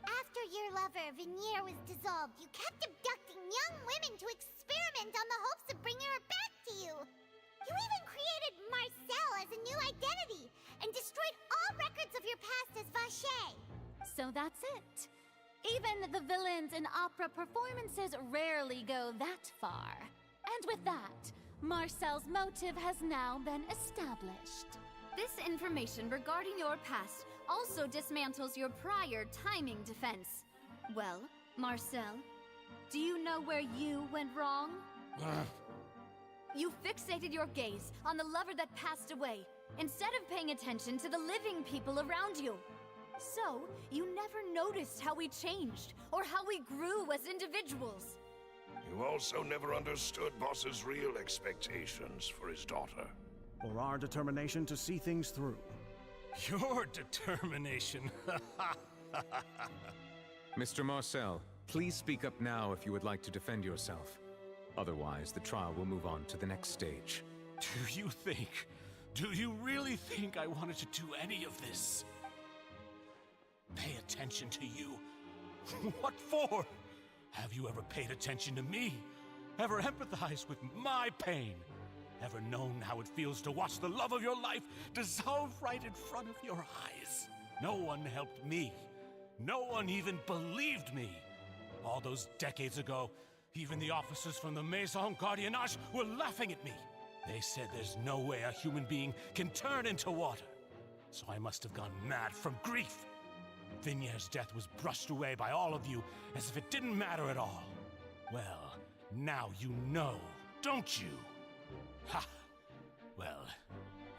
After your lover, Vinier, was dissolved, you kept abducting young women to experiment on the hopes of bringing her back to you. You even created Marcel as a new identity and destroyed all records of your past as Vacher. So that's it. Even the villains in opera performances rarely go that far. And with that, Marcel's motive has now been established. This information regarding your past also dismantles your prior timing defense. Well, Marcel, do you know where you went wrong? You fixated your gaze on the lover that passed away, instead of paying attention to the living people around you. So, you never noticed how we changed, or how we grew as individuals. You also never understood Boss's real expectations for his daughter. Or our determination to see things through. Your determination. Mr. Marcel, please speak up now if you would like to defend yourself. Otherwise, the trial will move on to the next stage. Do you really think I wanted to do any of this? Pay attention to you? What for? Have you ever paid attention to me? Ever empathized with my pain? Ever known how it feels to watch the love of your life dissolve right in front of your eyes? No one helped me. No one even believed me. All those decades ago, even the officers from the Maison Gardiennage were laughing at me. They said there's no way a human being can turn into water. So I must have gone mad from grief. Vinier's death was brushed away by all of you as if it didn't matter at all. Well, now you know, don't you? Ha! Well,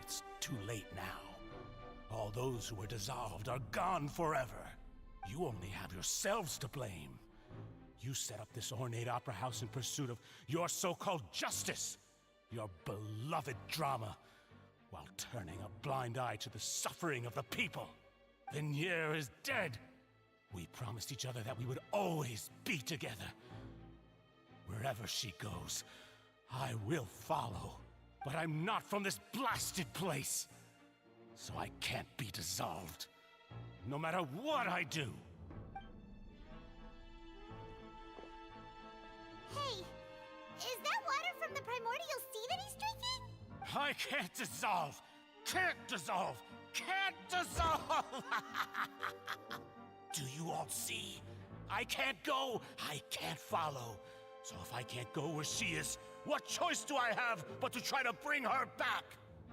it's too late now. All those who were dissolved are gone forever. You only have yourselves to blame. You set up this ornate opera house in pursuit of your so-called justice, your beloved drama, while turning a blind eye to the suffering of the people. Vinier is dead. We promised each other that we would always be together. Wherever she goes, I will follow. But I'm not from this blasted place. So I can't be dissolved. No matter what I do. Hey, is that water from the primordial sea that he's drinking? I can't dissolve. Can't dissolve. Can't dissolve! Do you all see? I can't go. I can't follow. So if I can't go where she is, What choice do I have but to try to bring her back?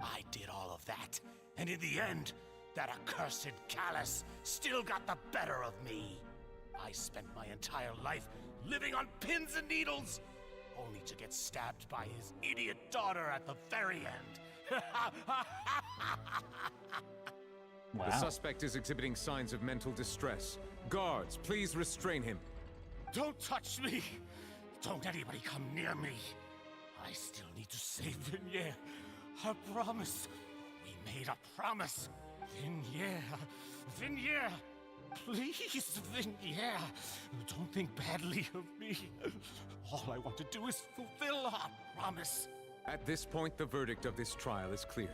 I did all of that, and in the end, that accursed Callus still got the better of me. I spent my entire life living on pins and needles, only to get stabbed by his idiot daughter at the very end. Wow. The suspect is exhibiting signs of mental distress. Guards, please restrain him. Don't touch me! Don't anybody come near me! I still need to save Vignere. I promise. We made a promise. Vignere! Please, Vignere! Don't think badly of me. All I want to do is fulfill our promise. At this point, the verdict of this trial is clear.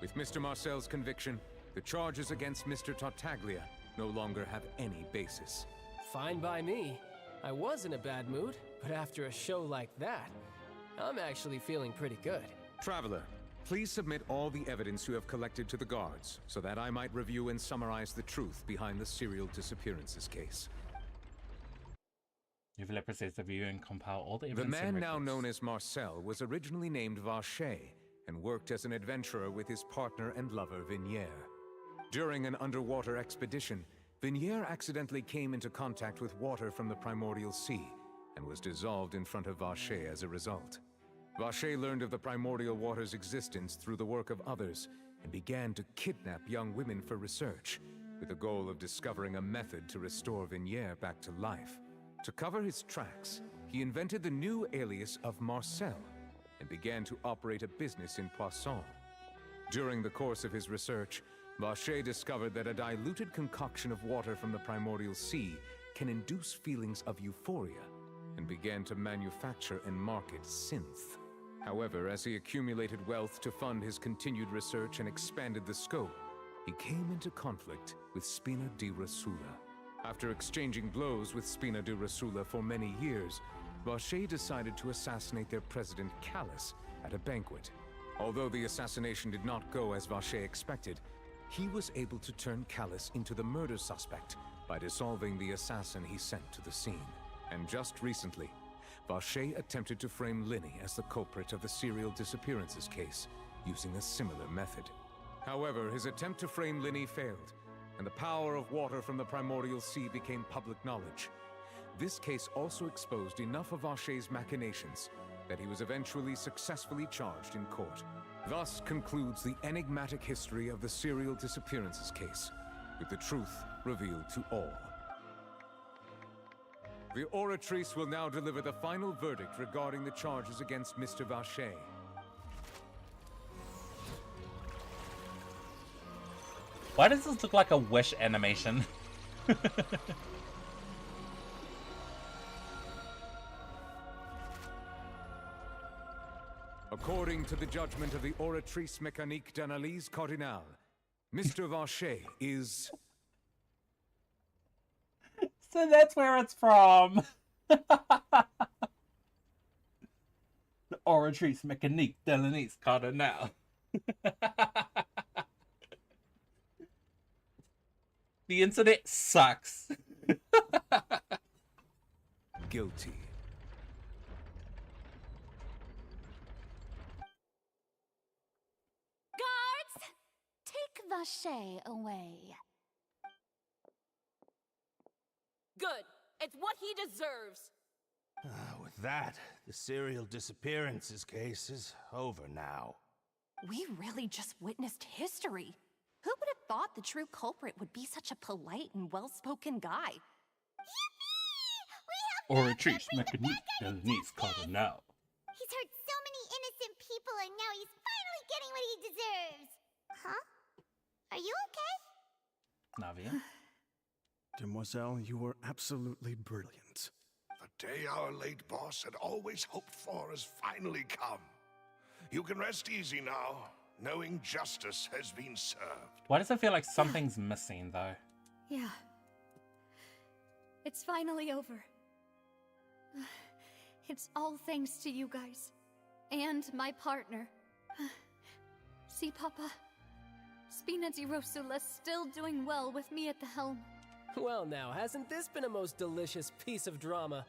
With Mr. Marcel's conviction, the charges against Mr. Tartaglia no longer have any basis. Fine by me. I was in a bad mood, but after a show like that, I'm actually feeling pretty good. Traveler, please submit all the evidence you have collected to the guards, so that I might review and summarize the truth behind the serial disappearances case. You've proceeds to review and compile all the The evidence. man now known as Marcel was originally named Vacher and worked as an adventurer with his partner and lover Vignere. During an underwater expedition, Vignere accidentally came into contact with water from the primordial sea and was dissolved in front of Vacher as a result. Vacher learned of the primordial water's existence through the work of others and began to kidnap young women for research, with the goal of discovering a method to restore Vignere back to life. To cover his tracks, he invented the new alias of Marcel and began to operate a business in Poisson. During the course of his research, Vacher discovered that a diluted concoction of water from the primordial sea can induce feelings of euphoria, and began to manufacture and market synth. However, as he accumulated wealth to fund his continued research and expanded the scope, he came into conflict with Spina di Rosula. After exchanging blows with Spina di Rosula for many years, Vacher decided to assassinate their president Callus at a banquet. Although the assassination did not go as Vacher expected, he was able to turn Callus into the murder suspect by dissolving the assassin he sent to the scene. And just recently, Vacher attempted to frame Linny as the culprit of the serial disappearances case, using a similar method. However, his attempt to frame Linny failed, and the power of water from the primordial sea became public knowledge. This case also exposed enough of Vacher's machinations that he was eventually successfully charged in court. Thus concludes the enigmatic history of the serial disappearances case, with the truth revealed to all. The Oratrice will now deliver the final verdict regarding the charges against Mr. Vacher. Why does this look like a Wish animation? According to the judgment of the Oratrice Mécanique d'Analyse Cardinale, Mr. Vacher is... So that's where it's from. The Oratrice Mécanique d'Analyse Cardinale. The internet sucks. Guilty. Guards! Take Vacher away. Good. It's what he deserves. With that, the serial disappearances case is over now. We really just witnessed history. Who would have thought the true culprit would be such a polite and well-spoken guy? Oratrice Mécanique d'Analyse Cardinale. He's hurt so many innocent people and now he's finally getting what he deserves. Huh? Are you okay? Navia? Demoiselle, you were absolutely brilliant. The day our late boss had always hoped for has finally come. You can rest easy now, knowing justice has been served. Why does it feel like something's missing, though? Yeah. It's finally over. It's all thanks to you guys. And my partner. See, Papa? Spina di Rosula's still doing well with me at the helm. Well now, hasn't this been a most delicious piece of drama?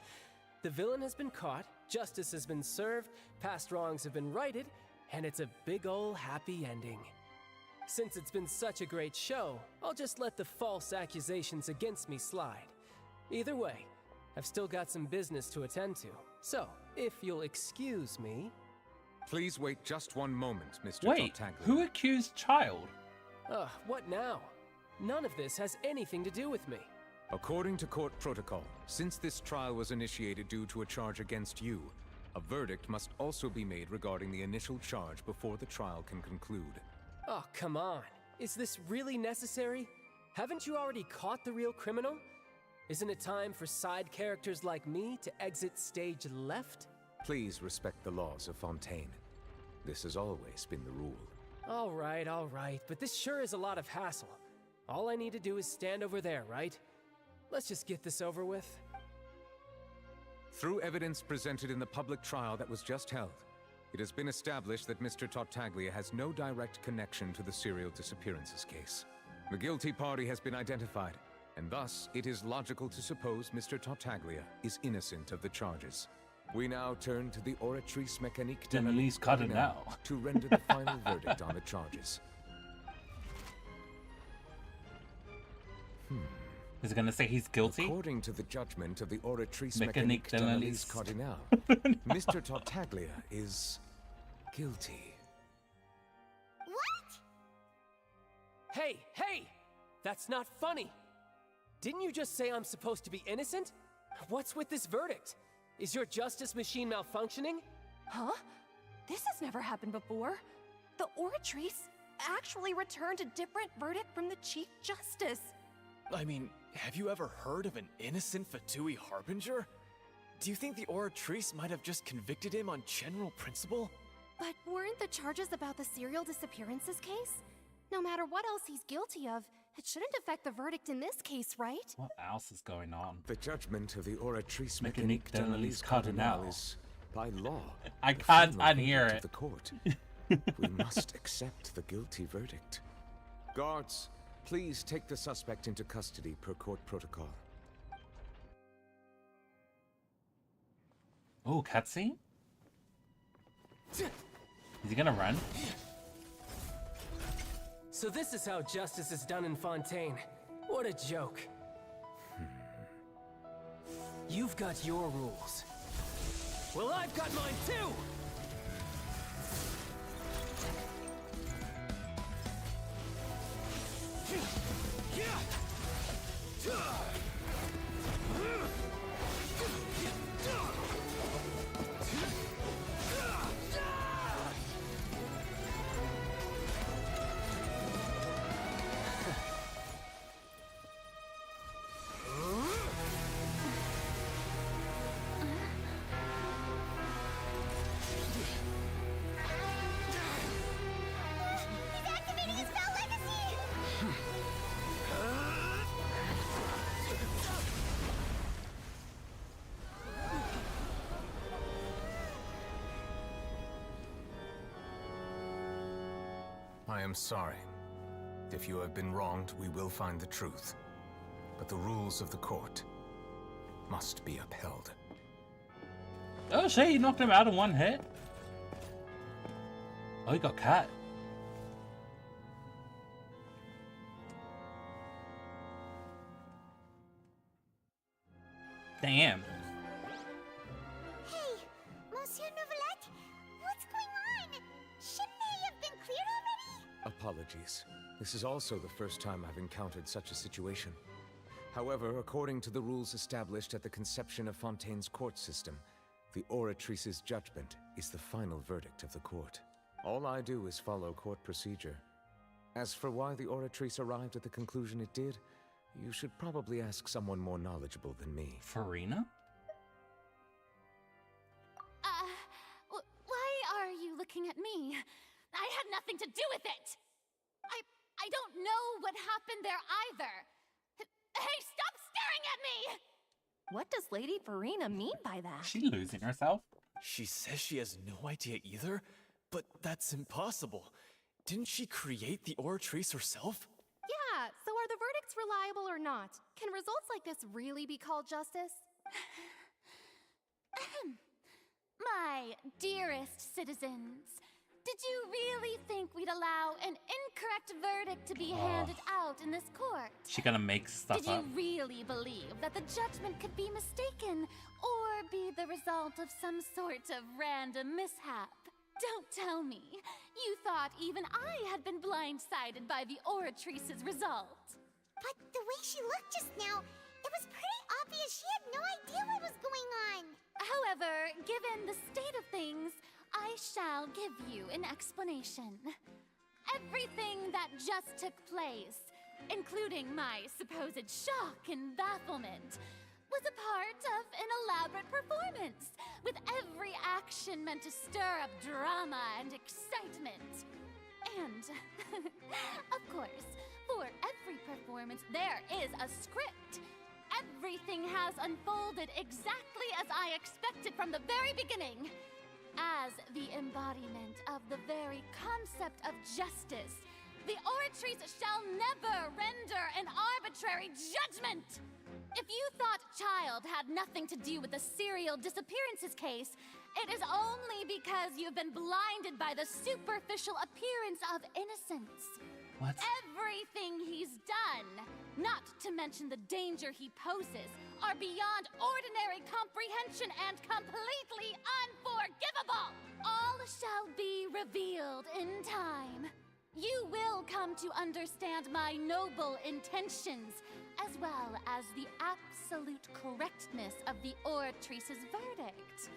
The villain has been caught, Justice has been served, past wrongs have been righted, and it's a big ol' happy ending. Since it's been such a great show, I'll just let the false accusations against me slide. Either way, I've still got some business to attend to. So, if you'll excuse me... Please wait just one moment, Mr. Wait, Tartaglia. who accused Child? What now? None of this has anything to do with me. According to court protocol, since this trial was initiated due to a charge against you, a verdict must also be made regarding the initial charge before the trial can conclude. Oh, come on. Is this really necessary? Haven't you already caught the real criminal? Isn't it time for side characters like me to exit stage left? Please respect the laws of Fontaine. This has always been the rule. All right, but this sure is a lot of hassle. All I need to do is stand over there, right? Let's just get this over with. Through evidence presented in the public trial that was just held, it has been established that Mr. Tartaglia has no direct connection to the serial disappearances case. The guilty party has been identified, and thus it is logical to suppose Mr. Tartaglia is innocent of the charges. We now turn to the Oratrice Mécanique de l'Analyse Cardinale to render the final verdict on the charges. Is it gonna say he's guilty? According to the judgment of the Oratrice Mécanique Mécanique de l'Analyse Cardinale, Mr. Tartaglia is guilty. What? Hey! That's not funny! Didn't you just say I'm supposed to be innocent? What's with this verdict? Is your justice machine malfunctioning? Huh? This has never happened before. The Oratrice actually returned a different verdict from the Chief Justice. I mean, have you ever heard of an innocent Fatui Harbinger? Do you think the Oratrice might have just convicted him on general principle? But weren't the charges about the serial disappearances case? No matter what else he's guilty of, it shouldn't affect the verdict in this case, right? What else is going on? The judgment of the Oratrice Mécanique Mécanique de l'Analyse Cardinale is, by law, I the can't final unhear verdict it. of the court. We must accept the guilty verdict. Guards, please take the suspect into custody per court protocol. Oh, cutscene? Is he gonna run? So this is how justice is done in Fontaine. What a joke. You've got your rules. Well, I've got mine too! I am sorry. If you have been wronged, we will find the truth. But the rules of the court must be upheld. Oh shit, he knocked him out in one hit. Oh, he got cut. Damn. Hey, Monsieur Novelette, what's going on? Shouldn't they have been cleared already? Apologies. This is also the first time I've encountered such a situation. However, according to the rules established at the conception of Fontaine's court system, the Oratrice's judgment is the final verdict of the court. All I do is follow court procedure. As for why the Oratrice arrived at the conclusion it did, you should probably ask someone more knowledgeable than me. Farina? Why are you looking at me? I had nothing to do with it! I don't know what happened there either. Hey, stop staring at me! What does Lady Farina mean by that? She losing herself? She says she has no idea either, but that's impossible. Didn't she create the Oratrice herself? Yeah, so are the verdicts reliable or not? Can results like this really be called justice? My dearest citizens, did you really think we'd allow an incorrect verdict to be handed out in this court? She gonna make stuff Did you up. really believe that the judgment could be mistaken or be the result of some sort of random mishap? Don't tell me. You thought even I had been blindsided by the Oratrice's result. But the way she looked just now, it was pretty obvious she had no idea what was going on. However, given the state of things, I shall give you an explanation. Everything that just took place, including my supposed shock and bafflement, was a part of an elaborate performance, with every action meant to stir up drama and excitement. And, of course, for every performance, there is a script. Everything has unfolded exactly as I expected from the very beginning. As the embodiment of the very concept of justice, the Oratrice shall never render an arbitrary judgment! If you thought Child had nothing to do with the serial disappearances case, it is only because you've been blinded by the superficial appearance of innocence. What? Everything he's done, not to mention the danger he poses, are beyond ordinary comprehension and completely unforgivable! All shall be revealed in time. You will come to understand my noble intentions, as well as the absolute correctness of the Oratrice's verdict.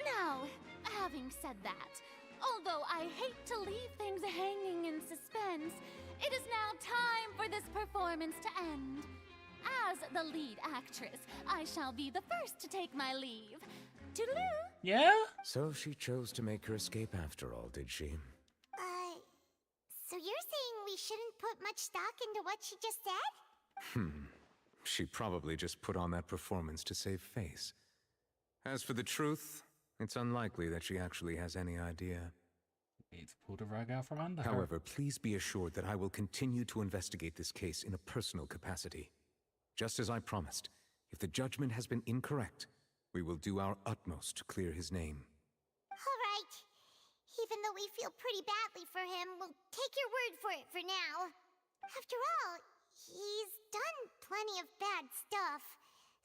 Now, having said that, although I hate to leave things hanging in suspense, it is now time for this performance to end. As the lead actress, I shall be the first to take my leave. Toodaloo! Yeah? So she chose to make her escape after all, did she? So you're saying we shouldn't put much stock into what she just said? She probably just put on that performance to save face. As for the truth, it's unlikely that she actually has any idea. It's pulled a rug out from under her. However, please be assured that I will continue to investigate this case in a personal capacity. Just as I promised, if the judgment has been incorrect, we will do our utmost to clear his name. All right. Even though we feel pretty badly for him, we'll take your word for it for now. After all, he's done plenty of bad stuff,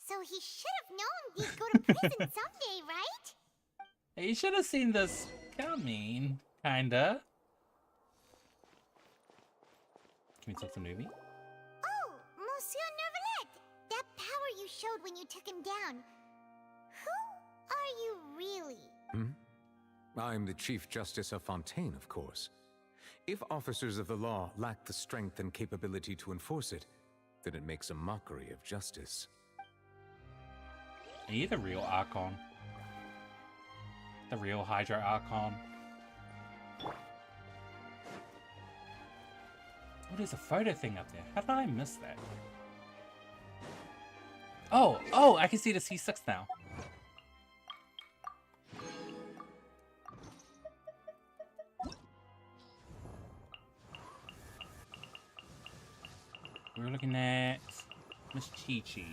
so he should have known he'd go to prison someday, right? You should have seen this coming, kinda. Can we talk to Nubi? Oh, Monsieur Nervalet! That power you showed when you took him down. Who are you really? I'm the Chief Justice of Fontaine, of course. If officers of the law lack the strength and capability to enforce it, then it makes a mockery of justice. Are you the real Archon? The real Hydra Archon? Oh, there's a photo thing up there. How did I miss that? Oh, I can see the C6 now. We're looking at Miss Chi-Chi.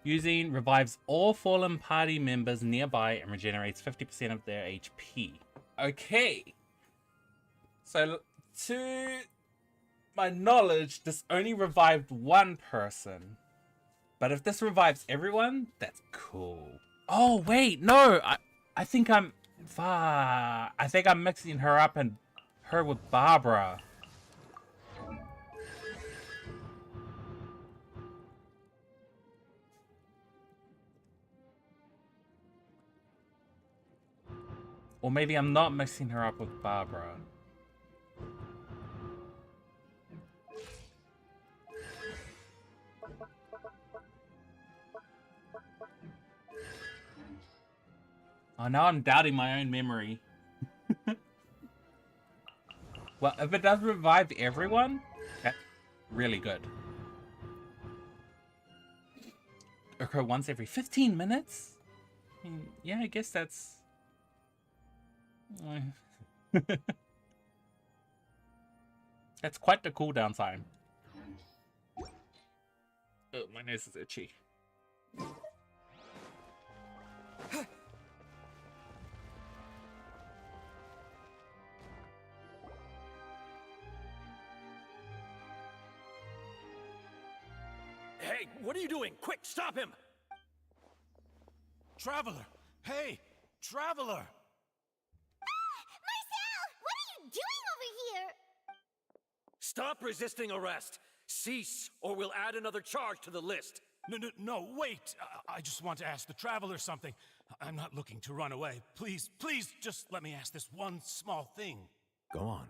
Using revives all fallen party members nearby and regenerates 50% of their HP. Okay. So, to my knowledge, this only revived one person. But if this revives everyone, that's cool. Oh, wait, no. I think I'm mixing her up and her with Barbara. Or maybe I'm not mixing her up with Barbara. Oh, now I'm doubting my own memory. Well, if it does revive everyone, that's really good. Occur once every 15 minutes? I mean, yeah, I guess that's... That's quite the cooldown time. Oh, my nose is itchy. Hey, what are you doing? Quick, stop him! Traveler! Hey! Traveler! Marcel! What are you doing over here? Stop resisting arrest! Cease, or we'll add another charge to the list. No, wait! I just want to ask the Traveler something. I'm not looking to run away. Please, just let me ask this one small thing. Go on.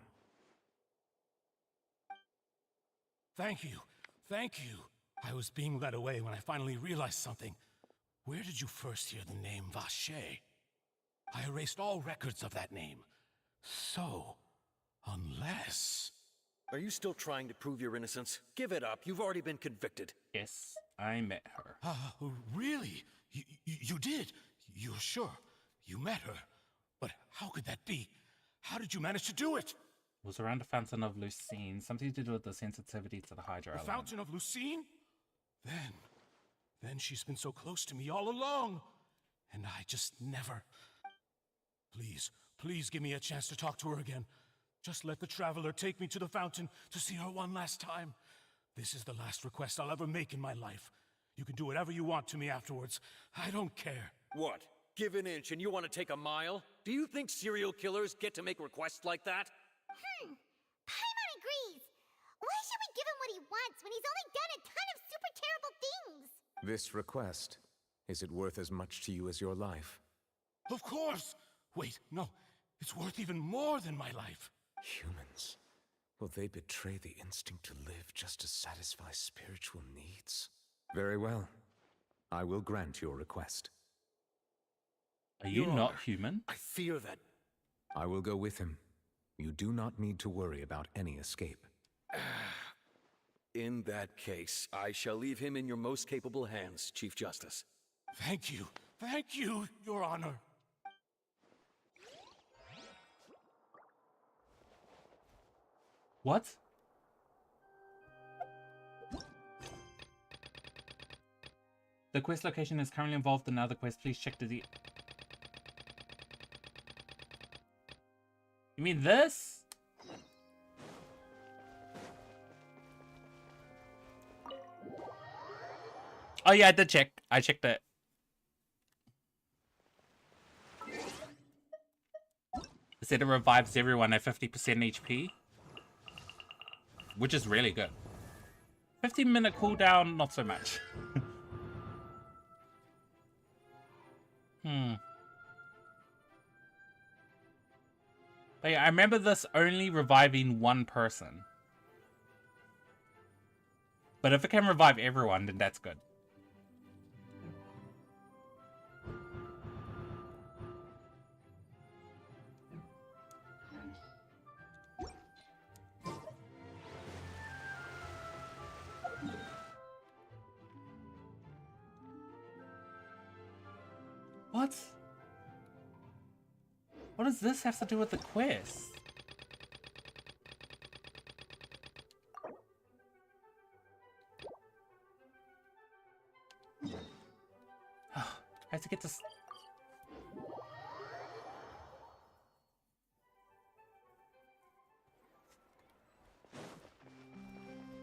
Thank you. I was being led away when I finally realized something. Where did you first hear the name Vacher? I erased all records of that name. So, unless... Are you still trying to prove your innocence? Give it up. You've already been convicted. Yes, I met her. Really? You did? You're sure? You met her? But how could that be? How did you manage to do it? It was around the Fountain of Lucine, something to do with the sensitivity to the Hydra element. Fountain of Lucine? Then she's been so close to me all along. And I just never... Please give me a chance to talk to her again. Just let the Traveler take me to the fountain to see her one last time. This is the last request I'll ever make in my life. You can do whatever you want to me afterwards. I don't care. What? Give an inch and you want to take a mile? Do you think serial killers get to make requests like that? Paimon agrees. Why should we give him what he wants when he's only done a ton of super terrible things? This request, is it worth as much to you as your life? Of course! Wait, no. It's worth even more than my life. Humans. Will they betray the instinct to live just to satisfy spiritual needs? Very well. I will grant your request. Are you not human? I fear that... I will go with him. You do not need to worry about any escape. In that case, I shall leave him in your most capable hands, Chief Justice. Thank you, Your Honor. What? The quest location is currently involved in another quest. Please check the... You mean this? Oh yeah, I did check. I checked it. It said it revives everyone at 50% HP. Which is really good. 15-minute cooldown, not so much. But yeah, I remember this only reviving one person. But if it can revive everyone, then that's good. What? What does this have to do with the quest? I have to get this.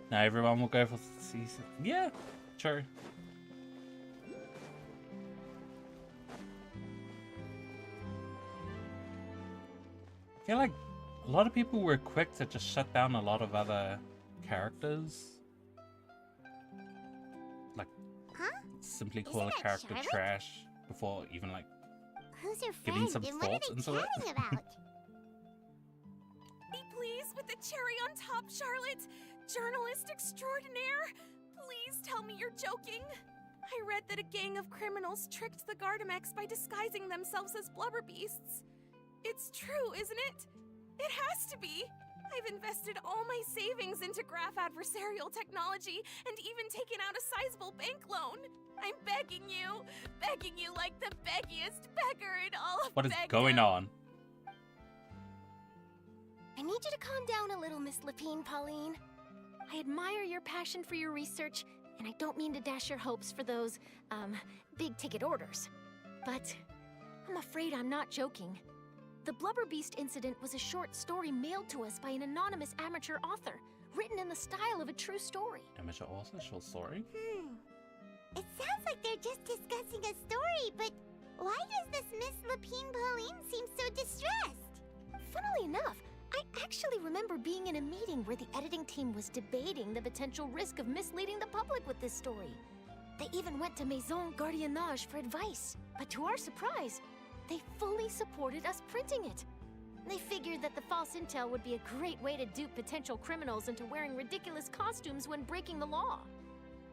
Now everyone will go for season. Yeah, sure. I feel like a lot of people were quick to just shut down a lot of other characters. Like, simply call a character Charlotte? trash before even like Who's your giving friend some and what are thought they into it. chatting about? Be pleased with the cherry on top, Charlotte. Journalist extraordinaire. Please tell me you're joking. I read that a gang of criminals tricked the Gardamex by disguising themselves as blubber beasts. It's true, isn't it? It has to be. I've invested all my savings into graph adversarial technology and even taken out a sizable bank loan. I'm begging you like the beggiest beggar in all of What is Begga. going on? I need you to calm down a little, Miss Lapine, Pauline. I admire your passion for your research, and I don't mean to dash your hopes for those, big-ticket orders. But I'm afraid I'm not joking. The Blubber Beast incident was a short story mailed to us by an anonymous amateur author, written in the style of a true story. Amateur also short story. It sounds like they're just discussing a story, but why does this Miss Lapine Pauline seem so distressed? Funnily enough, I actually remember being in a meeting where the editing team was debating the potential risk of misleading the public with this story. They even went to Maison Gardiennage for advice. But to our surprise, they fully supported us printing it. They figured that the false intel would be a great way to dupe potential criminals into wearing ridiculous costumes when breaking the law.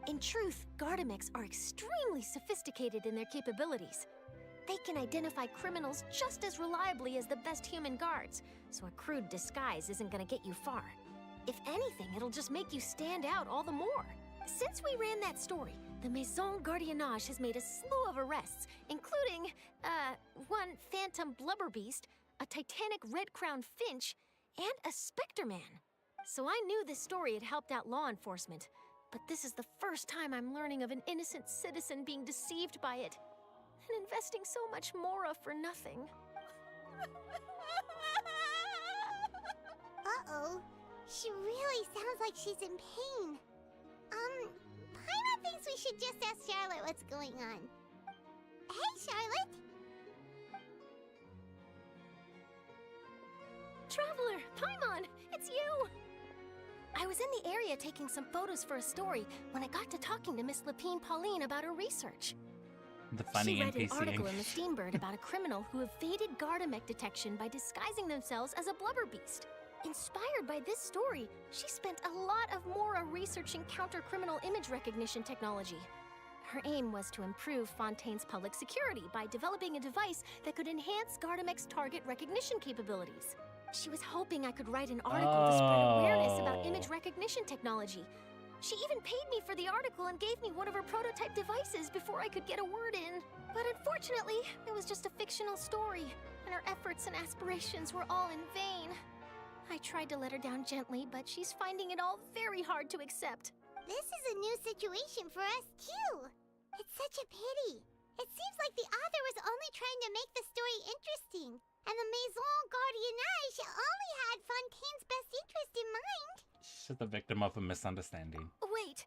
In truth, Gardamex are extremely sophisticated in their capabilities. They can identify criminals just as reliably as the best human guards, so a crude disguise isn't gonna get you far. If anything, it'll just make you stand out all the more. Since we ran that story, the Maison Gardiennage has made a slew of arrests, including, one phantom blubber beast, a titanic red-crowned finch, and a specter man. So I knew this story had helped out law enforcement, but this is the first time I'm learning of an innocent citizen being deceived by it, and investing so much mora for nothing. Uh-oh. She really sounds like she's in pain. Paimon thinks we should just ask Charlotte what's going on. Hey, Charlotte! Traveler, Paimon, it's you! I was in the area taking some photos for a story when I got to talking to Miss Lapine Pauline about her research. The funny she read NPC. an article in the Steambird about a criminal who evaded Gardamex detection by disguising themselves as a blubber beast. Inspired by this story, she spent a lot of mora researching counter-criminal image recognition technology. Her aim was to improve Fontaine's public security by developing a device that could enhance Gardamex target recognition capabilities. She was hoping I could write an article to spread awareness about image recognition technology. She even paid me for the article and gave me one of her prototype devices before I could get a word in. But unfortunately, it was just a fictional story, and her efforts and aspirations were all in vain. I tried to let her down gently, but she's finding it all very hard to accept. This is a new situation for us, too. It's such a pity. It seems like the author was only trying to make the story interesting, and the Maison Gardiennage only had Fontaine's best interest in mind. She's the victim of a misunderstanding. Wait,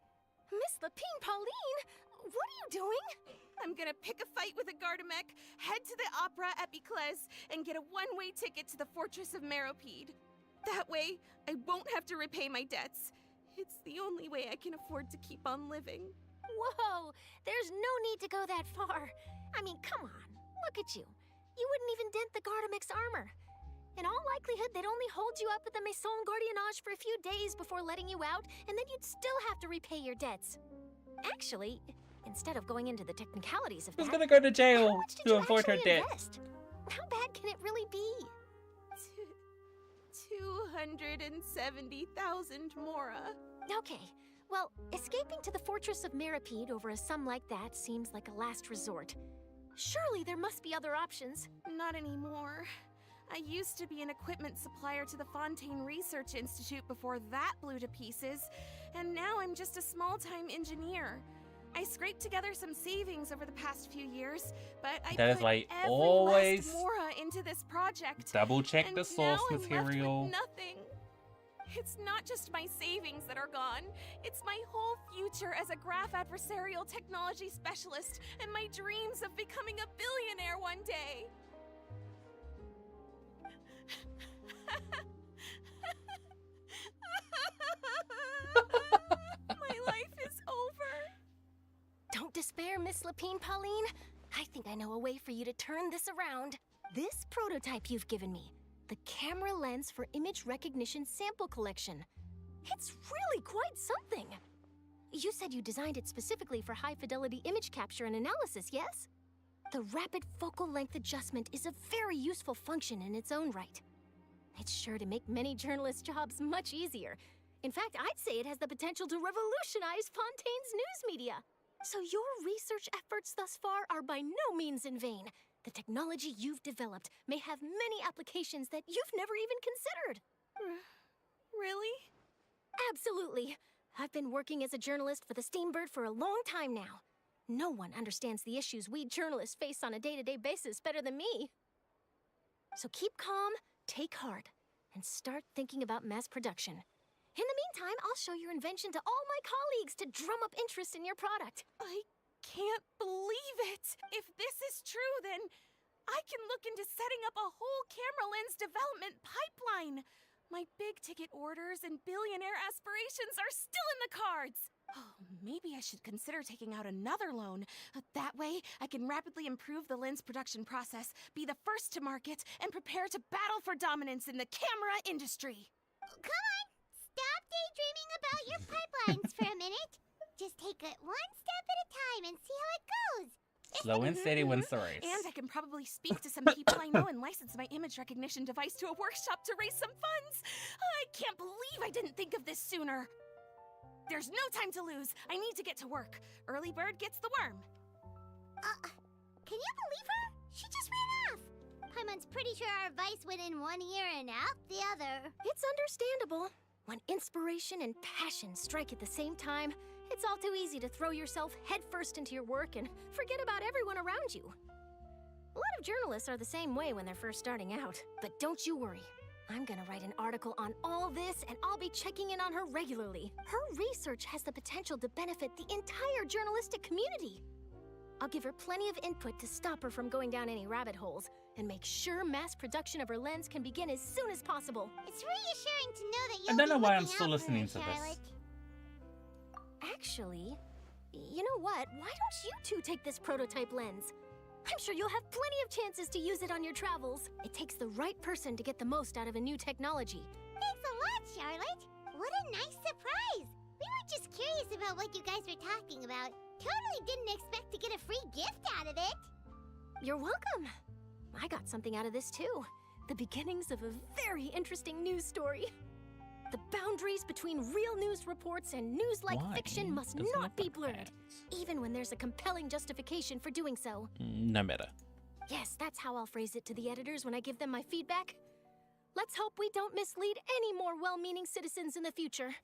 Miss Lapine Pauline, what are you doing? I'm gonna pick a fight with a Gardamex, head to the opera at Biclez, and get a one-way ticket to the Fortress of Meropide. That way, I won't have to repay my debts. It's the only way I can afford to keep on living. Whoa, there's no need to go that far. I mean, come on, look at you. You wouldn't even dent the Gardamex armor. In all likelihood, they'd only hold you up at the Maison Gardiennage for a few days before letting you out, and then you'd still have to repay your debts. Actually, instead of going into the technicalities of that, Who's gonna go to jail how much did to you avoid her actually debt? invest? How bad can it really be? 270,000 mora. Okay, well, escaping to the Fortress of Meropide over a sum like that seems like a last resort. Surely there must be other options. Not anymore. I used to be an equipment supplier to the Fontaine Research Institute before that blew to pieces, and now I'm just a small-time engineer. I scraped together some savings over the past few years, but I That is put like every always last mora into this project. Double check and the source now I'm left material. with nothing. It's not just my savings that are gone. It's my whole future as a graph adversarial technology specialist and my dreams of becoming a billionaire one day. My life is over. Don't despair, Miss Lapine Pauline. I think I know a way for you to turn this around. This prototype you've given me, the camera lens for image recognition sample collection. It's really quite something. You said you designed it specifically for high-fidelity image capture and analysis, yes? The rapid focal length adjustment is a very useful function in its own right. It's sure to make many journalists' jobs much easier. In fact, I'd say it has the potential to revolutionize Fontaine's news media. So your research efforts thus far are by no means in vain. The technology you've developed may have many applications that you've never even considered. Really? Absolutely. I've been working as a journalist for the Steambird for a long time now. No one understands the issues we journalists face on a day-to-day basis better than me. So keep calm, take heart, and start thinking about mass production. In the meantime, I'll show your invention to all my colleagues to drum up interest in your product. I can't believe it! If this is true, then I can look into setting up a whole camera lens development pipeline. My big-ticket orders and billionaire aspirations are still in the cards. Oh, maybe I should consider taking out another loan. That way, I can rapidly improve the lens production process, be the first to market, and prepare to battle for dominance in the camera industry. Come on! Stop daydreaming about your pipelines for a minute. Just take it one step at a time and see how it goes. Slow and steady wins the race. And I can probably speak to some people I know and license my image recognition device to a workshop to raise some funds. I can't believe I didn't think of this sooner. There's no time to lose. I need to get to work. Early bird gets the worm. Can you believe her? She just ran off. Paimon's pretty sure our advice went in one ear and out the other. It's understandable. When inspiration and passion strike at the same time, it's all too easy to throw yourself headfirst into your work and forget about everyone around you. A lot of journalists are the same way when they're first starting out. But don't you worry. I'm gonna write an article on all this, and I'll be checking in on her regularly. Her research has the potential to benefit the entire journalistic community. I'll give her plenty of input to stop her from going down any rabbit holes, and make sure mass production of her lens can begin as soon as possible. It's reassuring to know that I you'll don't know be why I'm looking still out for listening her, to Charlotte. this. Actually, you know what? Why don't you two take this prototype lens? I'm sure you'll have plenty of chances to use it on your travels. It takes the right person to get the most out of a new technology. Thanks a lot, Charlotte. What a nice surprise. We were just curious about what you guys were talking about. Totally didn't expect to get a free gift out of it. You're welcome. I got something out of this too. The beginnings of a very interesting news story. The boundaries between real news reports and news-like fiction must not be blurred, even when there's a compelling justification for doing so. No matter. Yes, that's how I'll phrase it to the editors when I give them my feedback. Let's hope we don't mislead any more well-meaning citizens in the future.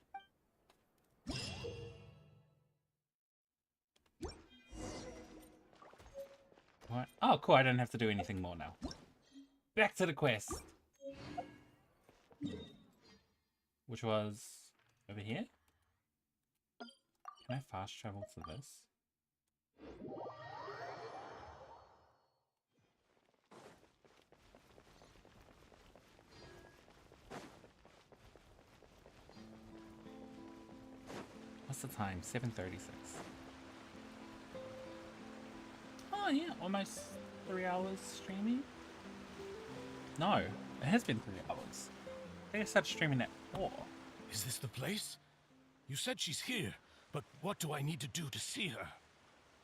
What? Oh, cool. I don't have to do anything more now. Back to the quest. Which was over here? Can I fast travel to this? What's the time? 7:36. Oh yeah, almost 3 hours streaming? No, it has been 3 hours. I think I started streaming at 4. Is this the place? You said she's here, but what do I need to do to see her?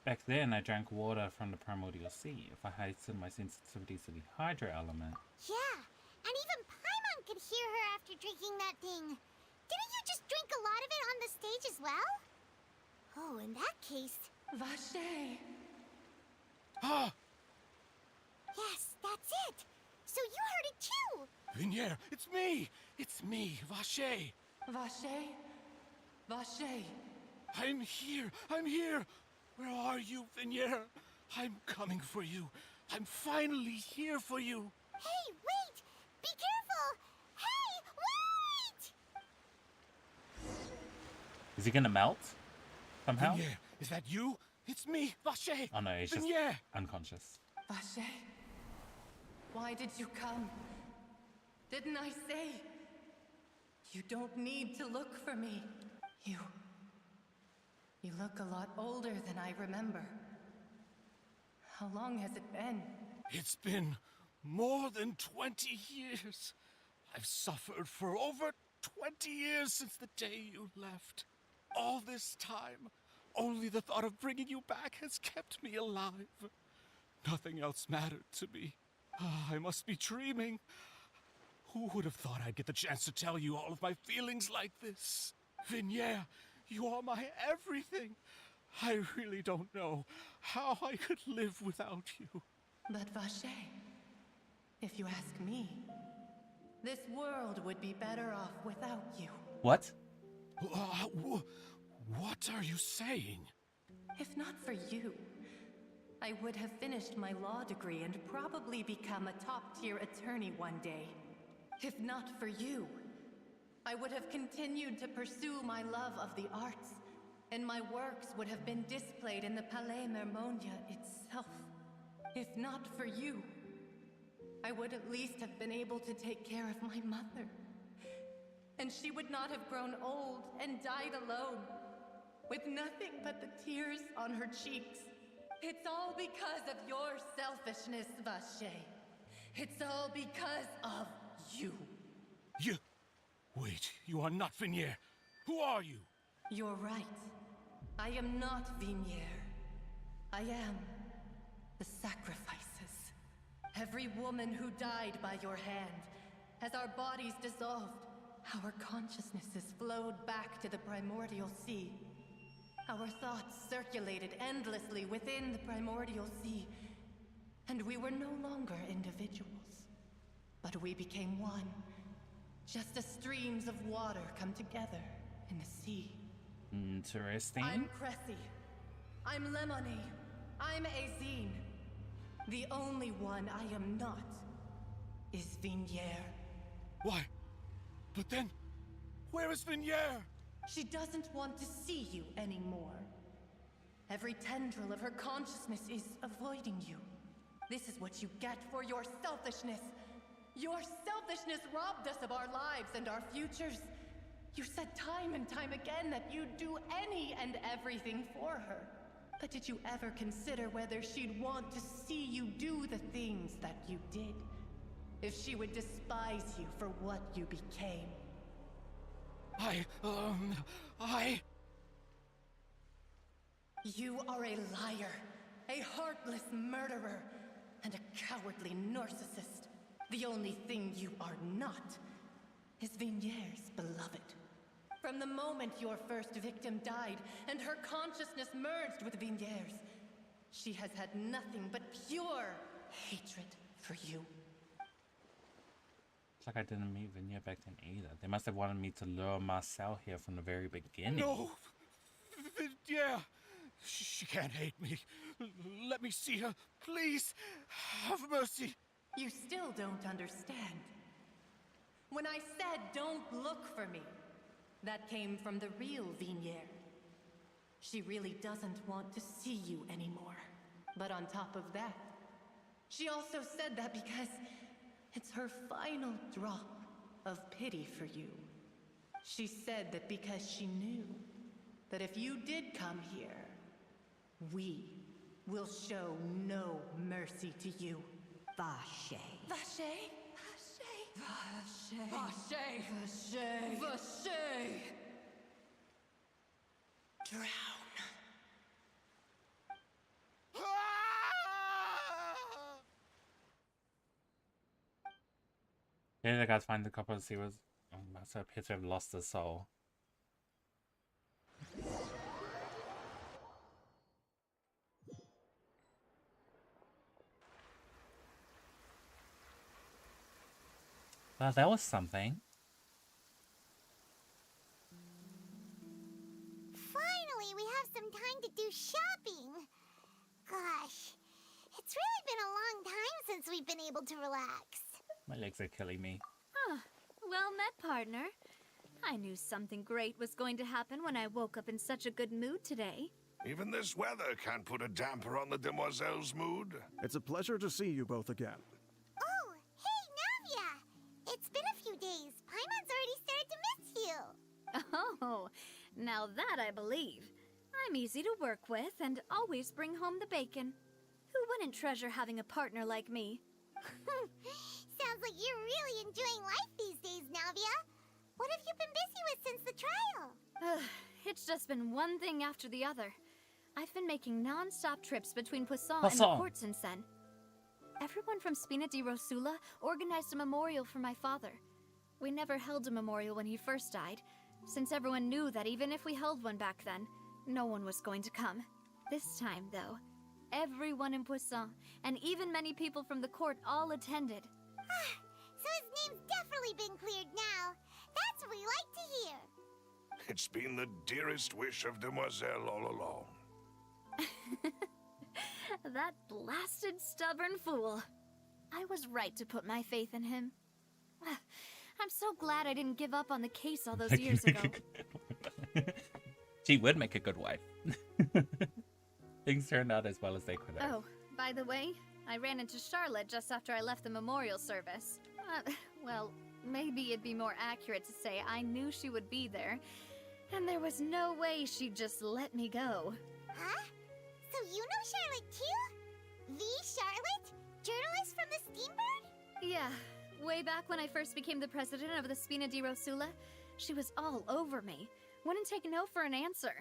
Back then, I drank water from the primordial sea. If I heightened my sensitivity to the hydro element. Yeah, and even Paimon could hear her after drinking that thing. Didn't you just drink a lot of it on the stage as well? Oh, in that case... Vache! Ah! Yes, that's it! So you heard it too! Vinier, it's me! It's me, Vache! Vache? Vache? I'm here! I'm here! Where are you, Vinier? I'm coming for you. I'm finally here for you. Hey, wait! Be careful! Hey, wait! Is he gonna melt? Somehow? Vinier, is that you? It's me, Vache! Oh no, he's just Vinier! unconscious. Vache? Why did you come? Didn't I say? You don't need to look for me. You look a lot older than I remember. How long has it been? It's been more than 20 years. I've suffered for over 20 years since the day you left. All this time, only the thought of bringing you back has kept me alive. Nothing else mattered to me. I must be dreaming. Who would have thought I'd get the chance to tell you all of my feelings like this? Vinier, you are my everything. I really don't know how I could live without you. But Vache, if you ask me, this world would be better off without you. What? What are you saying? If not for you, I would have finished my law degree and probably become a top-tier attorney one day. If not for you, I would have continued to pursue my love of the arts, and my works would have been displayed in the Palais Mermonia itself. If not for you, I would at least have been able to take care of my mother. And she would not have grown old and died alone, with nothing but the tears on her cheeks. It's all because of your selfishness, Vache. It's all because of you. You... Wait, you are not Vignier. Who are you? You're right. I am not Vignier. I am the sacrifices. Every woman who died by your hand, as our bodies dissolved, our consciousnesses flowed back to the primordial sea. Our thoughts circulated endlessly within the primordial sea, and we were no longer individuals. But we became one, just as streams of water come together in the sea. Interesting. I'm Cressy. I'm Lemony. I'm Azine. The only one I am not is Vignier. Why? But then, where is Vignier? She doesn't want to see you anymore. Every tendril of her consciousness is avoiding you. This is what you get for your selfishness. Your selfishness robbed us of our lives and our futures. You said time and time again that you'd do any and everything for her. But did you ever consider whether she'd want to see you do the things that you did? If she would despise you for what you became? You are a liar, a heartless murderer, and a cowardly narcissist. The only thing you are not is Vignier's beloved. From the moment your first victim died and her consciousness merged with Vignier's, she has had nothing but pure hatred for you. It's like I didn't meet Vignier back then either. They must have wanted me to lure Marcel here from the very beginning. No! Vignier! She can't hate me. Let me see her. Please, have mercy. You still don't understand. When I said don't look for me, that came from the real Vignier. She really doesn't want to see you anymore. But on top of that, she also said that because it's her final drop of pity for you. She said that because she knew that if you did come here, we will show no mercy to you. Vache. Vache? Vache. Vache. Vache. Vache. Drown. Then the guys find the couple to see what's so appear to have lost their soul. Well, that was something. Finally, we have some time to do shopping. Gosh, it's really been a long time since we've been able to relax. My legs are killing me. Ah, well met, partner. I knew something great was going to happen when I woke up in such a good mood today. Even this weather can't put a damper on the demoiselle's mood. It's a pleasure to see you both again. Oh, hey, Navia! It's been a few days. Paimon's already started to miss you. Oh, now that I believe. I'm easy to work with and always bring home the bacon. Who wouldn't treasure having a partner like me? Sounds like you're really enjoying life these days, Navia. What have you been busy with since the trial? It's just been one thing after the other. I've been making non-stop trips between Poisson and the courts in Sen. Everyone from Spina di Rosula organized a memorial for my father. We never held a memorial when he first died, since everyone knew that even if we held one back then, no one was going to come. This time, though, everyone in Poisson, and even many people from the court, all attended. So his name's definitely been cleared now. That's what we like to hear. It's been the dearest wish of Demoiselle all along. That blasted stubborn fool. I was right to put my faith in him. I'm so glad I didn't give up on the case all those years ago. She would make a good wife. Things turned out as well as they could have. Oh, by the way, I ran into Charlotte just after I left the memorial service. Well, maybe it'd be more accurate to say I knew she would be there, and there was no way she'd just let me go. Huh? So you know Charlotte too? The Charlotte? Journalist from the Steambird? Yeah, way back when I first became the president of the Spina di Rosula, she was all over me. Wouldn't take no for an answer.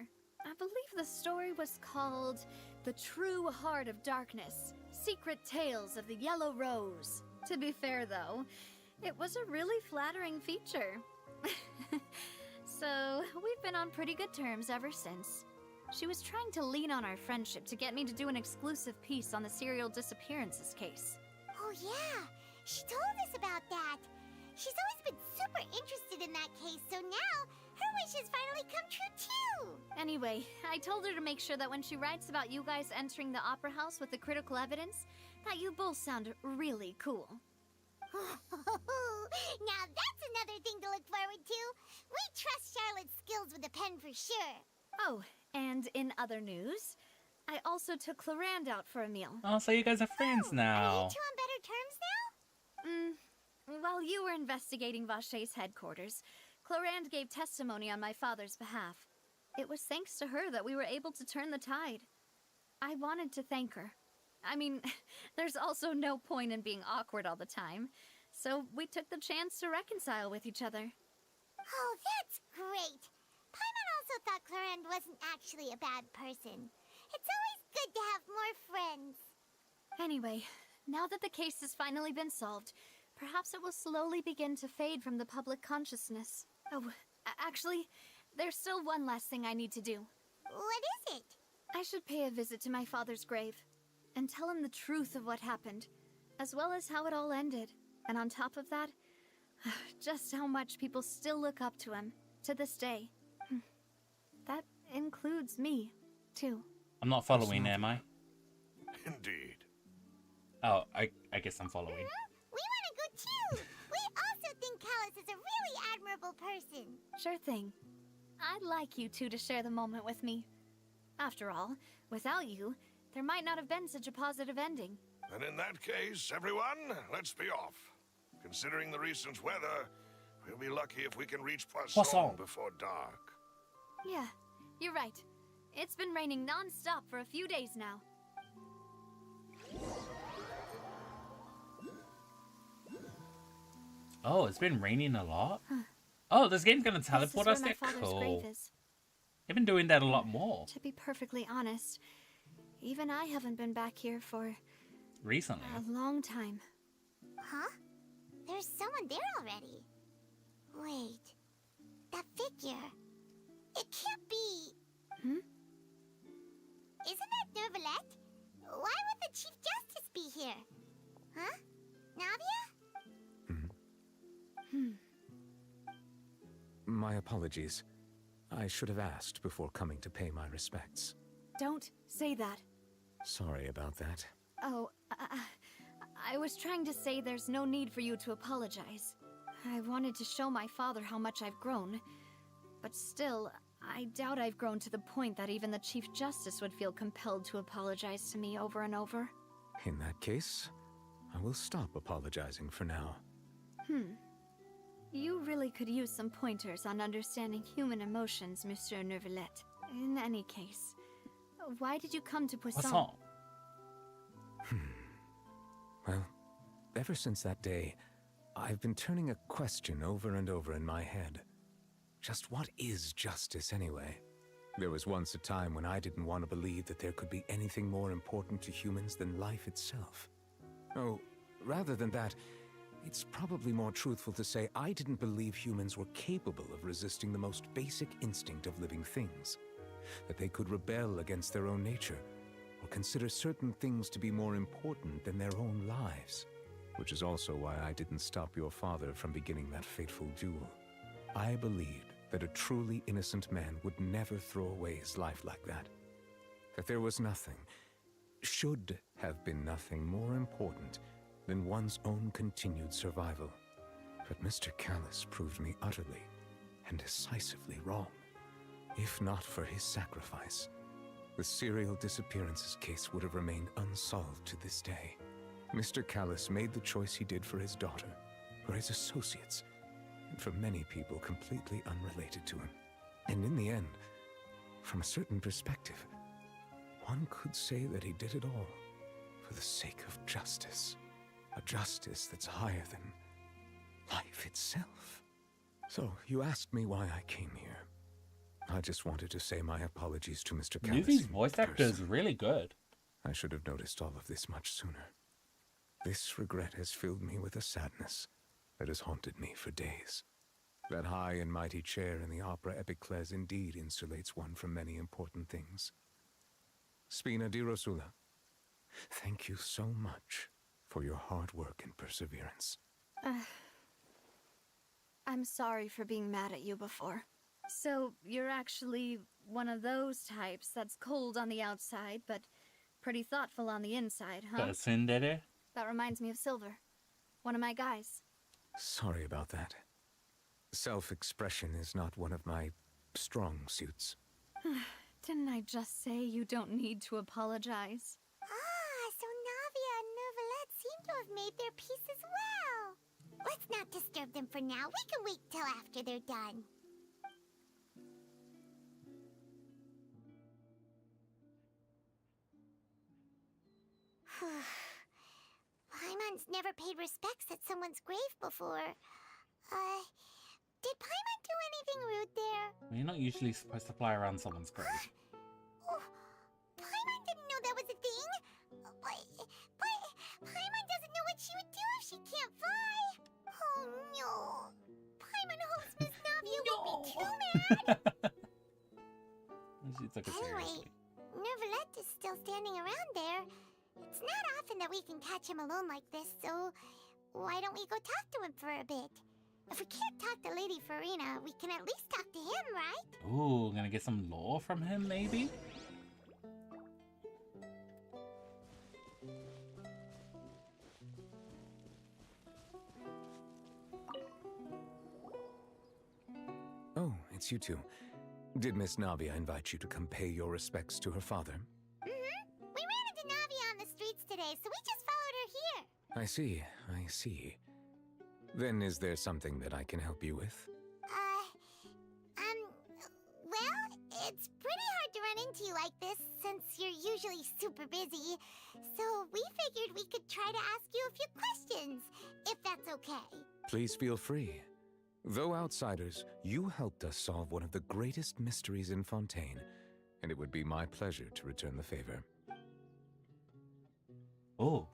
I believe the story was called The True Heart of Darkness, Secret Tales of the Yellow Rose. To be fair though, it was a really flattering feature. So, we've been on pretty good terms ever since. She was trying to lean on our friendship to get me to do an exclusive piece on the serial disappearances case. Oh yeah, she told us about that. She's always been super interested in that case, so now her wishes finally come true too. Anyway, I told her to make sure that when she writes about you guys entering the opera house with the critical evidence, that you both sound really cool. Now that's another thing to look forward to. We trust Charlotte's skills with a pen for sure. Oh, and in other news, I also took Clarand out for a meal. Oh, so you guys are friends now. Are you two on better terms now? While you were investigating Vashey's headquarters, Clarand gave testimony on my father's behalf. It was thanks to her that we were able to turn the tide. I wanted to thank her. I mean, there's also no point in being awkward all the time, so we took the chance to reconcile with each other. Oh, that's great. Paimon also thought Clarand wasn't actually a bad person. It's always good to have more friends. Anyway, now that the case has finally been solved, perhaps it will slowly begin to fade from the public consciousness. Oh, actually, there's still one last thing I need to do. What is it? I should pay a visit to my father's grave and tell him the truth of what happened, as well as how it all ended. And on top of that, just how much people still look up to him to this day. That includes me, too. I'm not following, am I? Indeed. Oh, I guess I'm following. We want to go too! We also think Callus is a really admirable person. Sure thing. I'd like you two to share the moment with me. After all, without you, there might not have been such a positive ending. And in that case, everyone, let's be off. Considering the recent weather, we'll be lucky if we can reach Poisson before dark. Yeah, you're right. It's been raining non-stop for a few days now. Oh, it's been raining a lot? Oh, this game's gonna teleport us This is there? where my father's Cool. grave is. They've been doing that a lot more To be perfectly honest, even I haven't been back here for recently. a long time. Huh? There's someone there already. Wait. That figure. It can't be... Isn't that Nervalette? Why would the Chief Justice be here? Huh? Navia? My apologies. I should have asked before coming to pay my respects. Don't say that. Sorry about that. Oh, I was trying to say there's no need for you to apologize. I wanted to show my father how much I've grown. But still, I doubt I've grown to the point that even the Chief Justice would feel compelled to apologize to me over and over. In that case, I will stop apologizing for now. You really could use some pointers on understanding human emotions, Monsieur Nervalette. In any case, why did you come to Poisson? Well, ever since that day, I've been turning a question over and over in my head. Just what is justice anyway? There was once a time when I didn't want to believe that there could be anything more important to humans than life itself. Oh, rather than that, it's probably more truthful to say I didn't believe humans were capable of resisting the most basic instinct of living things. That they could rebel against their own nature, or consider certain things to be more important than their own lives. Which is also why I didn't stop your father from beginning that fateful duel. I believed that a truly innocent man would never throw away his life like that. That there was nothing, should have been nothing more important than one's own continued survival. But Mr. Callus proved me utterly and decisively wrong. If not for his sacrifice, the serial disappearances case would have remained unsolved to this day. Mr. Callus made the choice he did for his daughter, for his associates, and for many people completely unrelated to him. And in the end, from a certain perspective, one could say that he did it all for the sake of justice. A justice that's higher than life itself. So, you asked me why I came here. I just wanted to say my apologies to Mr. Callus. Movie's voice actor is really good. I should have noticed all of this much sooner. This regret has filled me with a sadness that has haunted me for days. That high and mighty chair in the opera Epiclese indeed insulates one from many important things. Spina di Rosula, thank you so much for your hard work and perseverance. I'm sorry for being mad at you before. So, you're actually one of those types that's cold on the outside, but pretty thoughtful on the inside, huh? That reminds me of Silver, one of my guys. Sorry about that. Self-expression is not one of my strong suits. Didn't I just say you don't need to apologize? Ah, so Navia and Neuvillette seem to have made their peace as well. Let's not disturb them for now. We can wait till after they're done. Paimon's never paid respects at someone's grave before. Did Paimon do anything rude there? Well, you're not usually supposed to fly around someone's grave. Oh, Paimon didn't know that was a thing. But Paimon doesn't know what she would do if she can't fly. Oh no. Paimon hopes Miss Navia won't be too mad. She took it Anyway, seriously. Neuvillette is still standing around there. It's not often that we can catch him alone like this, so why don't we go talk to him for a bit? If we can't talk to Lady Farina, we can at least talk to him, right? Ooh, gonna get some lore from him, maybe? Oh, it's you two. Did Miss Navia invite you to come pay your respects to her father? Mm-hmm. We ran into Navia on the streets today, so we just followed her here. I see, I see. Then is there something that I can help you with? Well, it's pretty hard to run into you like this, since you're usually super busy. So we figured we could try to ask you a few questions, if that's okay. Please feel free. Though outsiders, you helped us solve one of the greatest mysteries in Fontaine, and it would be my pleasure to return the favor. Oh.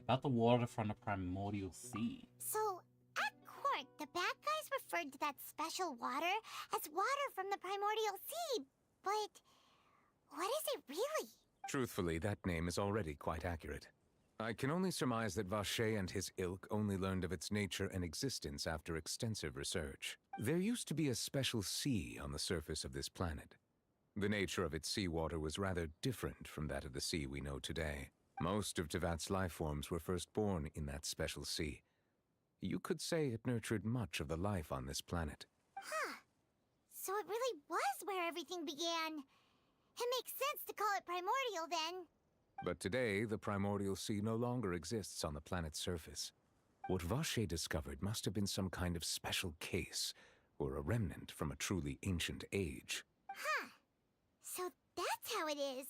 About the water from the primordial sea. So, at court, the bad guys referred to that special water as water from the primordial sea, but what is it really? Truthfully, that name is already quite accurate. I can only surmise that Vacher and his ilk only learned of its nature and existence after extensive research. There used to be a special sea on the surface of this planet. The nature of its seawater was rather different from that of the sea we know today. Most of Tevat's life forms were first born in that special sea. You could say it nurtured much of the life on this planet. Huh. So it really was where everything began. It makes sense to call it primordial then. But today, the primordial sea no longer exists on the planet's surface. What Vacher discovered must have been some kind of special case, or a remnant from a truly ancient age. Huh. So that's how it is.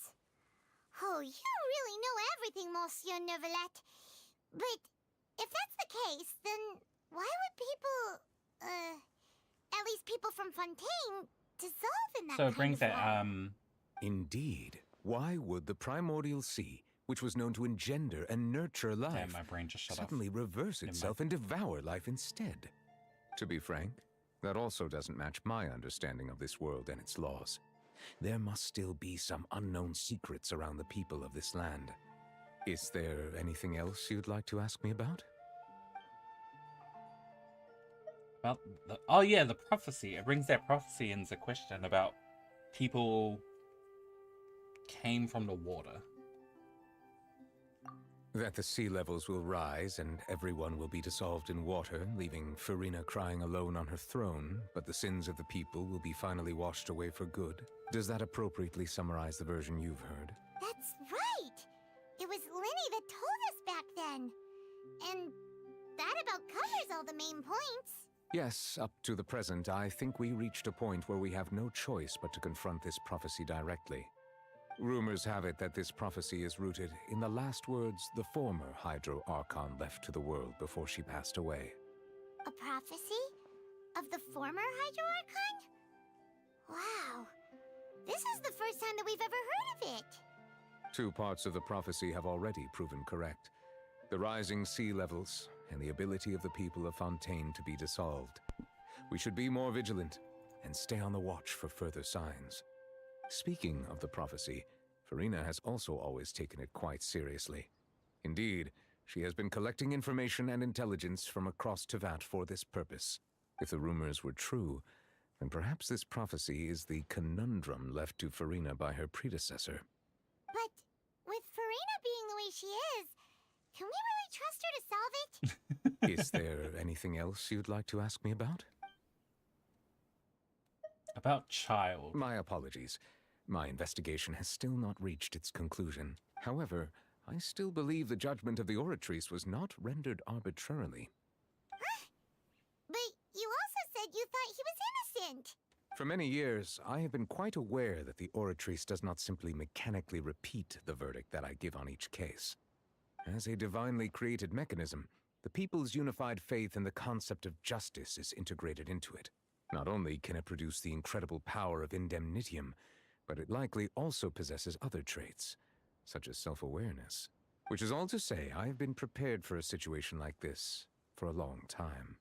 Oh, you really know everything, Monsieur Neuvillette. But if that's the case, then why would people, at least people from Fontaine, dissolve in that So it brings that, Indeed. Why would the primordial sea, which was known to engender and nurture life, damn, my brain just shut suddenly reverse itself and devour life instead? To be frank, that also doesn't match my understanding of this world and its laws. There must still be some unknown secrets around the people of this land. Is there anything else you'd like to ask me about? About the, oh yeah, the prophecy. It brings that prophecy into question about people came from the water. That the sea levels will rise and everyone will be dissolved in water, leaving Farina crying alone on her throne, but the sins of the people will be finally washed away for good. Does that appropriately summarize the version you've heard? That's right! It was Linny that told us back then. And that about covers all the main points. Yes, up to the present, I think we reached a point where we have no choice but to confront this prophecy directly. Rumors have it that this prophecy is rooted in the last words the former Hydro Archon left to the world before she passed away. A prophecy? Of the former Hydro Archon? Wow. This is the first time that we've ever heard of it. 2 parts of the prophecy have already proven correct. The rising sea levels and the ability of the people of Fontaine to be dissolved. We should be more vigilant and stay on the watch for further signs. Speaking of the prophecy, Farina has also always taken it quite seriously. Indeed, she has been collecting information and intelligence from across Tevat for this purpose. If the rumors were true, then perhaps this prophecy is the conundrum left to Farina by her predecessor. But with Farina being the way she is, can we really trust her to solve it? Is there anything else you'd like to ask me about? About Child. My apologies. My investigation has still not reached its conclusion. However, I still believe the judgment of the Oratrice was not rendered arbitrarily. But you also said you thought he was innocent. For many years, I have been quite aware that the Oratrice does not simply mechanically repeat the verdict that I give on each case. As a divinely created mechanism, the people's unified faith in the concept of justice is integrated into it. Not only can it produce the incredible power of indemnitium, but it likely also possesses other traits, such as self-awareness. Which is all to say, I have been prepared for a situation like this for a long time.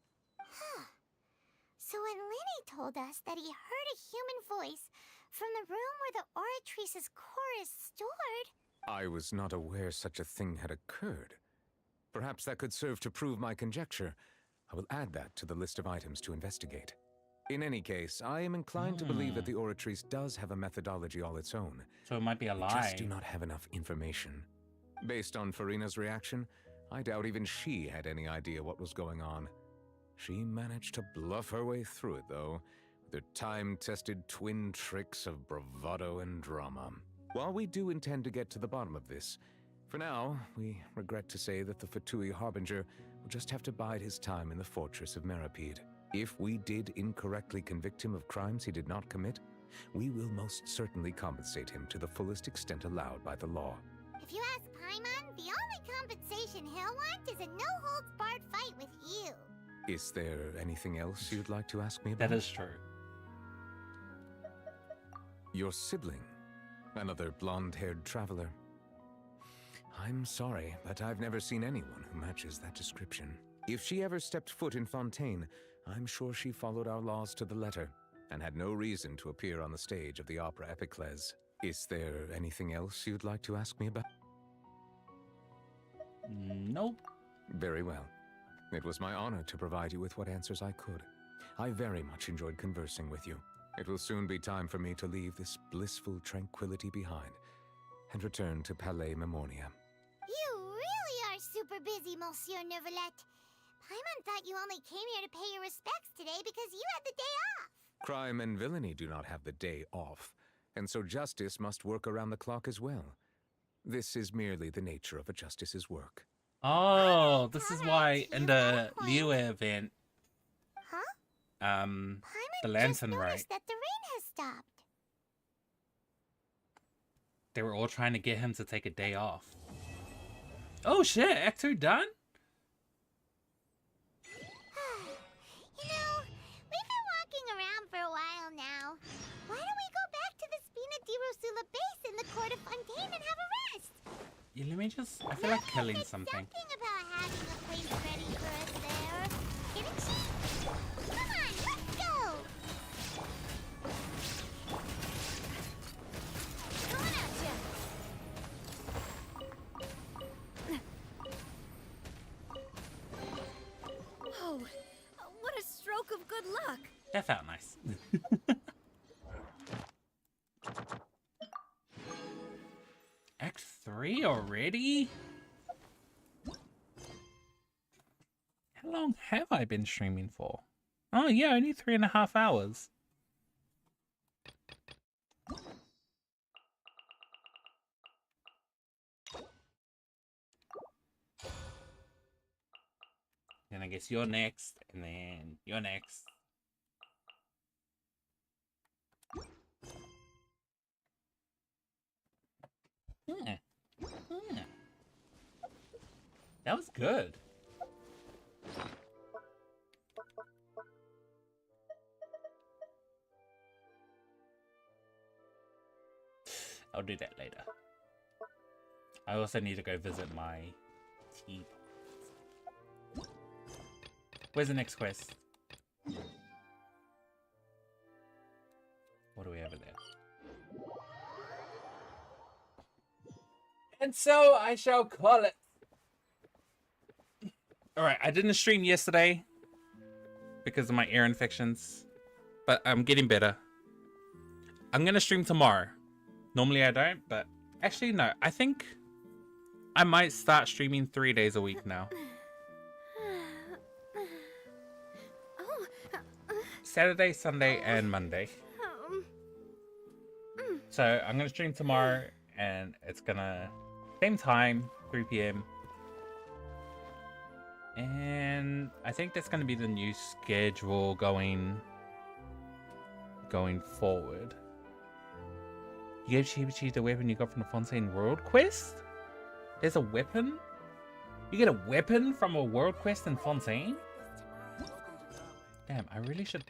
So when Linny told us that he heard a human voice from the room where the Oratrice's core is stored... I was not aware such a thing had occurred. Perhaps that could serve to prove my conjecture. I will add that to the list of items to investigate. In any case, I am inclined to believe that the Oratrice does have a methodology all its own. So it might be a lie. We just do not have enough information. Based on Farina's reaction, I doubt even she had any idea what was going on. She managed to bluff her way through it, though, with her time-tested twin tricks of bravado and drama. While we do intend to get to the bottom of this, for now, we regret to say that the Fatui Harbinger will just have to bide his time in the fortress of Meripede. If we did incorrectly convict him of crimes he did not commit, we will most certainly compensate him to the fullest extent allowed by the law. If you ask Paimon, the only compensation he'll want is a no-holds-barred fight with you. Is there anything else you'd like to ask me about? That is true. Your sibling, another blonde-haired traveler. I'm sorry, but I've never seen anyone who matches that description. If she ever stepped foot in Fontaine, I'm sure she followed our laws to the letter, and had no reason to appear on the stage of the opera Epiclese. Is there anything else you'd like to ask me about? Nope. Very well. It was my honor to provide you with what answers I could. I very much enjoyed conversing with you. It will soon be time for me to leave this blissful tranquility behind and return to Palais Memoria. You really are super busy, Monsieur Neuvillette. Paimon thought you only came here to pay your respects today because you had the day off. Crime and villainy do not have the day off, and so justice must work around the clock as well. This is merely the nature of a justice's work. Oh, this is why in the Liu event, the lantern right, that the rain has stopped. They were all trying to get him to take a day off. Oh shit, Act 2 done? You know, we've been walking around for a while now. Why don't we go back to the Spina di Rosula base in the court of Fontaine and have a rest? Yeah, let me just... I feel like killing something. Something about having a place ready for us there. Didn't she? Come on, let's go! Coming at ya! Oh, what a stroke of good luck! That felt nice. Act 3 already? have I been streaming for? Oh yeah, only 3.5 hours. And I guess you're next, and then you're next. Yeah. Yeah. That was good. I'll do that later. I also need to go visit my tea. Where's the next quest? What do we have there? And so I shall call it. Alright, I didn't stream yesterday because of my ear infections, but I'm getting better. I'm gonna stream tomorrow. Normally I don't, but actually no, I think I might start streaming 3 days a week now. Saturday, Sunday, and Monday. So I'm gonna stream tomorrow, and it's gonna same time, 3 p.m. And I think that's gonna be the new schedule going forward. You gave Shibuchi the weapon you got from the Fontaine World Quest? There's a weapon? You get a weapon from a world quest in Fontaine? Damn, I really should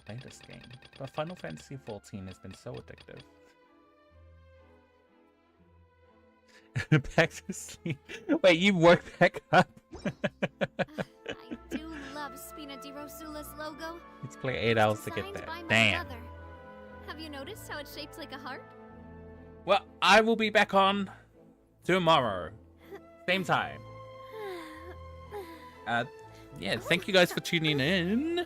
play this game. But Final Fantasy XIV has been so addictive. Back to sleep. Wait, you woke back up? I do love Spina di Rosula's logo. It's play 8 hours to get there. Damn. Mother. Have you noticed how it's shaped like a heart? Well, I will be back on tomorrow. Same time. Yeah, thank you guys for tuning in.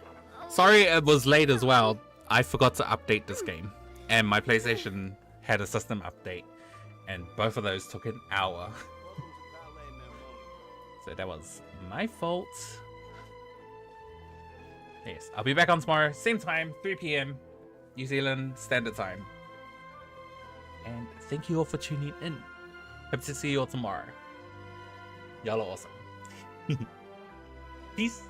Sorry it was late as well. I forgot to update this game. And my PlayStation had a system update. And both of those took an hour. So that was my fault. Yes, I'll be back on tomorrow. Same time, 3 p.m. New Zealand Standard Time. And thank you all for tuning in. Hope to see you all tomorrow. Y'all are awesome. Peace.